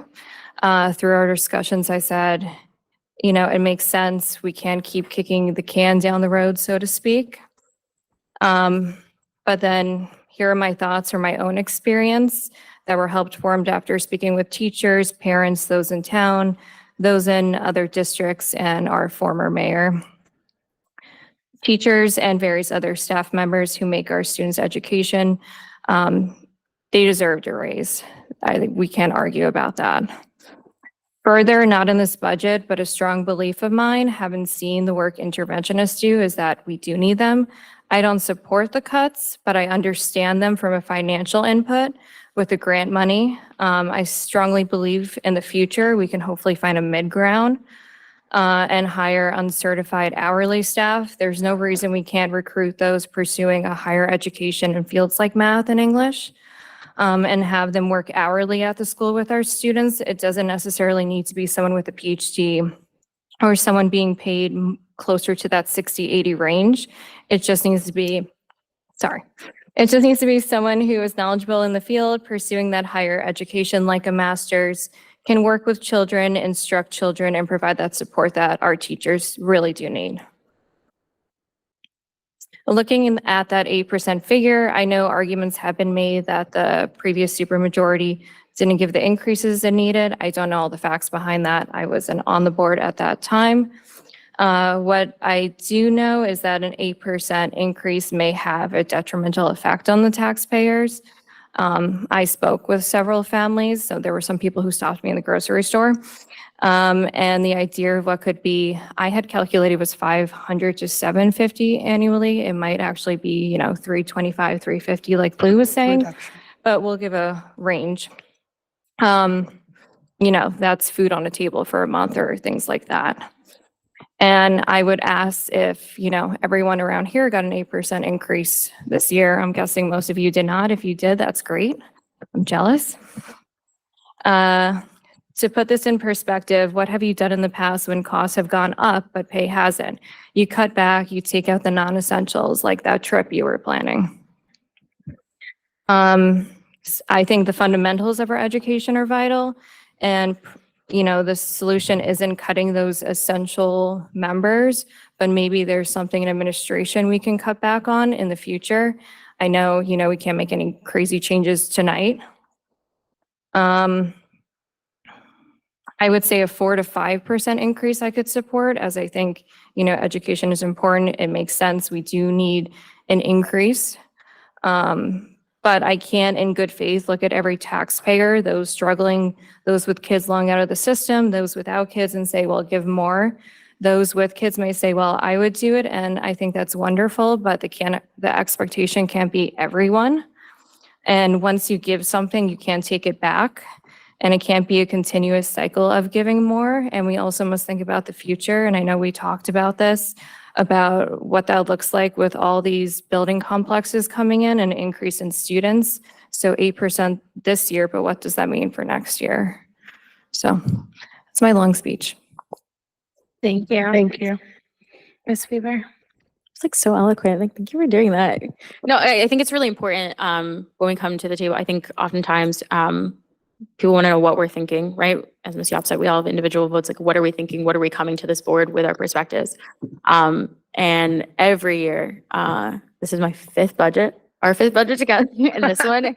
Through our discussions, I said, you know, it makes sense. We can't keep kicking the can down the road, so to speak. But then here are my thoughts from my own experience that were helped formed after speaking with teachers, parents, those in town, those in other districts, and our former mayor. Teachers and various other staff members who make our students' education, they deserved a raise. I think we can't argue about that. Further, not in this budget, but a strong belief of mine, having seen the work interventionists do, is that we do need them. I don't support the cuts, but I understand them from a financial input with the grant money. I strongly believe in the future, we can hopefully find a mid-ground and hire uncertified hourly staff. There's no reason we can't recruit those pursuing a higher education in fields like math and English. And have them work hourly at the school with our students. It doesn't necessarily need to be someone with a PhD or someone being paid closer to that 60, 80 range. It just needs to be, it just needs to be someone who is knowledgeable in the field, pursuing that higher education like a master's, can work with children, instruct children, and provide that support that our teachers really do need. Looking at that 8% figure, I know arguments have been made that the previous supermajority didn't give the increases it needed. I don't know all the facts behind that. I wasn't on the board at that time. What I do know is that an 8% increase may have a detrimental effect on the taxpayers. I spoke with several families, so there were some people who stopped me in the grocery store. And the idea of what could be, I had calculated was 500 to 750 annually. It might actually be, you know, 325, 350, like Lou was saying, but we'll give a range. You know, that's food on a table for a month or things like that. And I would ask if, you know, everyone around here got an 8% increase this year. I'm guessing most of you did not. If you did, that's great. I'm jealous. To put this in perspective, what have you done in the past when costs have gone up but pay hasn't? You cut back, you take out the non-essentials like that trip you were planning. I think the fundamentals of our education are vital, and you know, the solution isn't cutting those essential members, but maybe there's something in administration we can cut back on in the future. I know, we can't make any crazy changes tonight. I would say a 4 to 5% increase I could support, as I think, education is important. It makes sense. We do need an increase. But I can't in good faith look at every taxpayer, those struggling, those with kids long out of the system, those without kids, and say, well, give more. Those with kids may say, well, I would do it, and I think that's wonderful, but the expectation can't be everyone. And once you give something, you can't take it back. And it can't be a continuous cycle of giving more. And we also must think about the future. And I know we talked about this, about what that looks like with all these building complexes coming in and an increase in students. So 8% this year, but what does that mean for next year? So that's my long speech. Thank you. Thank you. Ms. Weaver. It's like so eloquent. Like, thank you for doing that. No, I think it's really important when we come to the table. I think oftentimes people want to know what we're thinking, right? As Ms. Yap said, we all have individual votes. Like, what are we thinking? What are we coming to this board with our perspectives? And every year, this is my our fifth budget together, and this one.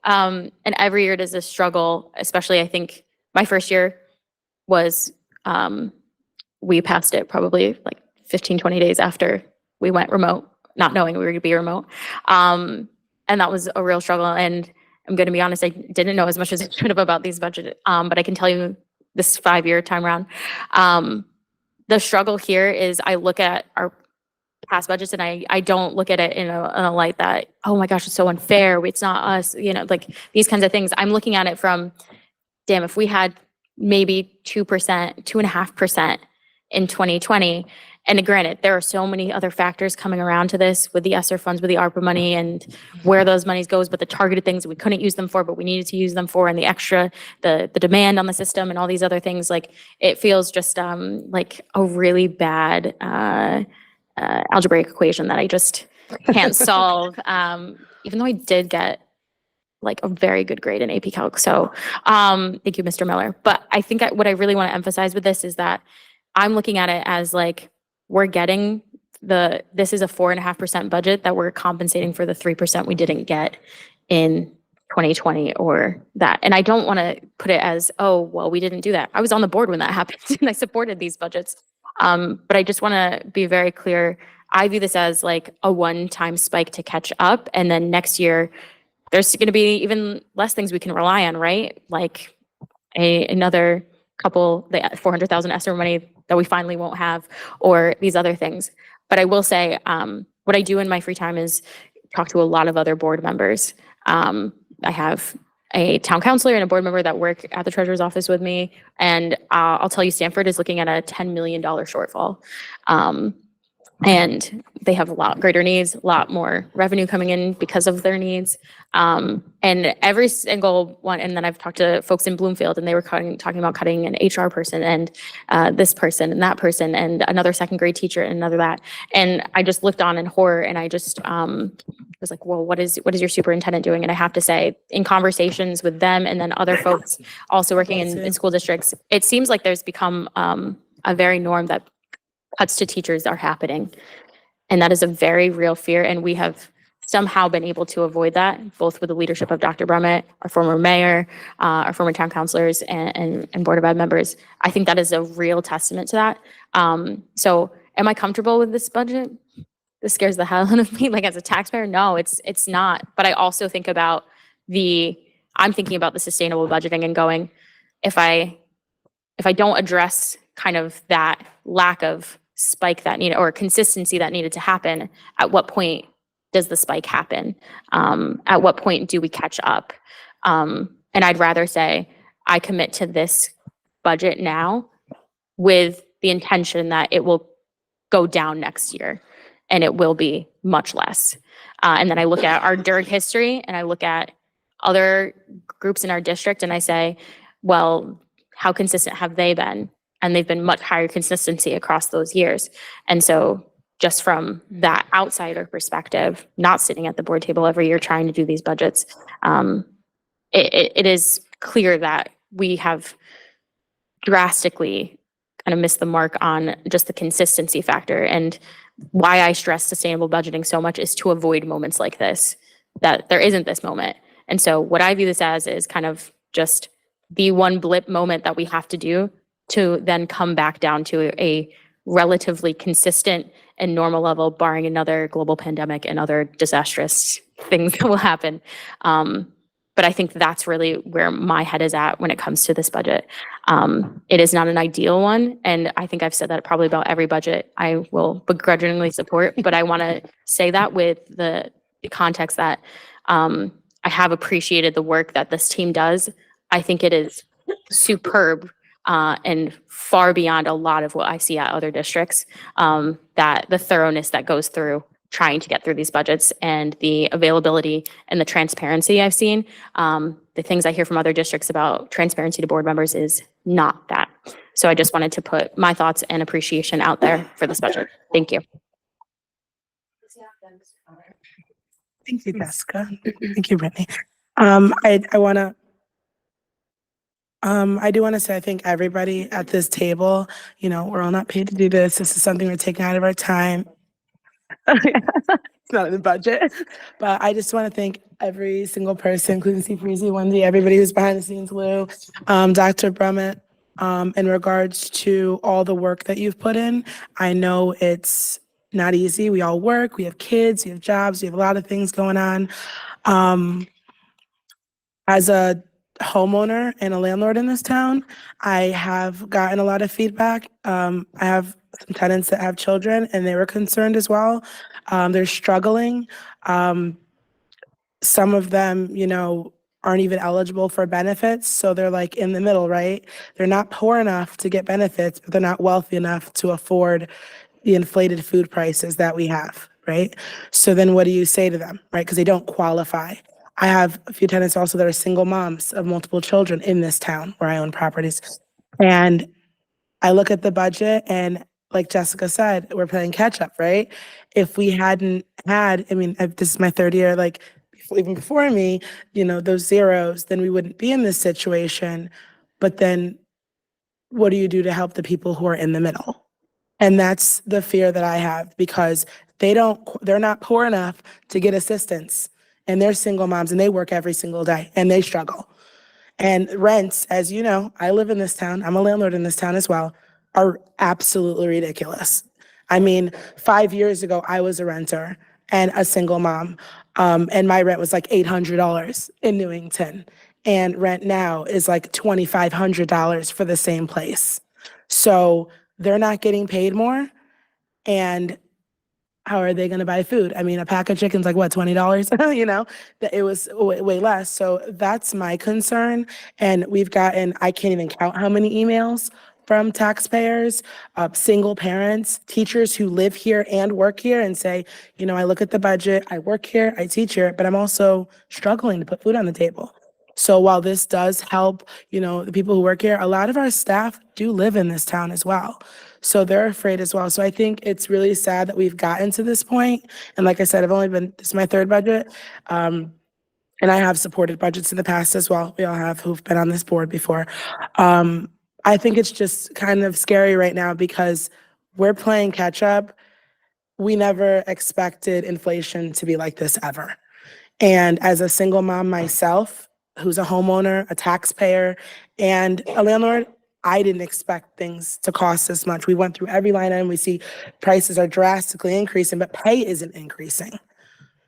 And every year there's a struggle, especially I think my first year was, we passed it probably like 15, 20 days after we went remote, not knowing we were going to be remote. And that was a real struggle. And I'm going to be honest, I didn't know as much as I should have about these budget, but I can tell you this 5-year time around. The struggle here is I look at our past budgets and I don't look at it in a light that, oh my gosh, it's so unfair. It's not us, like these kinds of things. I'm looking at it from, damn, if we had maybe 2%, 2.5% in 2020, and granted, there are so many other factors coming around to this with the ESSER funds, with the ARPA money and where those monies goes, but the targeted things we couldn't use them for, but we needed to use them for, and the extra, the demand on the system and all these other things. Like, it feels just like a really bad algebraic equation that I just can't solve. Even though I did get like a very good grade in AP Calc. So thank you, Mr. Miller. But I think what I really want to emphasize with this is that I'm looking at it as like, we're getting this is a 4.5% budget that we're compensating for the 3% we didn't get in 2020 or that. And I don't want to put it as, oh, well, we didn't do that. I was on the board when that happened and I supported these budgets. But I just want to be very clear. I view this as like a one-time spike to catch up. And then next year, there's going to be even less things we can rely on, right? Like another couple, the 400,000 ESSER money that we finally won't have, or these other things. But I will say, what I do in my free time is talk to a lot of other board members. I have a town councilor and a board member that work at the treasurer's office with me. And I'll tell you, Stanford is looking at a $10 million shortfall. And they have a lot greater needs, a lot more revenue coming in because of their needs. And every single one, and then I've talked to folks in Bloomfield and they were talking about cutting an HR person and this person and that person and another second grade teacher and another that. And I just looked on in horror and I just was like, well, what is your superintendent doing? And I have to say, in conversations with them and then other folks also working in school districts, it seems like there's become a very norm that cuts to teachers are happening. And that is a very real fear. And we have somehow been able to avoid that, both with the leadership of Dr. Brummett, our former mayor, our former town councilors, and Board of Ed members. I think that is a real testament to that. So am I comfortable with this budget? This scares the hell out of me. Like, as a taxpayer, no, it's not. But I also think about I'm thinking about the sustainable budgeting and going, if I don't address kind of that lack of spike that needed or consistency that needed to happen, at what point does the spike happen? At what point do we catch up? And I'd rather say I commit to this budget now with the intention that it will go down next year and it will be much less. And then I look at our DIRG history and I look at other groups in our district and I say, well, how consistent have they been? And they've been much higher consistency across those years. And so just from that outsider perspective, not sitting at the board table every year trying to do these budgets, it is clear that we have drastically kind of missed the mark on just the consistency factor. And why I stress sustainable budgeting so much is to avoid moments like this. that there isn't this moment. And so what I view this as is kind of just the one blip moment that we have to do to then come back down to a relatively consistent and normal level, barring another global pandemic and other disastrous things that will happen. But I think that's really where my head is at when it comes to this budget. It is not an ideal one, and I think I've said that probably about every budget I will begrudgingly support, but I want to say that with the context that I have appreciated the work that this team does. I think it is superb and far beyond a lot of what I see at other districts, that the thoroughness that goes through trying to get through these budgets and the availability and the transparency I've seen. The things I hear from other districts about transparency to board members is not that. So I just wanted to put my thoughts and appreciation out there for this budget. Thank you. Thank you, Jessica. Thank you, Brittany. I do want to say, I think everybody at this table, you know, we're all not paid to do this. This is something we're taking out of our time. It's not in the budget, but I just want to thank every single person, including Steve Freezy, Wendy, everybody who's behind the scenes, Lou, Dr. Brummett, in regards to all the work that you've put in. I know it's not easy. We all work, we have kids, we have jobs, we have a lot of things going on. As a homeowner and a landlord in this town, I have gotten a lot of feedback. I have some tenants that have children and they were concerned as well. They're struggling. Some of them, you know, aren't even eligible for benefits. So they're like in the middle, right? They're not poor enough to get benefits, but they're not wealthy enough to afford the inflated food prices that we have, right? So then what do you say to them, right? Because they don't qualify. I have a few tenants also that are single moms of multiple children in this town where I own properties. And I look at the budget and like Jessica said, we're playing catch up, right? If we hadn't had, I mean, this is my third year, like even before me, you know, those zeros, then we wouldn't be in this situation. But then what do you do to help the people who are in the middle? And that's the fear that I have because they're not poor enough to get assistance. And they're single moms and they work every single day and they struggle. And rents, as you know, I live in this town, I'm a landlord in this town as well, are absolutely ridiculous. I mean, 5 years ago, I was a renter and a single mom, and my rent was like $800 in Newington. And rent now is like $2,500 for the same place. So they're not getting paid more. And how are they going to buy food? I mean, a pack of chicken's like what, $20? You know, that it was way less. So that's my concern. And we've gotten, I can't even count how many emails from taxpayers, single parents, teachers who live here and work here and say, you know, I look at the budget, I work here, I teach here, but I'm also struggling to put food on the table. So while this does help, you know, the people who work here, a lot of our staff do live in this town as well. So they're afraid as well. So I think it's really sad that we've gotten to this point. And like I said, this is my third budget. And I have supported budgets in the past as well. We all have who've been on this board before. I think it's just kind of scary right now because we're playing catch up. We never expected inflation to be like this ever. And as a single mom myself, who's a homeowner, a taxpayer, and a landlord, I didn't expect things to cost this much. We went through every line item. We see prices are drastically increasing, but pay isn't increasing.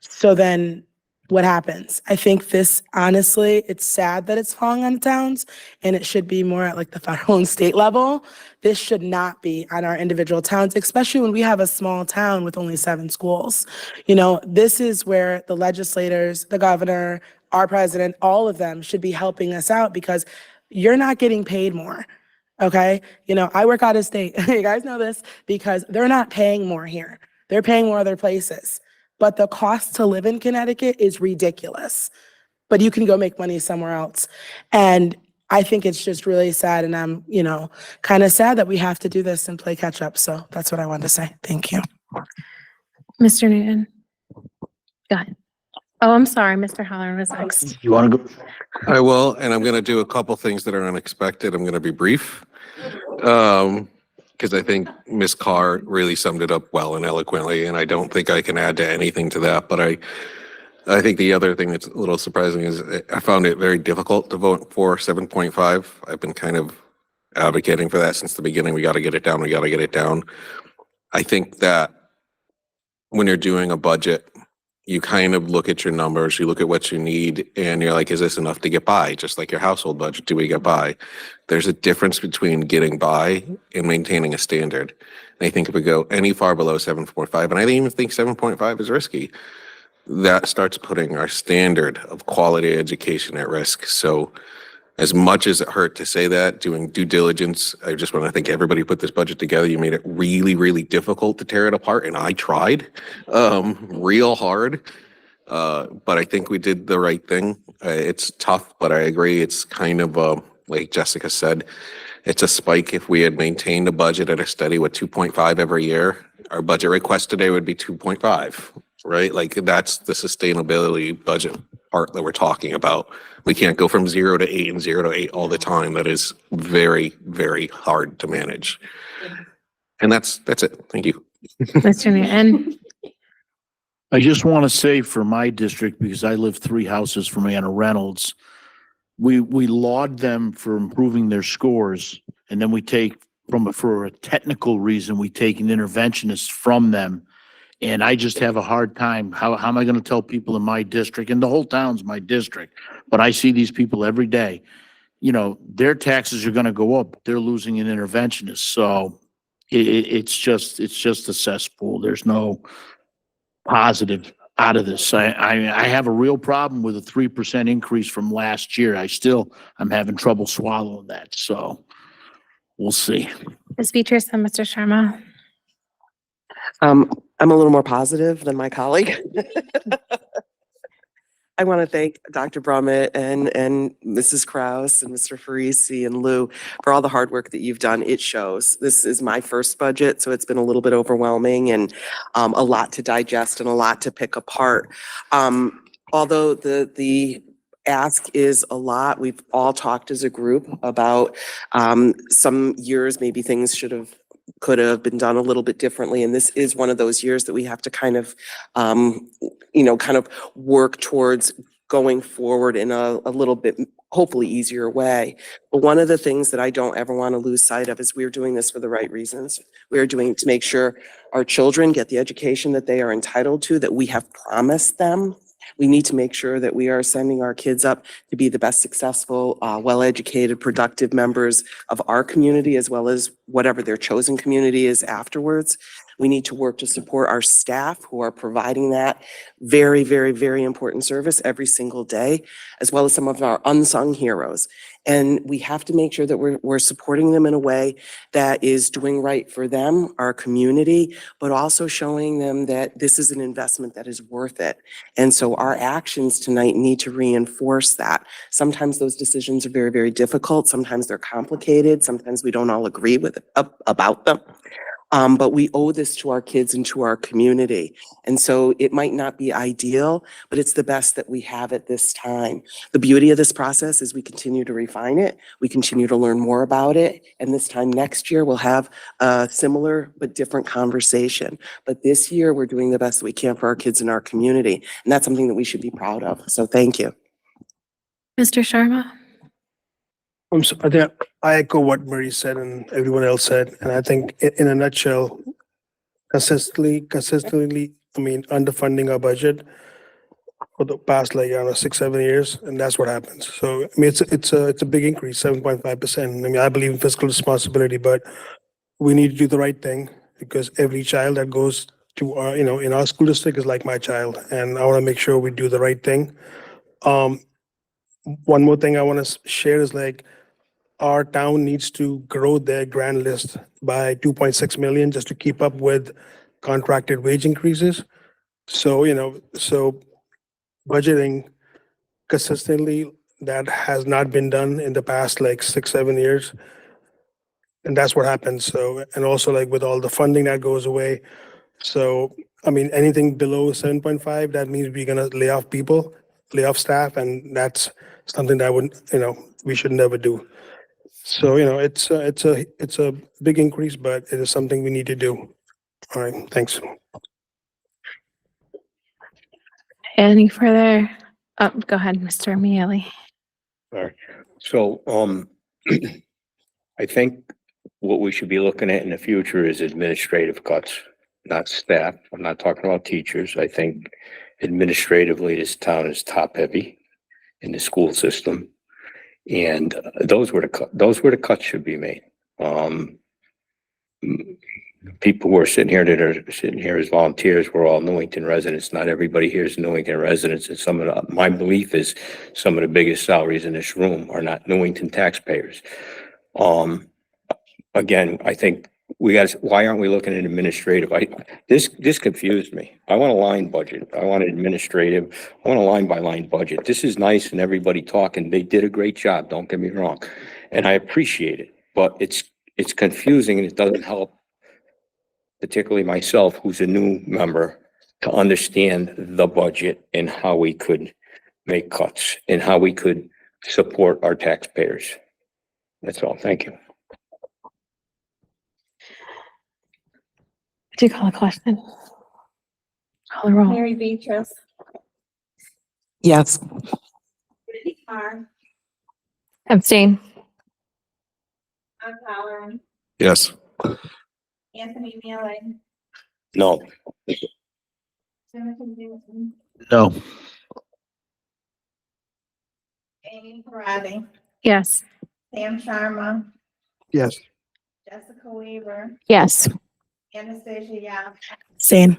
So then what happens? I think this, honestly, it's sad that it's falling on towns and it should be more at like the federal and state level. This should not be on our individual towns, especially when we have a small town with only 7 schools. You know, this is where the legislators, the governor, our president, all of them should be helping us out because you're not getting paid more. Okay. You know, I work out of state. You guys know this because they're not paying more here. They're paying more other places. But the cost to live in Connecticut is ridiculous. But you can go make money somewhere else. And I think it's just really sad. And I'm, you know, kind of sad that we have to do this and play catch up. So that's what I wanted to say. Thank you. Mr. Newton. Go ahead. Oh, I'm sorry. Mr. Halloran was next. You want to go? I will, and I'm going to do a couple things that are unexpected. I'm going to be brief. Because I think Ms. Carr really summed it up well and eloquently, and I don't think I can add to anything to that. But I think the other thing that's a little surprising is I found it very difficult to vote for 7.5. I've been kind of advocating for that since the beginning. We got to get it down. We got to get it down. I think that when you're doing a budget, you kind of look at your numbers, you look at what you need, and you're like, is this enough to get by? Just like your household budget, do we get by? There's a difference between getting by and maintaining a standard. And I think if we go any far below 7.5, and I even think 7.5 is risky, that starts putting our standard of quality education at risk. So as much as it hurt to say that, doing due diligence, I just want to thank everybody who put this budget together. You made it really, really difficult to tear it apart, and I tried real hard. But I think we did the right thing. It's tough, but I agree. It's kind of, like Jessica said, it's a spike. If we had maintained a budget at a steady with 2.5 every year, our budget request today would be 2.5, right? Like that's the sustainability budget part that we're talking about. We can't go from 0 to 8 and 0 to 8 all the time. That is very, very hard to manage. And that's it. Thank you. Mr. Newton. I just want to say for my district, because I live 3 houses from Anna Reynolds, we laud them for improving their scores, and then we take for a technical reason, we take an interventionist from them. And I just have a hard time. How am I going to tell people in my district, and the whole town's my district, but I see these people every day, you know, their taxes are going to go up. They're losing an interventionist. So it's just a cesspool. There's no positive out of this. I have a real problem with a 3% increase from last year. I'm having trouble swallowing that. So we'll see. Ms. Beatrice and Mr. Sharma. I'm a little more positive than my colleague. I want to thank Dr. Brummett and Mrs. Kraus and Mr. Farisi and Lou for all the hard work that you've done. It shows. This is my first budget, so it's been a little bit overwhelming and a lot to digest and a lot to pick apart. Although the ask is a lot, we've all talked as a group about some years maybe things could have been done a little bit differently. And this is one of those years that we have to kind of, kind of work towards going forward in a little bit, hopefully easier way. But one of the things that I don't ever want to lose sight of is we're doing this for the right reasons. We're doing it to make sure our children get the education that they are entitled to, that we have promised them. We need to make sure that we are sending our kids up to be the best successful, well-educated, productive members of our community, as well as whatever their chosen community is afterwards. We need to work to support our staff who are providing that very, very, very important service every single day, as well as some of our unsung heroes. And we have to make sure that we're supporting them in a way that is doing right for them, our community, but also showing them that this is an investment that is worth it. And so our actions tonight need to reinforce that. Sometimes those decisions are very, very difficult. Sometimes they're complicated. Sometimes we don't all agree about them. But we owe this to our kids and to our community. And so it might not be ideal, but it's the best that we have at this time. The beauty of this process is we continue to refine it. We continue to learn more about it. And this time next year, we'll have a similar but different conversation. But this year, we're doing the best that we can for our kids and our community. And that's something that we should be proud of. So thank you. Mr. Sharma. I echo what Marie said and everyone else said. And I think in a nutshell, consistently, underfunding our budget for the past 6-7 years, and that's what happens. So it's a big increase, 7.5%. I believe in fiscal responsibility, but we need to do the right thing because every child that goes to our, in our school district is like my child, and I want to make sure we do the right thing. One more thing I want to share is our town needs to grow their grant list by 2.6 million just to keep up with contracted wage increases. So, budgeting consistently, that has not been done in the past 6-7 years. And that's what happens. So, and also with all the funding that goes away. So, anything below 7.5, that means we're going to lay off staff. And that's something that we should never do. So, it's a big increase, but it is something we need to do. All right, thanks. Any further? Oh, go ahead, Mr. Mealy. Sorry. So, I think what we should be looking at in the future is administrative cuts, not staff. I'm not talking about teachers. I think administratively, this town is top heavy in the school system. And those were the cuts should be made. People who are sitting here that are sitting here as volunteers, we're all Newington residents. Not everybody here is Newington residents. And my belief is some of the biggest salaries in this room are not Newington taxpayers. Again, I think why aren't we looking at administrative? This confused me. I want a line budget. I want administrative. I want a line by line budget. This is nice and everybody talking. They did a great job. Don't get me wrong. And I appreciate it, but it's confusing and it doesn't help, particularly myself, who's a new member, to understand the budget and how we could make cuts and how we could support our taxpayers. That's all. Thank you. Do you call a question? Call a roll. Mary Beatrice, Yes. Brittany Carr, Abstain. Tom Holland, Yes. Anthony Mealy, No. Timothy Newton, No. Amy Parati, Yes. Sam Sharma, Yes. Jessica Weaver, Yes. Anastasia Yap, Same.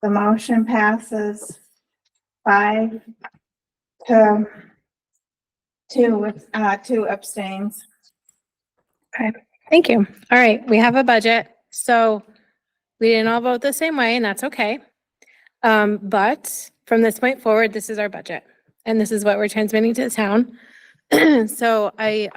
the motion passes 5 to 2 with 2 abstains. Thank you. All right, we have a budget, so we didn't all vote the same way, and that's okay. But from this point forward, this is our budget, and this is what we're transmitting to the town. So I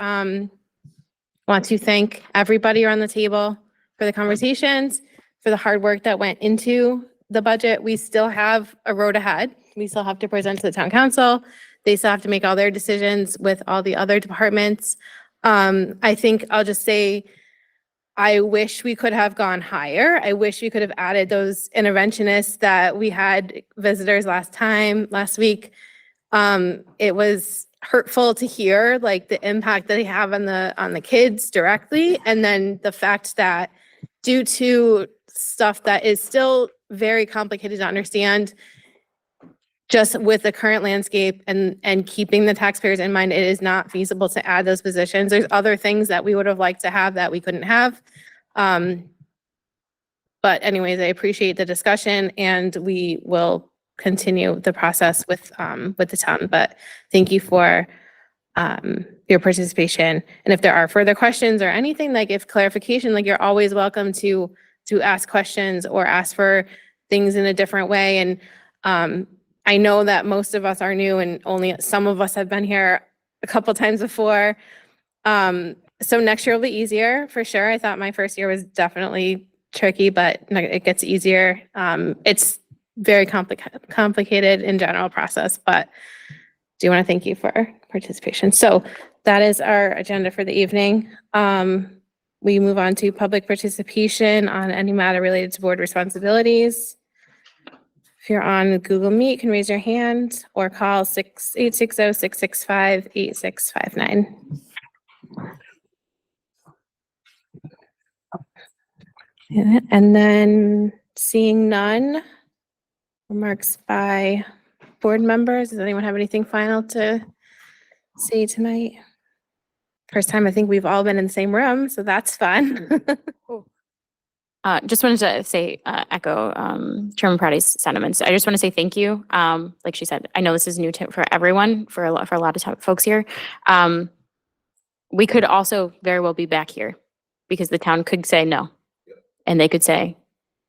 want to thank everybody around the table for the conversations, for the hard work that went into the budget. We still have a road ahead. We still have to present to the town council. They still have to make all their decisions with all the other departments. I think I'll just say, I wish we could have gone higher. I wish we could have added those interventionists that we had visitors last week. It was hurtful to hear like the impact that they have on the kids directly. And then the fact that due to stuff that is still very complicated to understand, just with the current landscape and keeping the taxpayers in mind, it is not feasible to add those positions. There's other things that we would have liked to have that we couldn't have. But anyways, I appreciate the discussion and we will continue the process with the town. But thank you for your participation. And if there are further questions or anything, like if clarification, like you're always welcome to ask questions or ask for things in a different way. And I know that most of us are new and only some of us have been here a couple times before. So next year will be easier for sure. I thought my first year was definitely tricky, but it gets easier. It's very complicated in general process, but do want to thank you for participation. So that is our agenda for the evening. We move on to public participation on any matter related to board responsibilities. If you're on Google Meet, you can raise your hand or call 860-665-8659. And then seeing none, remarks by board members. Does anyone have anything final to say tonight? First time I think we've all been in the same room, so that's fun. Just wanted to say, echo Chairman Pratty's sentiments. I just want to say thank you. Like she said, I know this is new for everyone, for a lot of folks here. We could also very well be back here because the town could say no, and they could say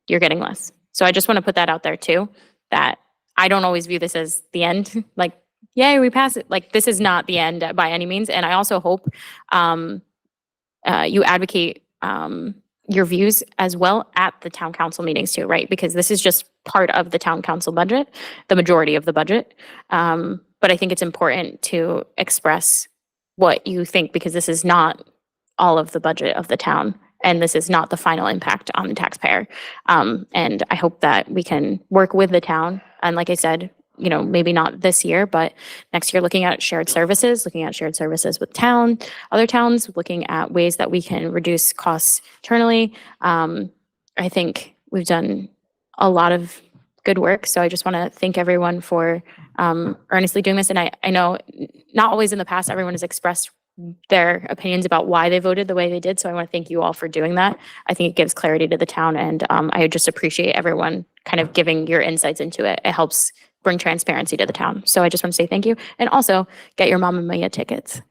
you're getting less. So I just want to put that out there too, that I don't always view this as the end. Like, yay, we pass it. Like, this is not the end by any means. And I also hope you advocate your views as well at the town council meetings too, right? Because this is just part of the town council budget, the majority of the budget. But I think it's important to express what you think because this is not all of the budget of the town. and this is not the final impact on the taxpayer. And I hope that we can work with the town. And like I said, maybe not this year, but next year, looking at shared services with other towns, looking at ways that we can reduce costs internally. I think we've done a lot of good work. So I just want to thank everyone for earnestly doing this. And I know not always in the past, everyone has expressed their opinions about why they voted the way they did. So I want to thank you all for doing that. I think it gives clarity to the town, and I just appreciate everyone kind of giving your insights into it. It helps bring transparency to the town. So I just want to say thank you. And also get your Mamma Mia tickets.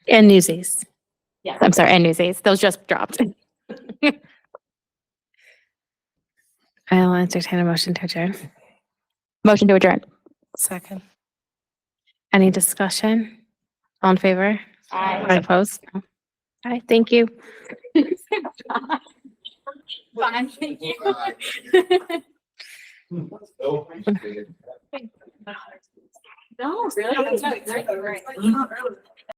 And Newsies. Yeah, I'm sorry, and Newsies. Those just dropped. I'll entertain a motion to adjourn. Motion to adjourn. Second. Any discussion? All in favor? Aye. Opposed? No. All right, thank you. Fine, thank you. No, really?